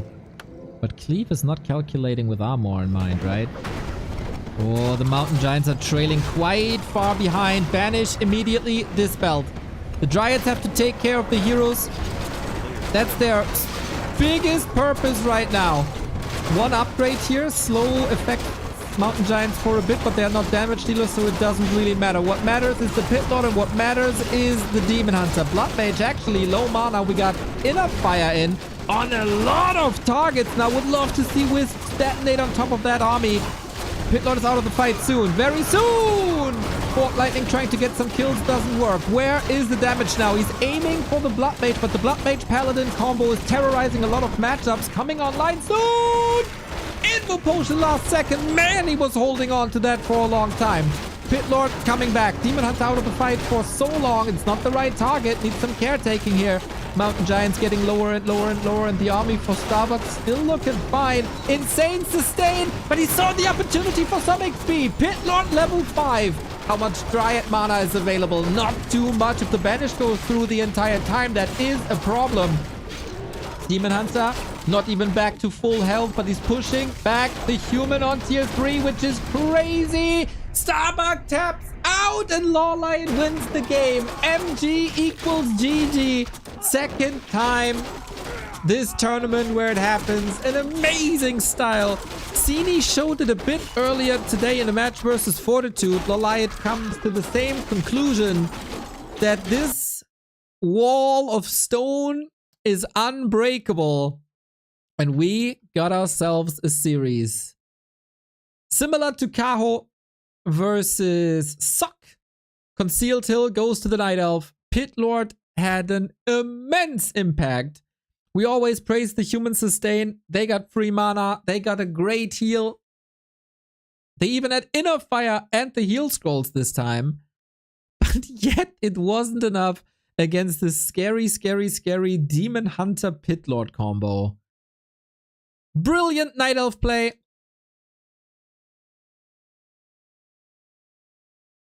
But Cleave is not calculating with armor in mind, right? Oh, the Mountain Giants are trailing quite far behind. Banish immediately dispelled. The Dryads have to take care of the heroes. That's their biggest purpose right now. One upgrade here, slow effect Mountain Giants for a bit, but they are not damage dealers, so it doesn't really matter. What matters is the Pit Lord, and what matters is the Demon Hunter. Blood Mage actually low mana. We got enough fire in on a lot of targets. Now would love to see Wisps detonate on top of that army. Pit Lord is out of the fight soon. Very soon! Fort Lightning trying to get some kills doesn't work. Where is the damage now? He's aiming for the Blood Mage, but the Blood Mage Paladin combo is terrorizing a lot of matchups. Coming online soon! Invo Potion last second. Man, he was holding on to that for a long time. Pit Lord coming back. Demon Hunter out of the fight for so long. It's not the right target. Needs some caretaking here. Mountain Giants getting lower and lower and lower, and the army for Starbuck still looking fine. Insane sustain, but he saw the opportunity for some XP. Pit Lord level 5. How much Dryad mana is available? Not too much. If the Banish goes through the entire time, that is a problem. Demon Hunter, not even back to full health, but he's pushing back the human on tier 3, which is crazy. Starbuck taps out and Lawliet wins the game. MG equals GG. Second time this tournament where it happens. An amazing style. Cini showed it a bit earlier today in a match versus Fortitude. Lawliet comes to the same conclusion that this wall of stone is unbreakable. And we got ourselves a series. Similar to Kaho versus Suck. Concealed Hill goes to the Night Elf. Pit Lord had an immense impact. We always praise the human sustain. They got free mana. They got a great heal. They even had Inner Fire and the heal scrolls this time. But yet it wasn't enough against this scary, scary, scary Demon Hunter Pit Lord combo. Brilliant Night Elf play.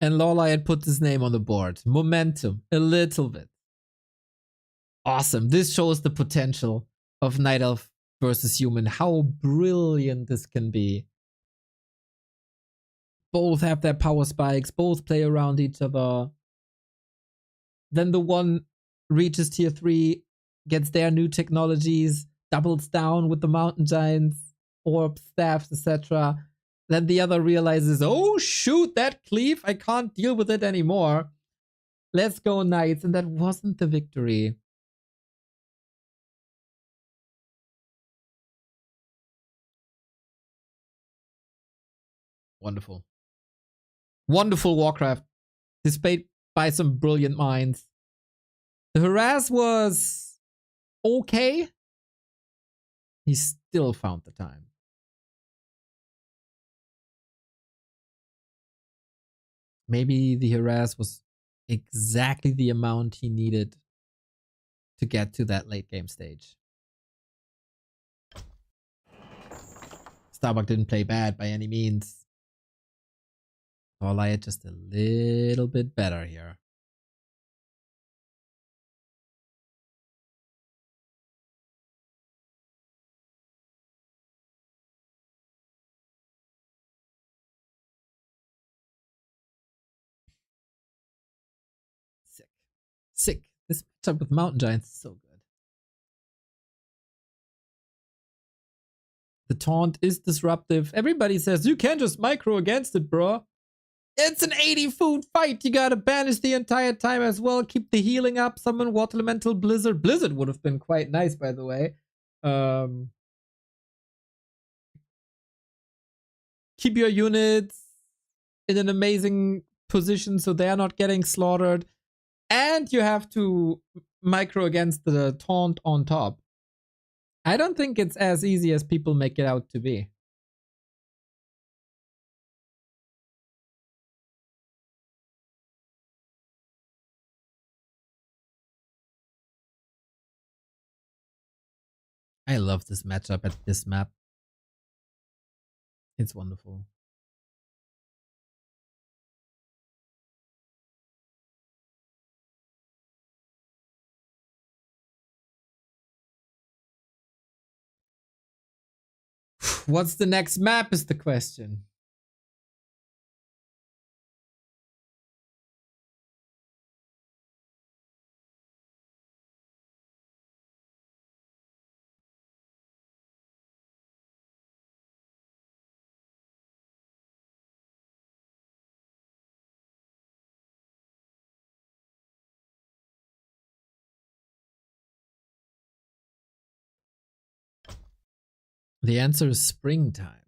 And Lawliet put his name on the board. Momentum, a little bit. Awesome. This shows the potential of Night Elf versus Human. How brilliant this can be. Both have their power spikes. Both play around each other. Then the one reaches tier 3, gets their new technologies, doubles down with the Mountain Giants, orbs, staffs, etc. Then the other realizes, oh shoot, that cleave, I can't deal with it anymore. Let's go Knights. And that wasn't the victory. Wonderful. Wonderful Warcraft. Displayed by some brilliant minds. The harass was okay. He still found the time. Maybe the harass was exactly the amount he needed to get to that late game stage. Starbuck didn't play bad by any means. Lawliet just a little bit better here. Sick. Sick. This matchup with Mountain Giants is so good. The taunt is disruptive. Everybody says, you can't just micro against it, bro. It's an 80 food fight. You gotta banish the entire time as well. Keep the healing up. Summon Water Elemental Blizzard. Blizzard would have been quite nice, by the way. Keep your units in an amazing position so they are not getting slaughtered. And you have to micro against the taunt on top. I don't think it's as easy as people make it out to be. I love this matchup at this map. It's wonderful. What's the next map is the question. The answer is springtime.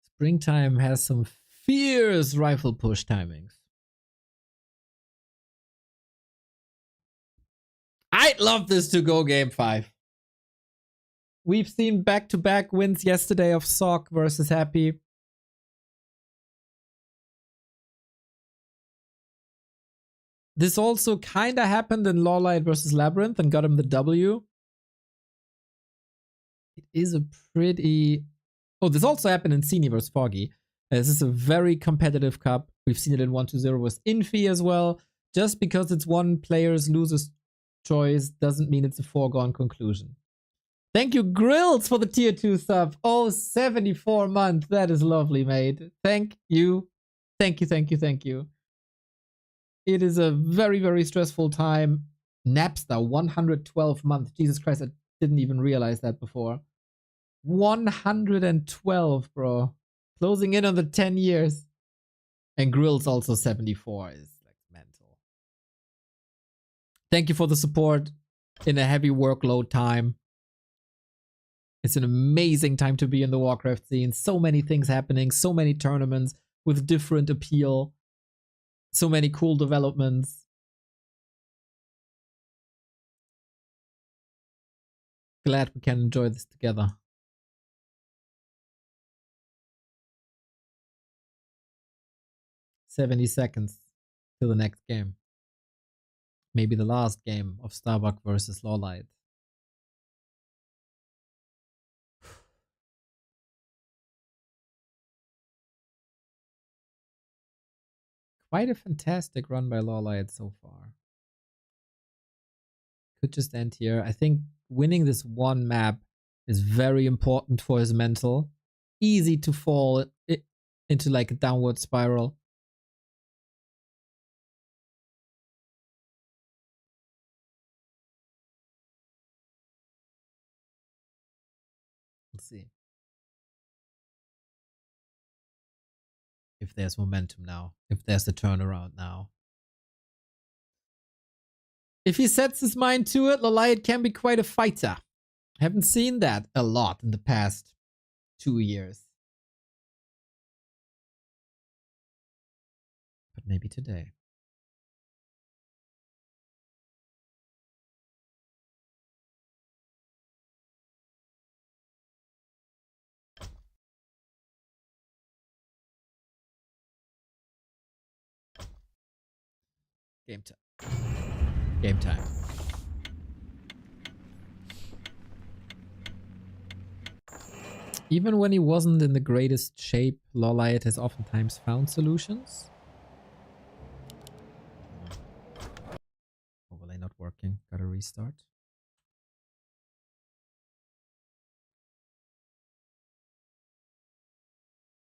Springtime has some fierce rifle push timings. I'd love this to go game 5. We've seen back-to-back wins yesterday of Sock versus Happy. This also kind of happened in Lawliet versus Labyrinth and got him the W. It is a pretty... Oh, this also happened in Sini versus Foggy. This is a very competitive cup. We've seen it in 1-2-0 with Infi as well. Just because it's one player's loser's choice doesn't mean it's a foregone conclusion. Thank you, Grills, for the tier 2 sub. Oh, 74 months. That is lovely, mate. Thank you. Thank you, thank you, thank you. It is a very, very stressful time. Napster, 112 months. Jesus Christ, I didn't even realize that before. 112, bro. Closing in on the 10 years. And Grills also 74 is like mental. Thank you for the support in a heavy workload time. It's an amazing time to be in the Warcraft scene. So many things happening, so many tournaments with different appeal. So many cool developments. Glad we can enjoy this together. "70 seconds till the next game. Maybe the last game of Starbuck versus Lawliet. Quite a fantastic run by Lawliet so far. Could just end here. I think winning this one map is very important for his mental. Easy to fall into like a downward spiral. Let's see if there's momentum now, if there's a turnaround now. If he sets his mind to it, Lawliet can be quite a fighter. Haven't seen that a lot in the past 2 years. But maybe today. Game time. Game time. Even when he wasn't in the greatest shape, Lawliet has oftentimes found solutions. Overlay not working. Gotta restart.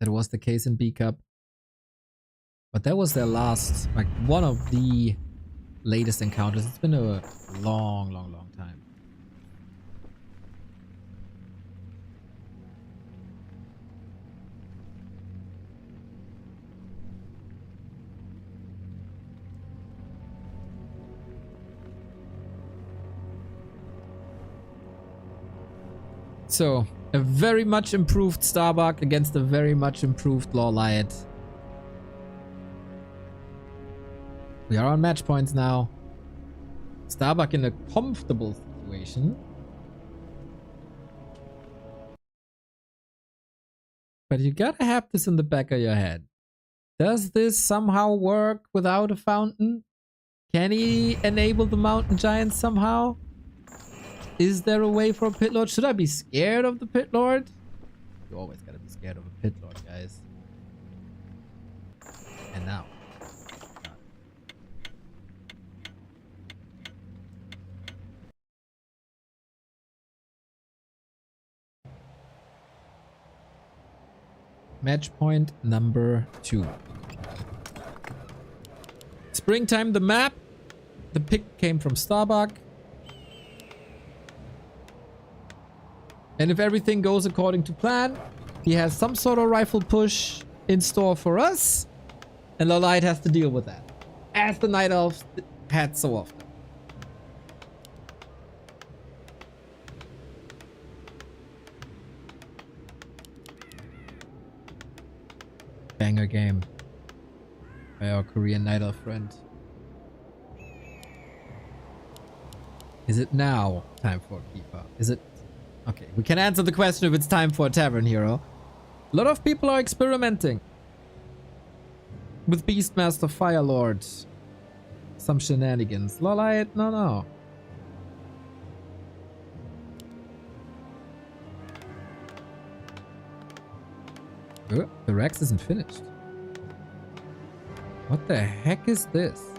That was the case in B Cup. But that was their last, like one of the latest encounters. It's been a long, long, long time. So, a very much improved Starbuck against a very much improved Lawliet. We are on match points now. Starbuck in a comfortable situation. But you gotta have this in the back of your head. Does this somehow work without a fountain? Can he enable the mountain giants somehow? Is there a way for a pit lord? Should I be scared of the pit lord? You always gotta be scared of a pit lord, guys. And now. Match point number 2. Springtime, the map. The pick came from Starbuck. And if everything goes according to plan, he has some sort of rifle push in store for us. And Lawliet has to deal with that. As the Night Elves had so often. Banger game by our Korean Night Elf friend. Is it now time for a keeper? Is it? Okay, we can answer the question if it's time for a tavern hero. A lot of people are experimenting with Beastmaster Firelord. Some shenanigans. Lawliet, no. The Rex isn't finished. What the heck is this?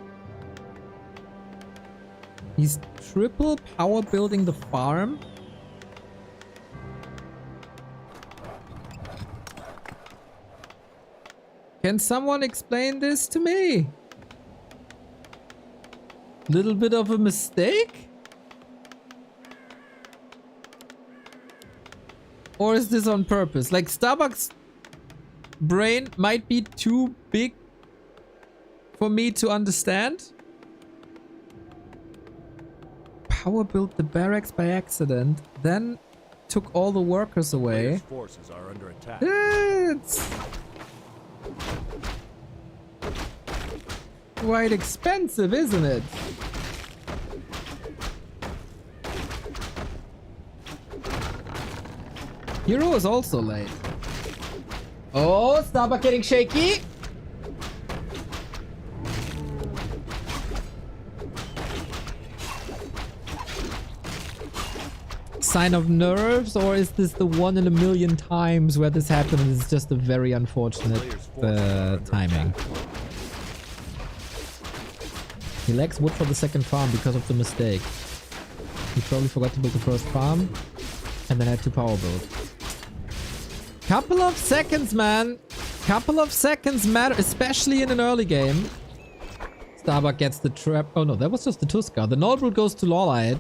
He's triple power building the farm? Can someone explain this to me? Little bit of a mistake? Or is this on purpose? Like Starbuck's brain might be too big for me to understand. Power built the barracks by accident, then took all the workers away. Forces are under attack. It's quite expensive, isn't it? Hero is also late. Oh, Starbuck getting shaky. Sign of nerves, or is this the 1 in a million times where this happened and it's just a very unfortunate timing? He lacks wood for the second farm because of the mistake. He probably forgot to build the first farm and then had to power build. Couple of seconds, man. Couple of seconds matter, especially in an early game. Starbuck gets the trap. Oh no, that was just the Tuskar. The Nordbrute goes to Lawliet.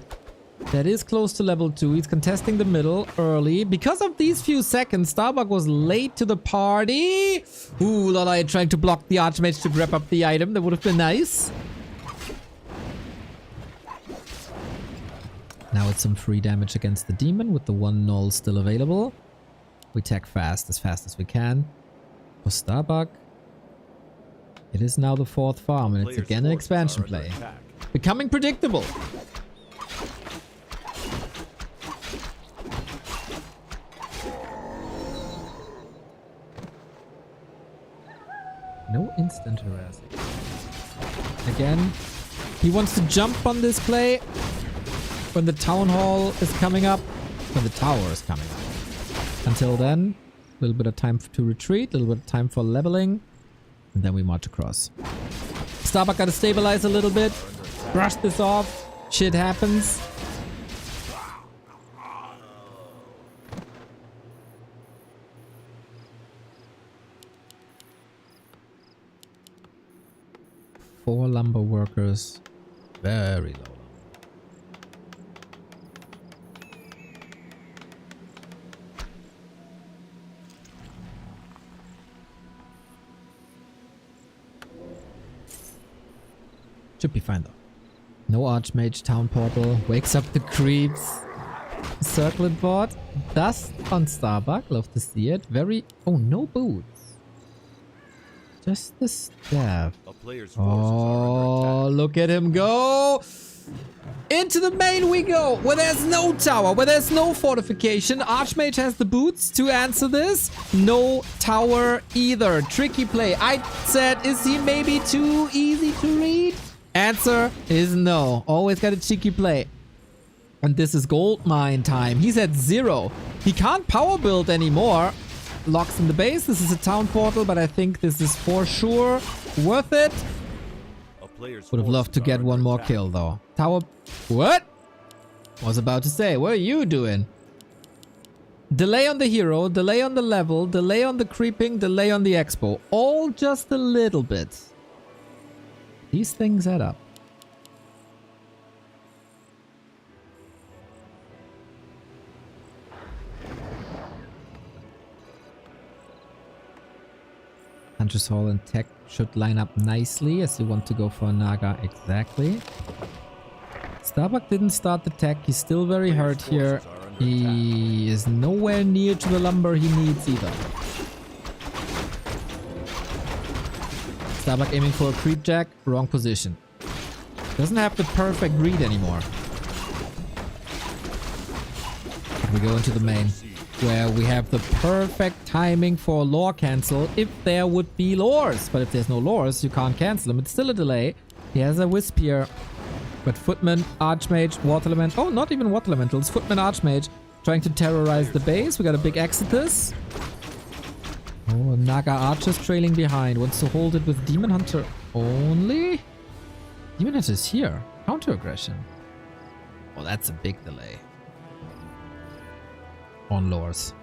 That is close to level 2. He's contesting the middle early. Because of these few seconds, Starbuck was late to the party. Ooh, Lawliet trying to block the Archmage to grab up the item. That would have been nice. Now it's some free damage against the demon with the 1 null still available. We tag fast as we can. For Starbuck, it is now the 4th farm and it's again an expansion play. Becoming predictable. No instant harassing. Again, he wants to jump on this play when the town hall is coming up, when the tower is coming up. Until then, a little bit of time to retreat, a little bit of time for leveling, and then we march across. Starbuck gotta stabilize a little bit, brush this off, shit happens. Four lumber workers, very low. Should be fine though. No Archmage, Town Portal, wakes up the creeps. Circlet board, dust on Starbuck, love to see it. Very, oh no boots. Just the staff. Oh, look at him go. Into the main we go, where there's no tower, where there's no fortification. Archmage has the boots to answer this. No tower either. Tricky play. I said, is he maybe too easy to read? Answer is no. Always got a cheeky play. And this is gold mine time. He's at 0. He can't power build anymore. locks in the base. This is a town portal, but I think this is for sure worth it. A player's Would have loved to forces get are one under more attack. kill though. Tower... What? Was about to say, what are you doing? Delay on the hero, delay on the level, delay on the creeping, delay on the expo. All just a little bit. These things add up. Hunter's Hall and Tech should line up nicely as you want to go for a Naga. Exactly. Starbuck didn't start the tech. He's still very hurt here. He is nowhere near to the lumber he needs either. Starbuck aiming for a creep jack. Wrong position. Doesn't have the perfect read anymore. We go into the main, where we have the perfect timing for a lore cancel if there would be lores. But if there's no lores, you can't cancel them. It's still a delay. He has a wisp here. But Footman, Archmage, Water Element... Oh, not even Water Elementals. Footman, Archmage trying to terrorize the base. We got a big Exodus. Oh, Naga Archer's trailing behind. Wants to hold it with Demon Hunter only. Demon Hunter is here. Counter aggression. Oh, that's a big delay. On lores.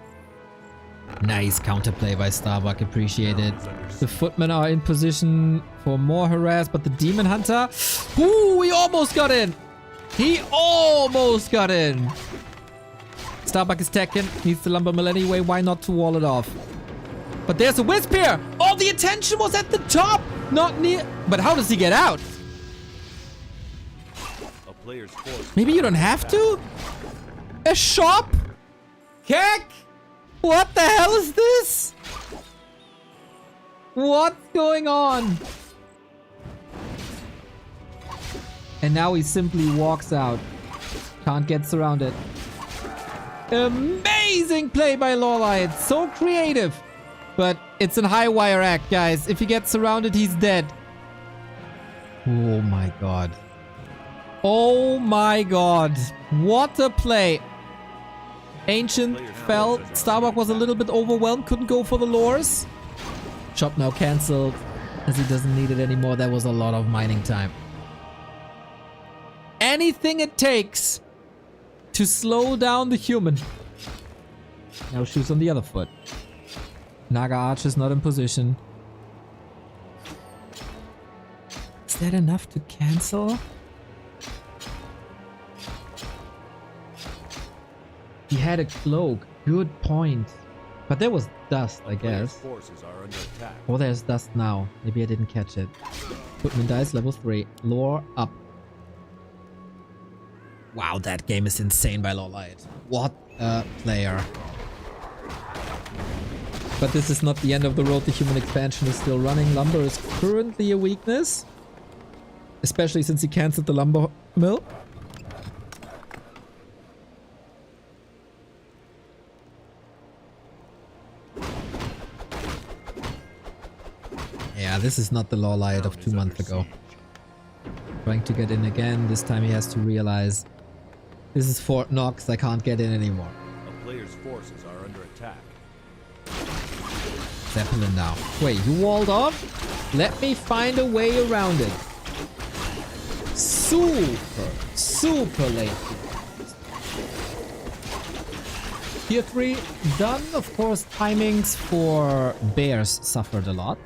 Nice counterplay by Starbuck. Appreciated. The Footmen are in position for more harass, but the Demon Hunter... Ooh, he almost got in! He almost got in! Starbuck is teching. Needs the Lumber Mill anyway. Why not to wall it off? But there's a Wisp here! All the attention was at the top! Not near... But how does he get out? A player's force Maybe you don't have to? A shop? Keck? What the hell is this? What's going on? And now he simply walks out. Can't get surrounded. Amazing play by Lawliet. So creative. But it's a high wire act, guys. If he gets surrounded, he's dead. Oh my god. Oh my god. What a play. Ancient fell. Starbuck was a little bit overwhelmed. Couldn't go for the lures. Shop now cancelled. As he doesn't need it anymore. That was a lot of mining time. Anything it takes to slow down the human. Now shoes on the other foot. Naga Archer's not in position. Is that enough to cancel? He had a cloak. Good point. But there was dust, I guess. forces are under attack. Oh, there's dust now. Maybe I didn't catch it. Footman dice level 3. Lore up. Wow, that game is insane by Lawliet. What a player. But this is not the end of the road. The human expansion is still running. Lumber is currently a weakness. Especially since he cancelled the lumber mill. Yeah, this is not the Lawliet of 2 months ago. Trying to get in again. This time he has to realize this is Fort Knox. I can't get in anymore. A player's forces are under attack. Zeppelin now. Wait, you walled off? Let me find a way around it. Super late. Tier 3 done. Of course, timings for bears suffered a lot.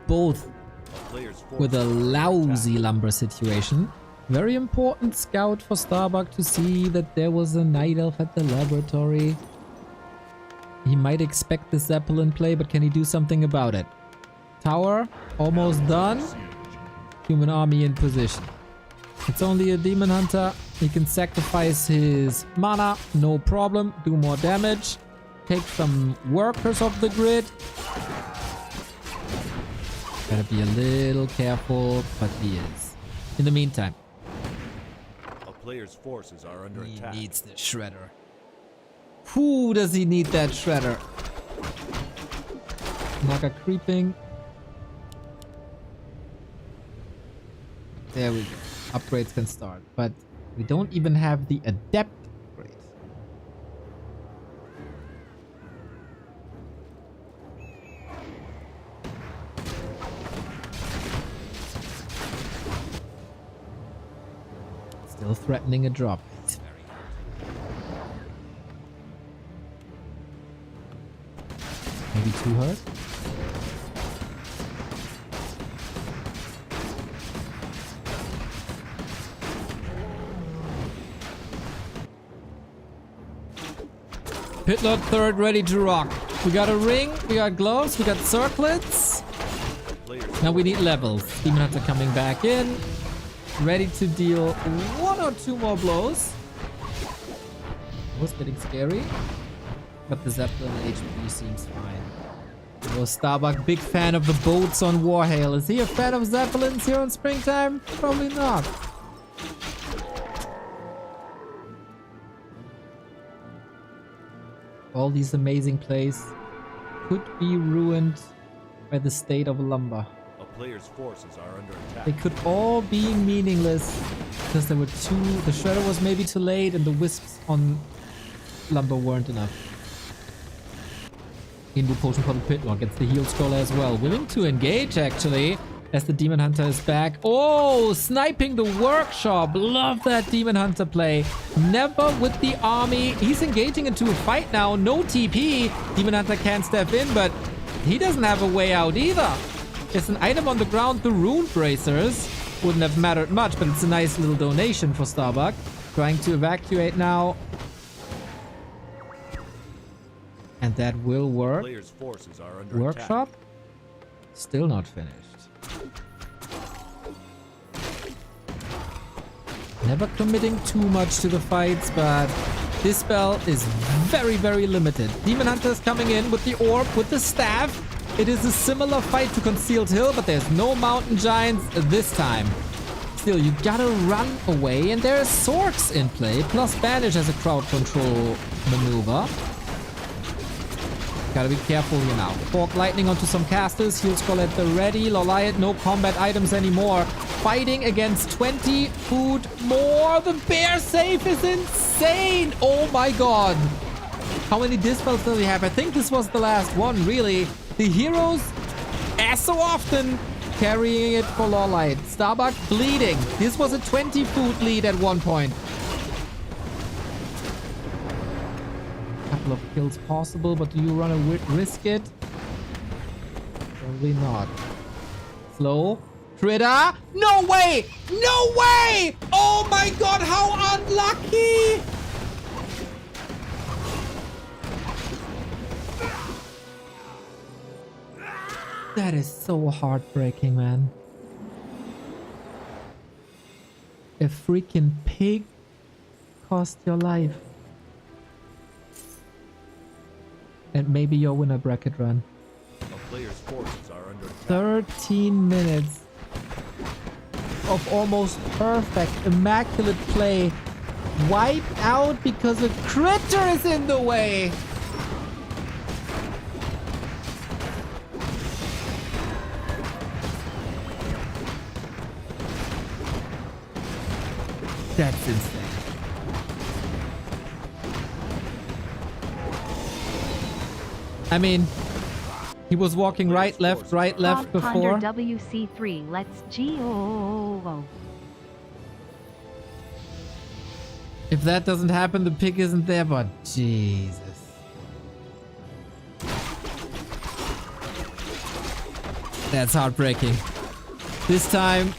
Both with a lousy lumber situation. Very important scout for Starbuck to see that there was a night elf at the laboratory. He might expect the Zeppelin play, but can he do something about it? Tower almost done. Human army in position. It's only a demon hunter. He can sacrifice his mana, no problem. Do more damage. Take some workers off the grid. Gotta be a little careful, but he is. In the meantime, A player's forces are under he attack. needs the shredder. Who does he need that shredder? Naga creeping. There we go. Upgrades can start. But we don't even have the adept upgrade. Still threatening a drop. It's very hard. Maybe 2 hurt? Pitlord third, ready to rock. We got a ring, we got gloves, we got circlets. Now we need levels. Demon Hunter coming back in. Ready to deal 1 or 2 more blows. It was getting scary. But the Zeppelin HP seems fine. Oh, Starbuck, big fan of the boats on Warhail. Is he a fan of Zeppelins here on Springtime? Probably not. All these amazing plays could be ruined by the state of lumber. A player's forces are under attack. They could all be meaningless because there were 2. The Shredder was maybe too late and the Wisps on lumber weren't enough. Inbu potion for the Pitlord gets the heal scroller as well. Willing to engage actually as the Demon Hunter is back. Oh, sniping the workshop. Love that Demon Hunter play. Never with the army. He's engaging into a fight now. No TP. Demon Hunter can't step in, but he doesn't have a way out either. There's an item on the ground, the Rune Bracers. Wouldn't have mattered much, but it's a nice little donation for Starbuck. Trying to evacuate now. And that will work. Player's forces are under Workshop? Still not finished. Never committing too much to the fights, but this spell is very, very limited. Demon Hunter is coming in with the orb, with the staff. It is a similar fight to Concealed Hill, but there's no mountain giants this time. Still, you gotta run away, and there are Sorks in play, plus Banish as a crowd control maneuver. Gotta be careful here now. Fork lightning onto some casters. Heal Skull at the ready. Lawliet, no combat items anymore. Fighting against 20 food more. The bear safe is insane. Oh my god. How many dispels does he have? I think this was the last one, really. The heroes, as so often, carrying it for Lawliet. Starbuck bleeding. This was a 20 food lead at one point. Couple of kills possible, but do you run a risk it? Probably not. Slow. Critter. No way! No way! Oh my god, how unlucky! That is so heartbreaking, man. A freaking pig cost your life. And maybe your winner bracket run. A player's forces are under attack. 13 minutes of almost perfect, immaculate play. Wiped out because a critter is in the way. That's insane. I mean, he was walking right, left before. Ponder WC3, let's go. If that doesn't happen, the pig isn't there, but Jesus. That's heartbreaking. This time,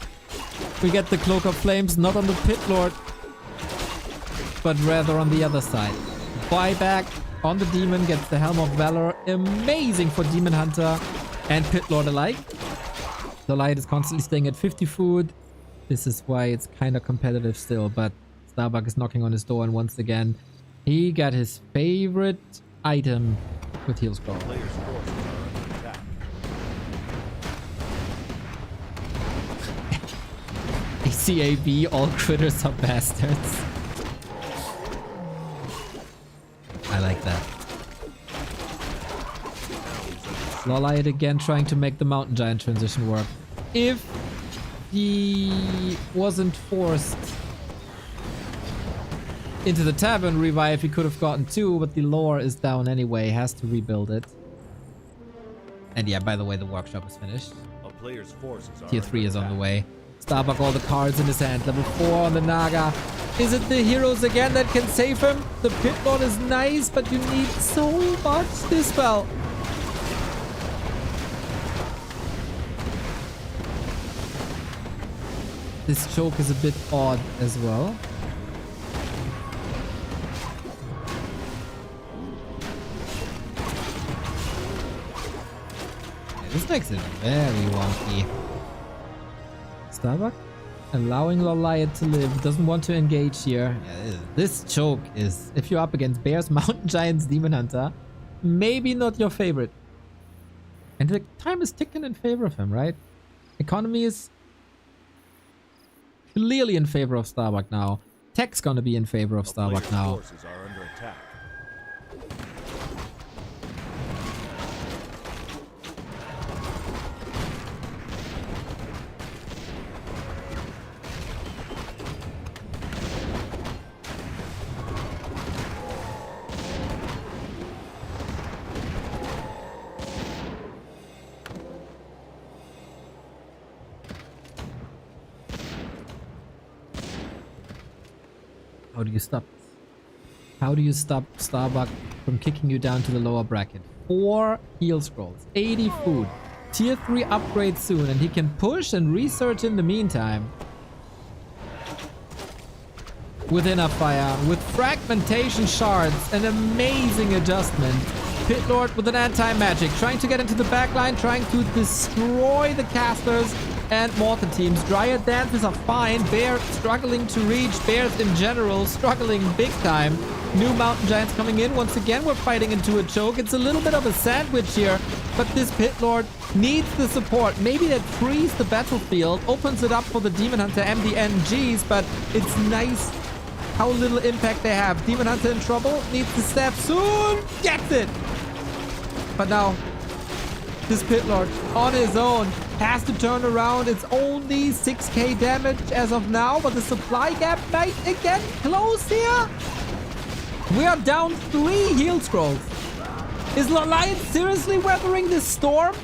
we get the Cloak of Flames, not on the Pitlord, but rather on the other side. Buyback on the Demon, gets the Helm of Valor. Amazing for Demon Hunter and Pitlord alike. The Light is constantly staying at 50 food. This is why it's kind of competitive still, but Starbuck is knocking on his door, and once again, he got his favorite item with Heal Scroll. Player's forces are under attack. ACAB, all critters are bastards. I like that. Lawliet again trying to make the Mountain Giant transition work. If he wasn't forced into the tavern revive, he could have gotten 2, but the lore is down anyway. Has to rebuild it. And yeah, by the way, the workshop is finished. A player's forces are Tier 3 under is on the attack. way. Starbuck all the cards in his hand. Level 4 on the Naga. Is it the heroes again that can save him? The Pit Lord is nice, but you need so much Dispel. This choke is a bit odd as well. Yeah, this makes it very wonky. Starbuck allowing Lawliet to live. Doesn't want to engage here. Yeah, this choke is, if you're up against Bears, Mountain Giants, Demon Hunter, maybe not your favorite. And the time is ticking in favor of him, right? Economy is clearly in favor of Starbuck now. Tech's gonna be in favor of A Starbuck player's now. forces are under attack. How do you stop this? How do you stop Starbuck from kicking you down to the lower bracket? 4 heal scrolls, 80 food, tier 3 upgrade soon, and he can push and research in the meantime. With Inner Fire, with Fragmentation Shards, an amazing adjustment. Pit Lord with an anti-magic, trying to get into the backline, trying to destroy the casters and mortar teams. Dryad Dancers are fine. Bear struggling to reach. Bears in general struggling big time. New Mountain Giants coming in. Once again, we're fighting into a choke. It's a little bit of a sandwich here, but this Pit Lord needs the support. Maybe that frees the battlefield, opens it up for the Demon Hunter and the NGs, but it's nice how little impact they have. Demon Hunter in trouble, needs to step soon, gets it! But now, this Pit Lord on his own has to turn around. It's only 6k damage as of now, but the supply gap might again close here. We are down 3 heal scrolls. Is Lawliet seriously weathering this storm?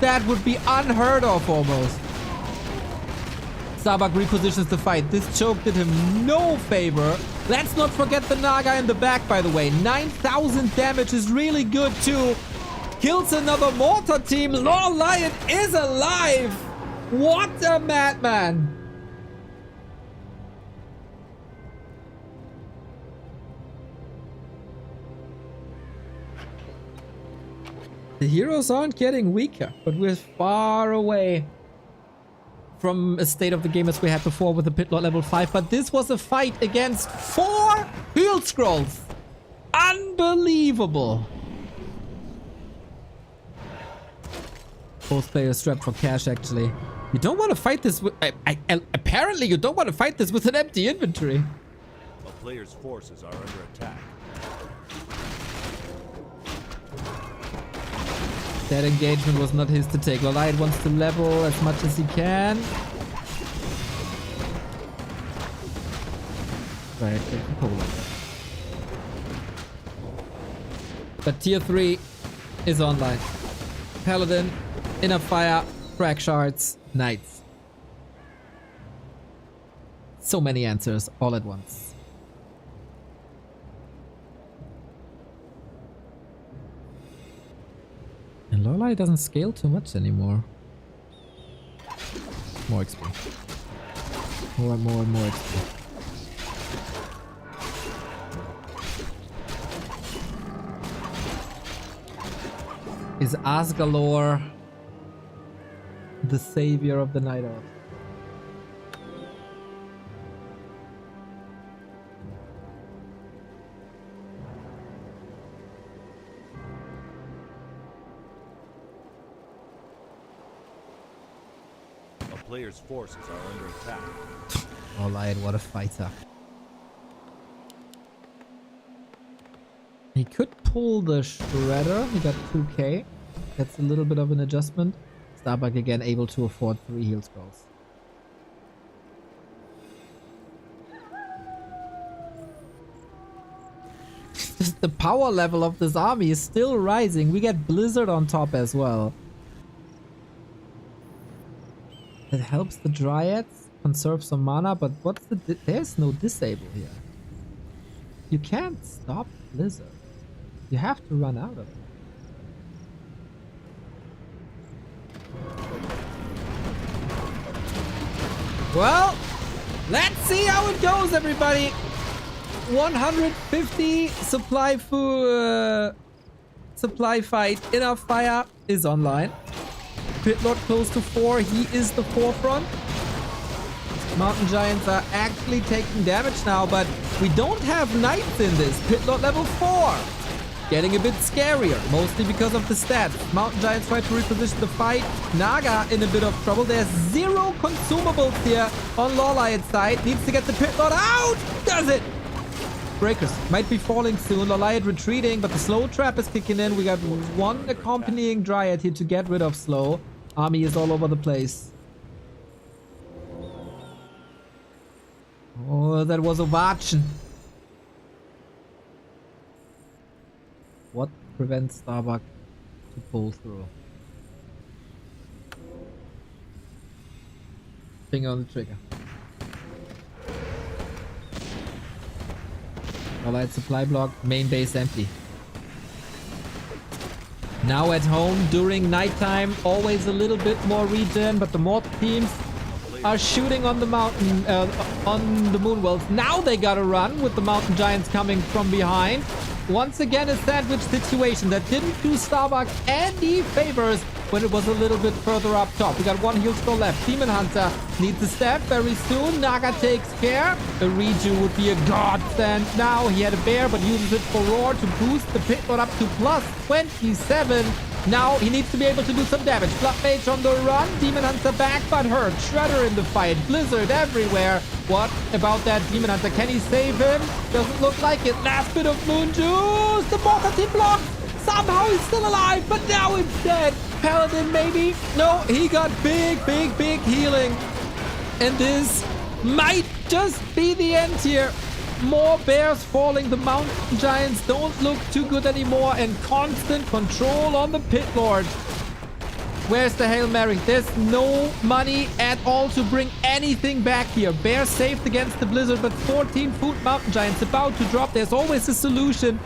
That would be unheard of almost. Starbuck repositions the fight. This choke did him no favor. Let's not forget the Naga in the back, by the way. 9,000 damage is really good too. Kills another mortar team. Lawliet is alive. What a madman. The heroes aren't getting weaker, but we're far away from a state of the game as we had before with the Pit Lord level 5, but this was a fight against 4 heal scrolls. Unbelievable. Both players strapped for cash, actually. You don't want to fight this with... apparently you don't want to fight this with an empty inventory. A player's forces are under attack. That engagement was not his to take. Lawliet wants to level as much as he can. Right, but tier 3 is online. Paladin, Inner Fire, Frag Shards, Knights. So many answers all at once. And Lawliet doesn't scale too much anymore. More XP. More and more and more XP. Is Asgalore the savior of the Night Elf? A player's forces are under attack. Lawliet, what a fighter. He could pull the Shredder. He got 2k. That's a little bit of an adjustment. Starbuck again able to afford 3 heal scrolls. Just the power level of this army is still rising. We get Blizzard on top as well. It helps the Dryads conserve some mana, but what's the... There's no disable here. You can't stop Blizzard. You have to run out of it. Well, let's see how it goes, everybody. 150 supply fight. Inner Fire is online. Pit Lord close to 4. He is the forefront. Mountain Giants are actually taking damage now, but we don't have Knights in this. Pit Lord level 4. Getting a bit scarier, mostly because of the stats. Mountain Giants try to reposition the fight. Naga in a bit of trouble. There's 0 consumables here on Lawliet's side. Needs to get the Pit Lord out. Does it? Breakers might be falling soon. Lawliet retreating, but the slow trap is kicking in. We got 1 accompanying Dryad here to get rid of slow. Army is all over the place. Oh, that was a Watchen. What prevents Starbuck to pull through? Finger on the trigger. Alright, supply block, main base empty. Now at home during nighttime, always a little bit more regen, but the mortal teams are shooting on the mountain, on the moonwells. Now they gotta run with the mountain giants coming from behind. Once again, a sandwich situation that didn't do Starbuck any favors when it was a little bit further up top. We got 1 heal scroll left. Demon Hunter needs a step very soon. Naga takes care. A redo would be a godsend. Now he had a bear, but uses it for roar to boost the Pit Lord up to plus 27. Now he needs to be able to do some damage. Blood Mage on the run. Demon Hunter back, but hurt. Shredder in the fight. Blizzard everywhere. What about that Demon Hunter? Can he save him? Doesn't look like it. Last bit of Moon Juice. The mortal team blocked. Somehow he's still alive, but now he's dead. Paladin maybe? No, he got big healing. And this might just be the end here. More bears falling. The mountain giants don't look too good anymore, and constant control on the Pit Lord. Where's the Hail Mary? There's no money at all to bring anything back here. Bear saved against the blizzard, but 14 food mountain giants about to drop. There's always a solution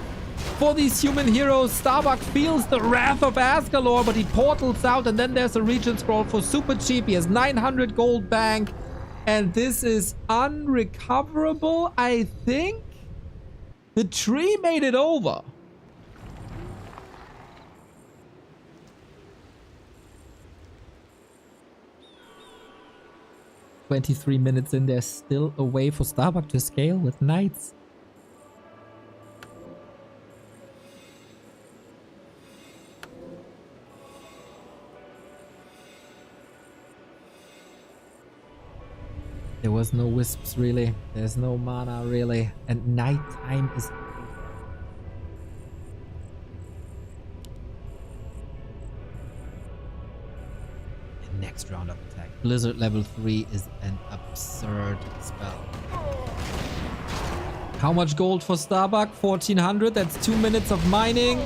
for these human heroes. Starbuck feels the wrath of Asgalore, but he portals out, and then there's a regen scroll for super cheap. He has 900 gold bank, and this is unrecoverable, I think. The tree made it over. "23 minutes in, there's still a way for Starbuck to scale with knights." There was no wisps really. There's no mana really. And nighttime is... The next round of attack. Blizzard level 3 is an absurd spell. How much gold for Starbuck? 1400. That's 2 minutes of mining.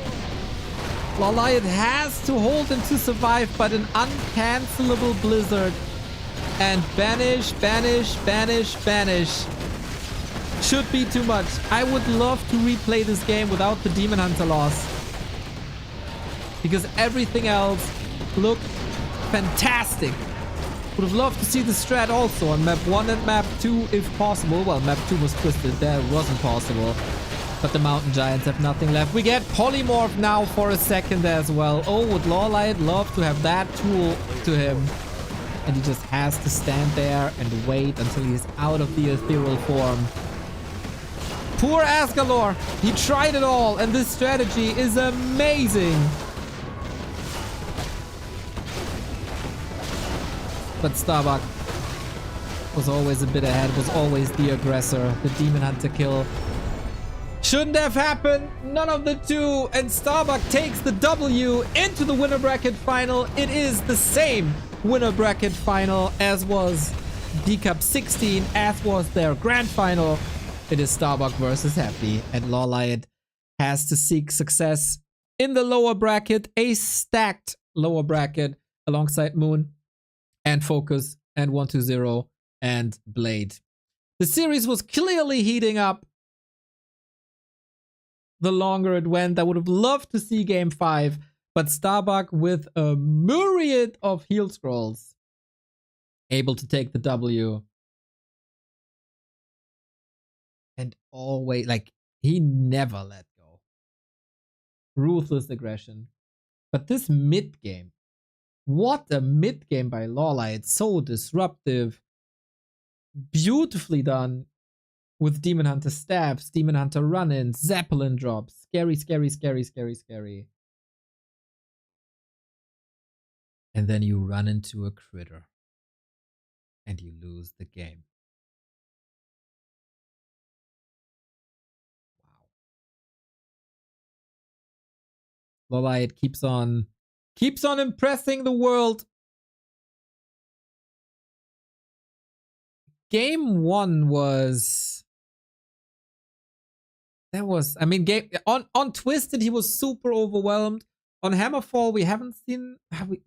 Lawliet has to hold him to survive, but an uncancelable Blizzard. And banish should be too much. I would love to replay this game without the Demon Hunter loss, because everything else looked fantastic. Would have loved to see the strat also on map 1 and map 2 if possible. Well, map 2 was twisted, that wasn't possible. But the mountain giants have nothing left. We get polymorph now for a second as well. Oh, would Lawliet love to have that tool to him. And he just has to stand there and wait until he's out of the ethereal form. Poor Asgalore. He tried it all, and this strategy is amazing. But Starbuck was always a bit ahead, was always the aggressor. The Demon Hunter kill Shouldn't have happened. None of the two. And Starbuck takes the W into the winner bracket final. It is the same winner bracket final as was D-Cup 16, as was their grand final. It is Starbuck versus Happy. And Lawliet has to seek success in the lower bracket. A stacked lower bracket alongside Moon and FoCuS and 120 and Blade. The series was clearly heating up the longer it went. I would have loved to see game 5, but Starbuck with a myriad of heal scrolls able to take the W. And always, like, he never let go. Ruthless aggression. But this mid game, what a mid game by Lawliet. So disruptive. Beautifully done. With Demon Hunter stabs, Demon Hunter run-ins, Zeppelin drops. Scary, scary, scary, scary, scary. And then you run into a critter. And you lose the game. Wow. Lawliet keeps on impressing the world. Game 1 was... That was, I mean, on Twisted, he was super overwhelmed. On Hammerfall, we haven't seen, we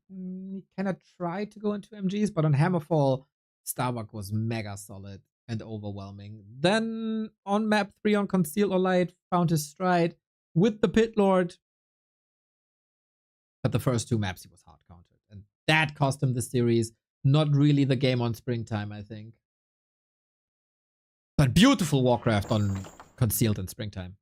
kind of tried to go into MGs, but on Hammerfall, Starbuck was mega solid and overwhelming. Then on map 3 on Concealed or Light, found his stride with the Pit Lord. But the first 2 maps, he was hard countered. And that cost him the series. Not really the game on Springtime, I think. But beautiful Warcraft on Concealed in Springtime.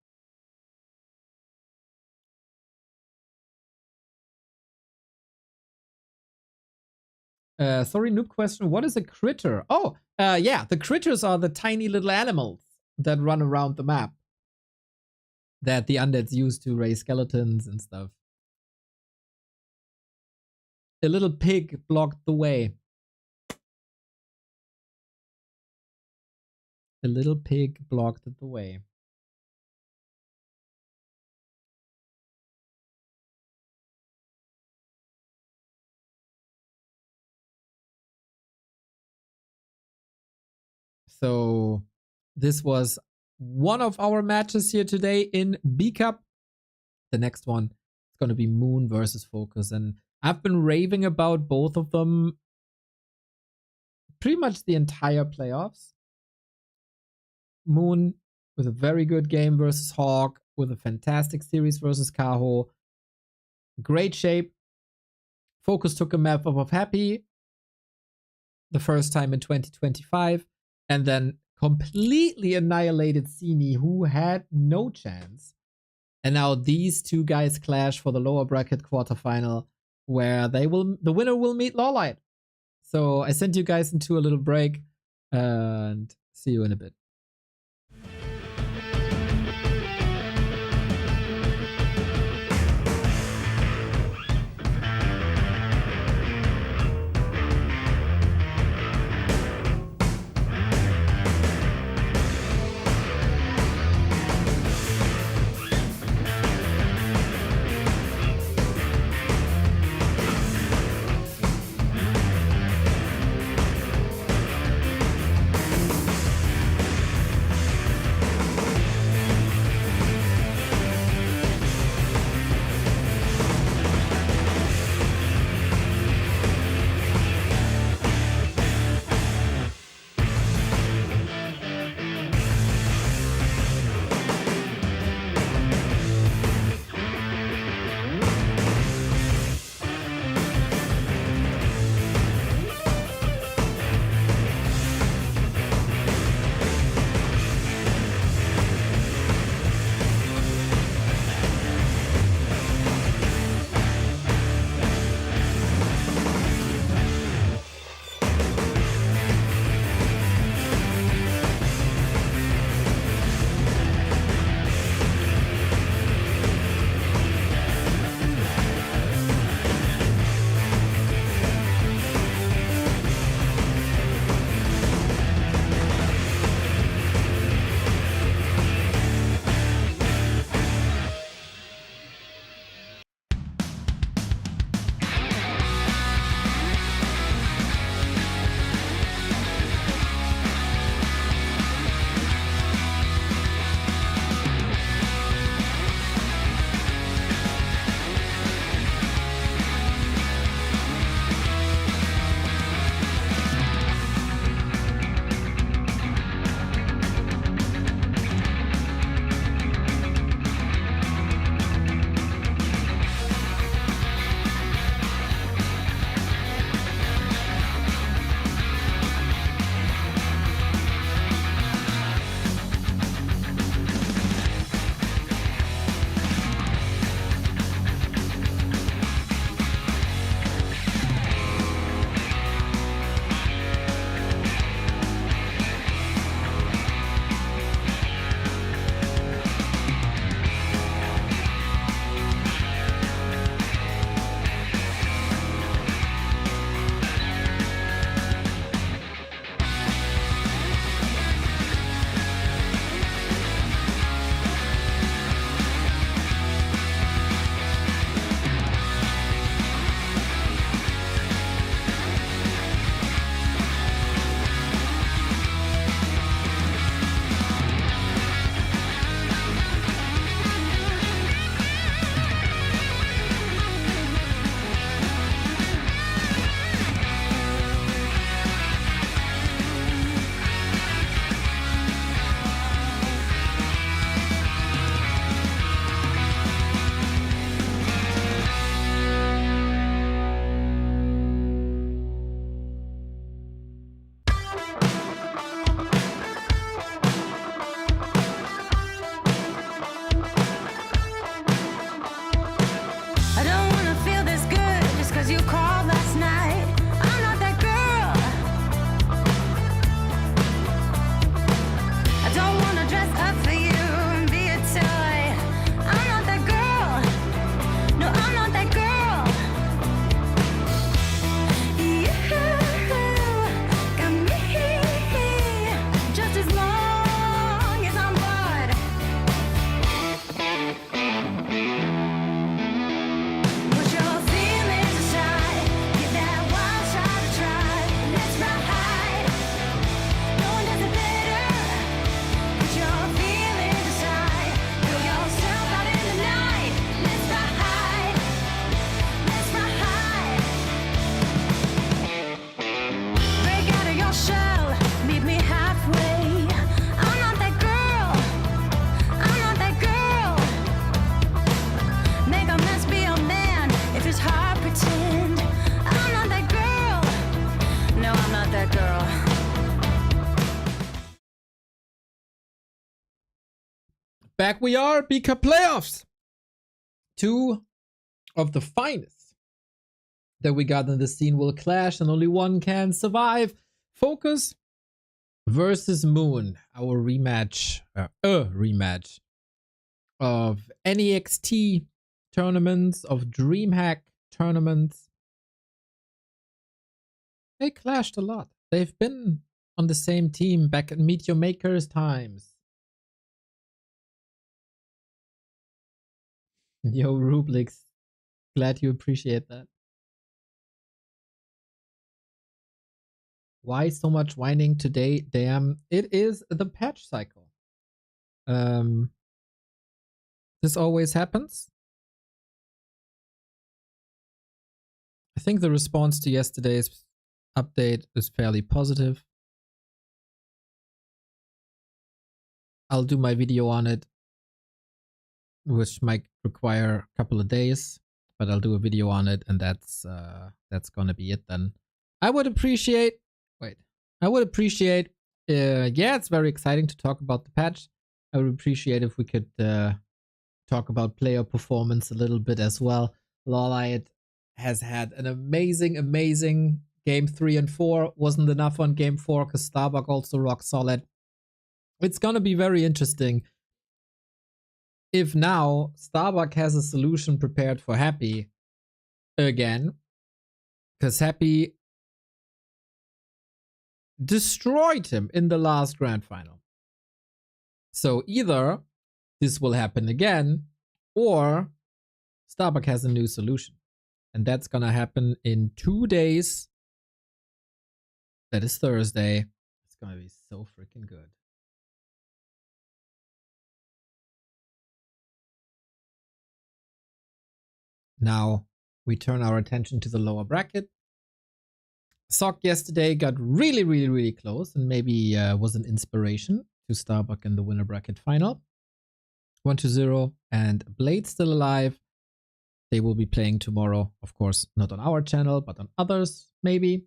Sorry, noob question. What is a critter? Oh, yeah, the critters are the tiny little animals that run around the map that the undeads use to raise skeletons and stuff. A little pig blocked the way. A little pig blocked the way. So this was one of our matches here today in B-Cup. The next one is going to be Moon versus FoCuS. And I've been raving about both of them pretty much the entire playoffs. Moon with a very good game versus Hawk, with a fantastic series versus Kaho. Great shape. FoCuS took a map of Happy the first time in 2025, and then completely annihilated Sini, who had no chance. And now these two guys clash for the lower bracket quarterfinal, where the winner will meet Lawliet. So I sent you guys into a little break, and see you in a bit. back we are, BK playoffs. 2 of the finest that we got in the scene will clash, and only one can survive. FoCuS versus Moon, our rematch, rematch of NEXT tournaments, of DreamHack tournaments. They clashed a lot. They've been on the same team back in Meteor Maker's times. Yo, Rublix, glad you appreciate that. Why so much whining today? Damn, it is the patch cycle. This always happens. I think the response to yesterday's update is fairly positive. I'll do my video on it, which might require a couple of days, but I'll do a video on it, and that's gonna be it then. I would appreciate, yeah, it's very exciting to talk about the patch. I would appreciate if we could talk about player performance a little bit as well. Lawliet has had an amazing game 3 and 4. Wasn't enough on game 4 because Starbuck also rock solid. It's gonna be very interesting if now Starbuck has a solution prepared for Happy again, because Happy destroyed him in the last grand final. So either this will happen again, or Starbuck has a new solution. And that's gonna happen in 2 days. That is Thursday. It's gonna be so freaking good. Now we turn our attention to the lower bracket. Sock yesterday got really close, and maybe was an inspiration to Starbuck in the winner bracket final. 1-0, and Blade still alive. They will be playing tomorrow, of course, not on our channel, but on others, maybe.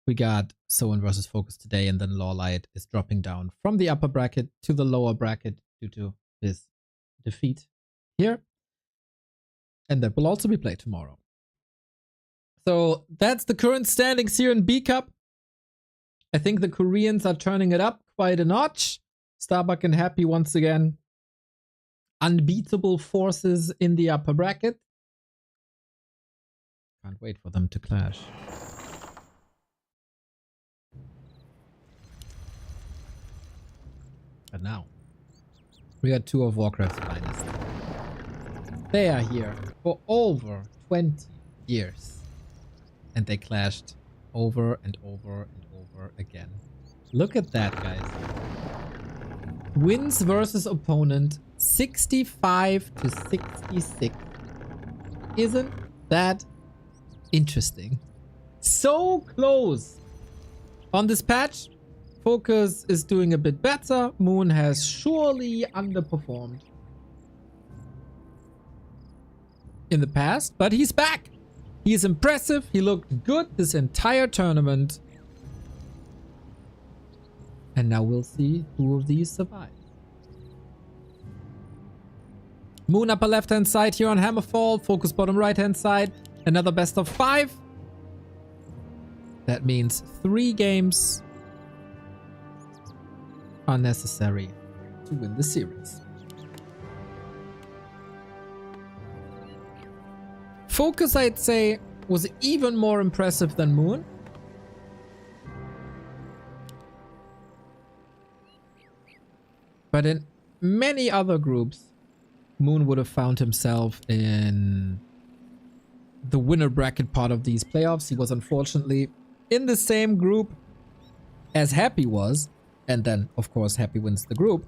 We got Soen versus FoCuS today, and then Lawliet is dropping down from the upper bracket to the lower bracket due to his defeat here. And that will also be played tomorrow. So that's the current standings here in B Cup. I think the Koreans are turning it up quite a notch. Starbuck and Happy once again. Unbeatable forces in the upper bracket. Can't wait for them to clash. But now, we got 2 of Warcraft's finest. They are here for over 20 years. And they clashed over and over and over again. Look at that, guys. Wins versus opponent 65-66. Isn't that interesting? So close. On this patch, FoCuS is doing a bit better. Moon has surely underperformed in the past, but he's back. He is impressive. He looked good this entire tournament. And now we'll see who of these survive. Moon upper left hand side here on Hammerfall. FoCuS bottom right hand side. Another best of 5. That means 3 games are necessary to win the series. FoCuS, I'd say, was even more impressive than Moon. But in many other groups, Moon would have found himself in the winner bracket part of these playoffs. He was unfortunately in the same group as Happy was. And then, of course, Happy wins the group.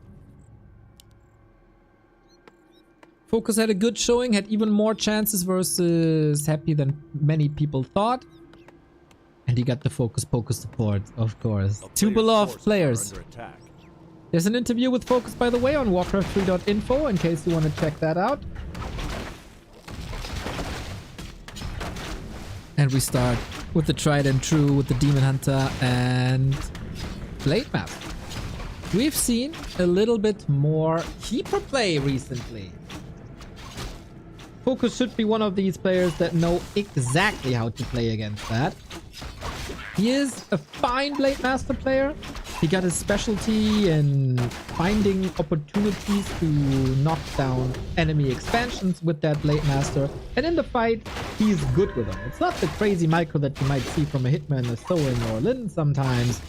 FoCuS had a good showing, had even more chances versus Happy than many people thought. And he got the FoCuS support, of course. 2 beloved players. There's an interview with FoCuS, by the way, on Warcraft3.info, in case you want to check that out. And we start with the tried and true, with the Demon Hunter and Blade map. We've seen a little bit more keeper play recently. FoCuS should be one of these players that know exactly how to play against that. He is a fine Blade Master player. He got his specialty in finding opportunities to knock down enemy expansions with that Blade Master. And in the fight, he's good with them. It's not the crazy micro that you might see from a Hitman, a Soin, or a Lin sometimes.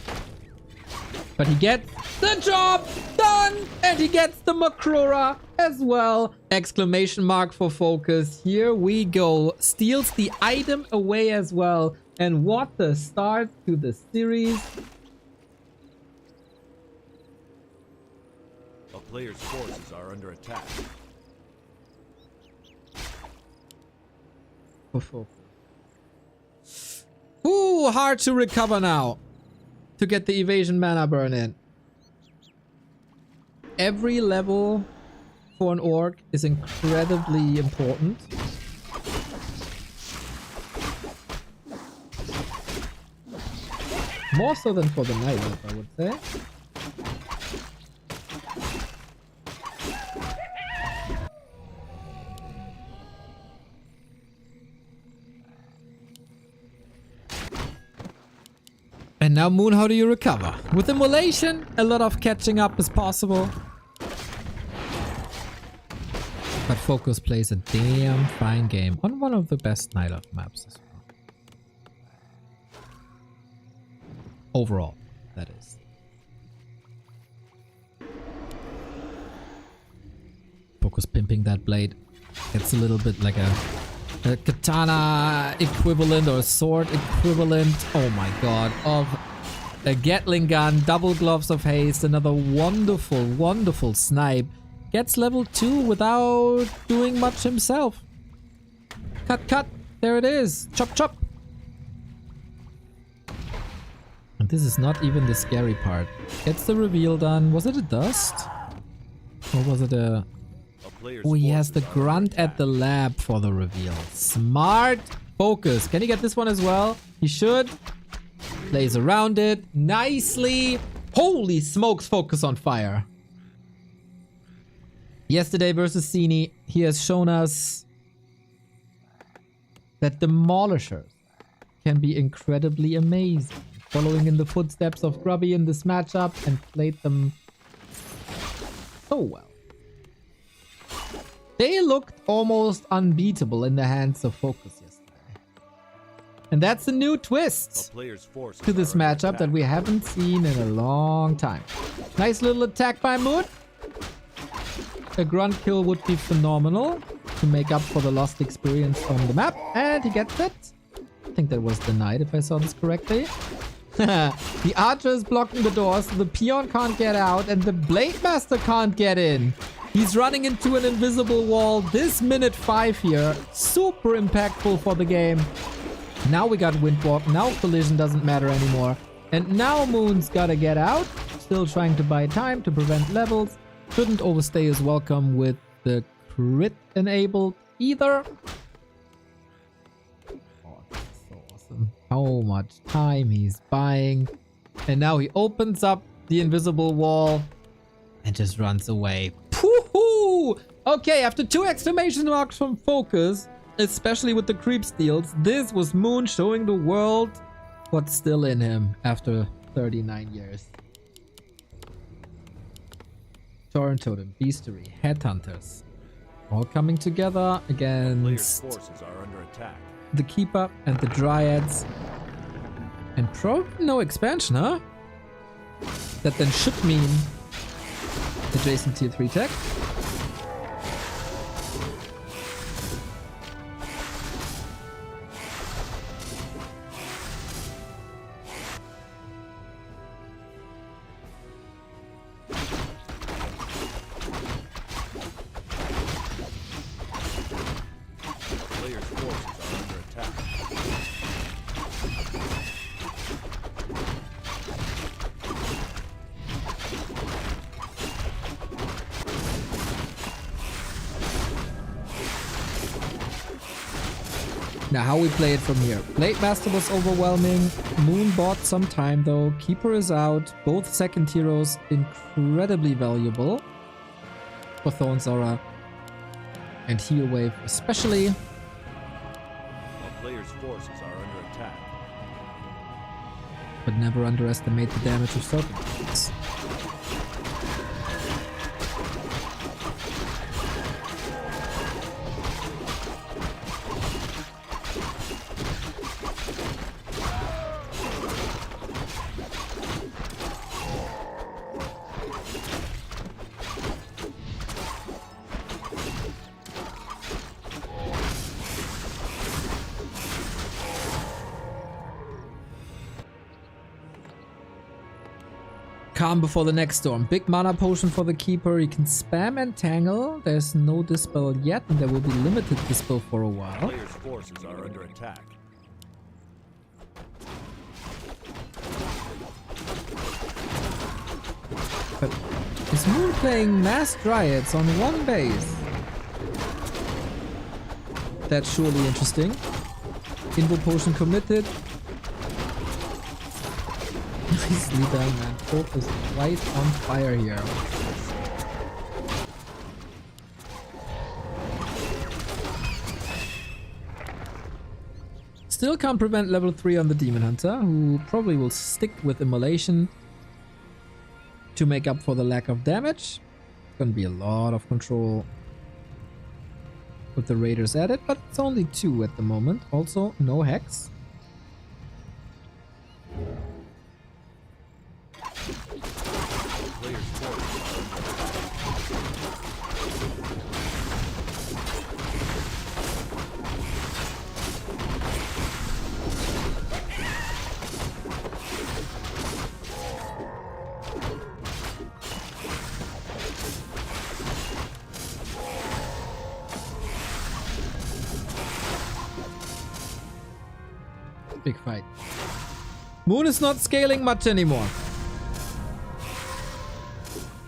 But he gets the job done! And he gets the Makrura as well! Exclamation mark for FoCuS. Here we go. Steals the item away as well. And what a start to the series. A player's forces are under attack. For FoCuS. Ooh, hard to recover now. To get the evasion mana burn in. Every level for an orc is incredibly important. More so than for the night elf, I would say. And now, Moon, how do you recover? With Immolation, a lot of catching up is possible. But FoCuS plays a damn fine game on one of the best Night Elf maps as well. Overall, that is. FoCuS pimping that blade. It's a little bit like a katana equivalent or a sword equivalent, oh my god, of a Gatling gun, double gloves of haste, another wonderful, wonderful snipe. Gets level 2 without doing much himself. Cut, cut, there it is. Chop, chop. And this is not even the scary part. Gets the reveal done. Was it a dust? Or was it a... Oh, he has the grunt at the lab for the reveal. Smart FoCuS. Can he get this one as well? He should. Plays around it nicely. Holy smokes, FoCuS on fire. Yesterday versus Cini, he has shown us that Demolishers can be incredibly amazing. Following in the footsteps of Grubby in this matchup and played them so well. They looked almost unbeatable in the hands of FoCuS yesterday. And that's a new twist to this matchup that we haven't seen in a long time. Nice little attack by Moon. A grunt kill would be phenomenal to make up for the lost experience on the map. And he gets it. I think that was denied if I saw this correctly. The archer is blocking the doors, so the peon can't get out and the Blade Master can't get in. He's running into an invisible wall. This minute 5 here, super impactful for the game. Now we got Windwalk. Now collision doesn't matter anymore. And now Moon's gotta get out. Still trying to buy time to prevent levels. Shouldn't overstay his welcome with the crit enabled either. Oh, that's so awesome. How much time he's buying. And now he opens up the invisible wall and just runs away. Woohoo! Okay, after 2 exclamation marks from FoCuS, especially with the creep steals, this was Moon showing the world what's still in him after 39 years. Torrent Totem, Beastery, Headhunters, all coming together against the Keeper and the Dryads. And probably no expansion, huh? That then should mean adjacent tier 3 tech. Now, how we play it from here. Blade Master was overwhelming. Moon bought some time, though. Keeper is out. Both second heroes incredibly valuable for Thorn's Aura and Heal Wave especially. A player's forces are under attack. But never underestimate the damage of Serpent. Calm before the next storm. Big mana potion for the Keeper. You can spam Entangle. There's no Dispel yet, and there will be limited Dispel for a while. Player's forces are under attack. But is Moon playing Mass Dryads on one base? That's surely interesting. Invo potion committed. Nicely done, man. FoCuS right on fire here. Still can't prevent level 3 on the Demon Hunter, who probably will stick with Immolation to make up for the lack of damage. Gonna be a lot of control with the Raiders at it, but it's only 2 at the moment. Also, no Hex. Player's forces are under Big fight. Moon is not scaling much anymore.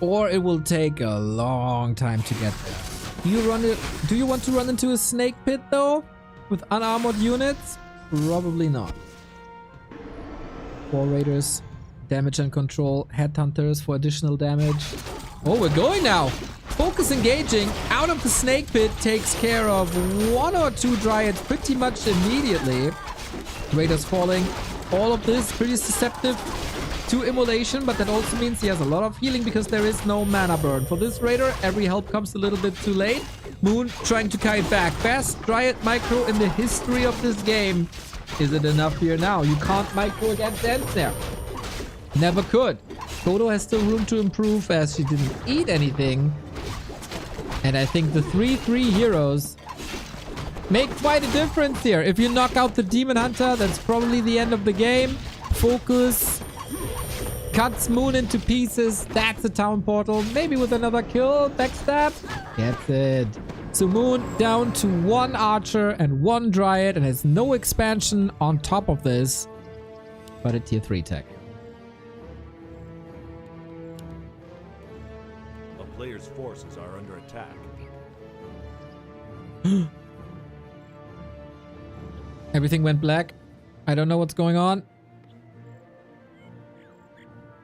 Or it will take a long time to get there. Do you want to run into a snake pit though? With unarmored units? Probably not. 4 Raiders, damage and control, Headhunters for additional damage. Oh, we're going now! FoCuS engaging out of the snake pit takes care of 1 or 2 Dryads pretty much immediately. Raiders falling. All of this pretty susceptible to Immolation, but that also means he has a lot of healing because there is no mana burn. For this Raider, every help comes a little bit too late. Moon trying to kite back. Best Dryad micro in the history of this game. Is it enough here now? You can't micro against Ensnare. Never could. Godo has still room to improve as she didn't eat anything. And I think the 3/3 heroes make quite a difference here. If you knock out the Demon Hunter, that's probably the end of the game. FoCuS cuts Moon into pieces. That's a town portal. Maybe with another kill. Backstab. Gets it. So Moon down to 1 Archer and 1 Dryad and has no expansion on top of this. But a tier 3 tech. A player's forces are under attack. Everything went black. I don't know what's going on.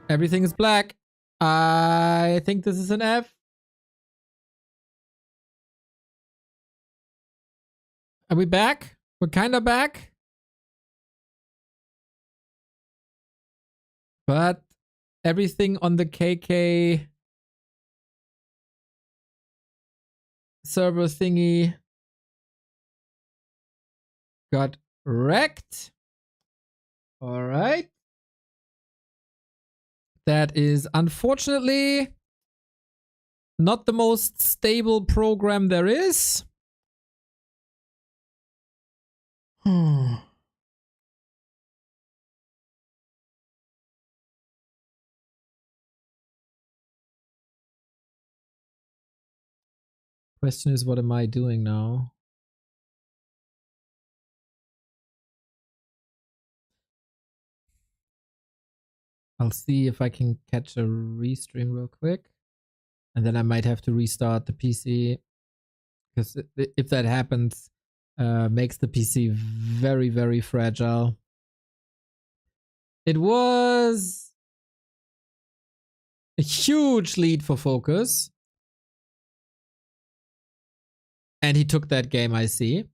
Everything is black. I think this is an F. Are we back? We're kind of back. But everything on the KK server thingy got wrecked. All right. That is unfortunately not the most stable program there is. Question is, what am I doing now? I'll see if I can catch a restream real quick. And then I might have to restart the PC. Because if that happens, makes the PC very, very fragile. It was a huge lead for FoCuS. And he took that game, I see.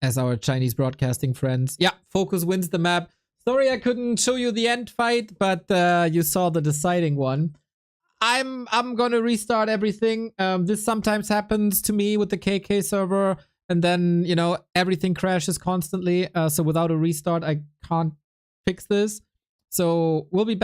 As our Chinese broadcasting friends. Yeah, FoCuS wins the map. Sorry I couldn't show you the end fight, but you saw the deciding one. I'm gonna restart everything. This sometimes happens to me with the KK server, and then, you know, everything crashes constantly. So without a restart, I can't fix this. So we'll be back.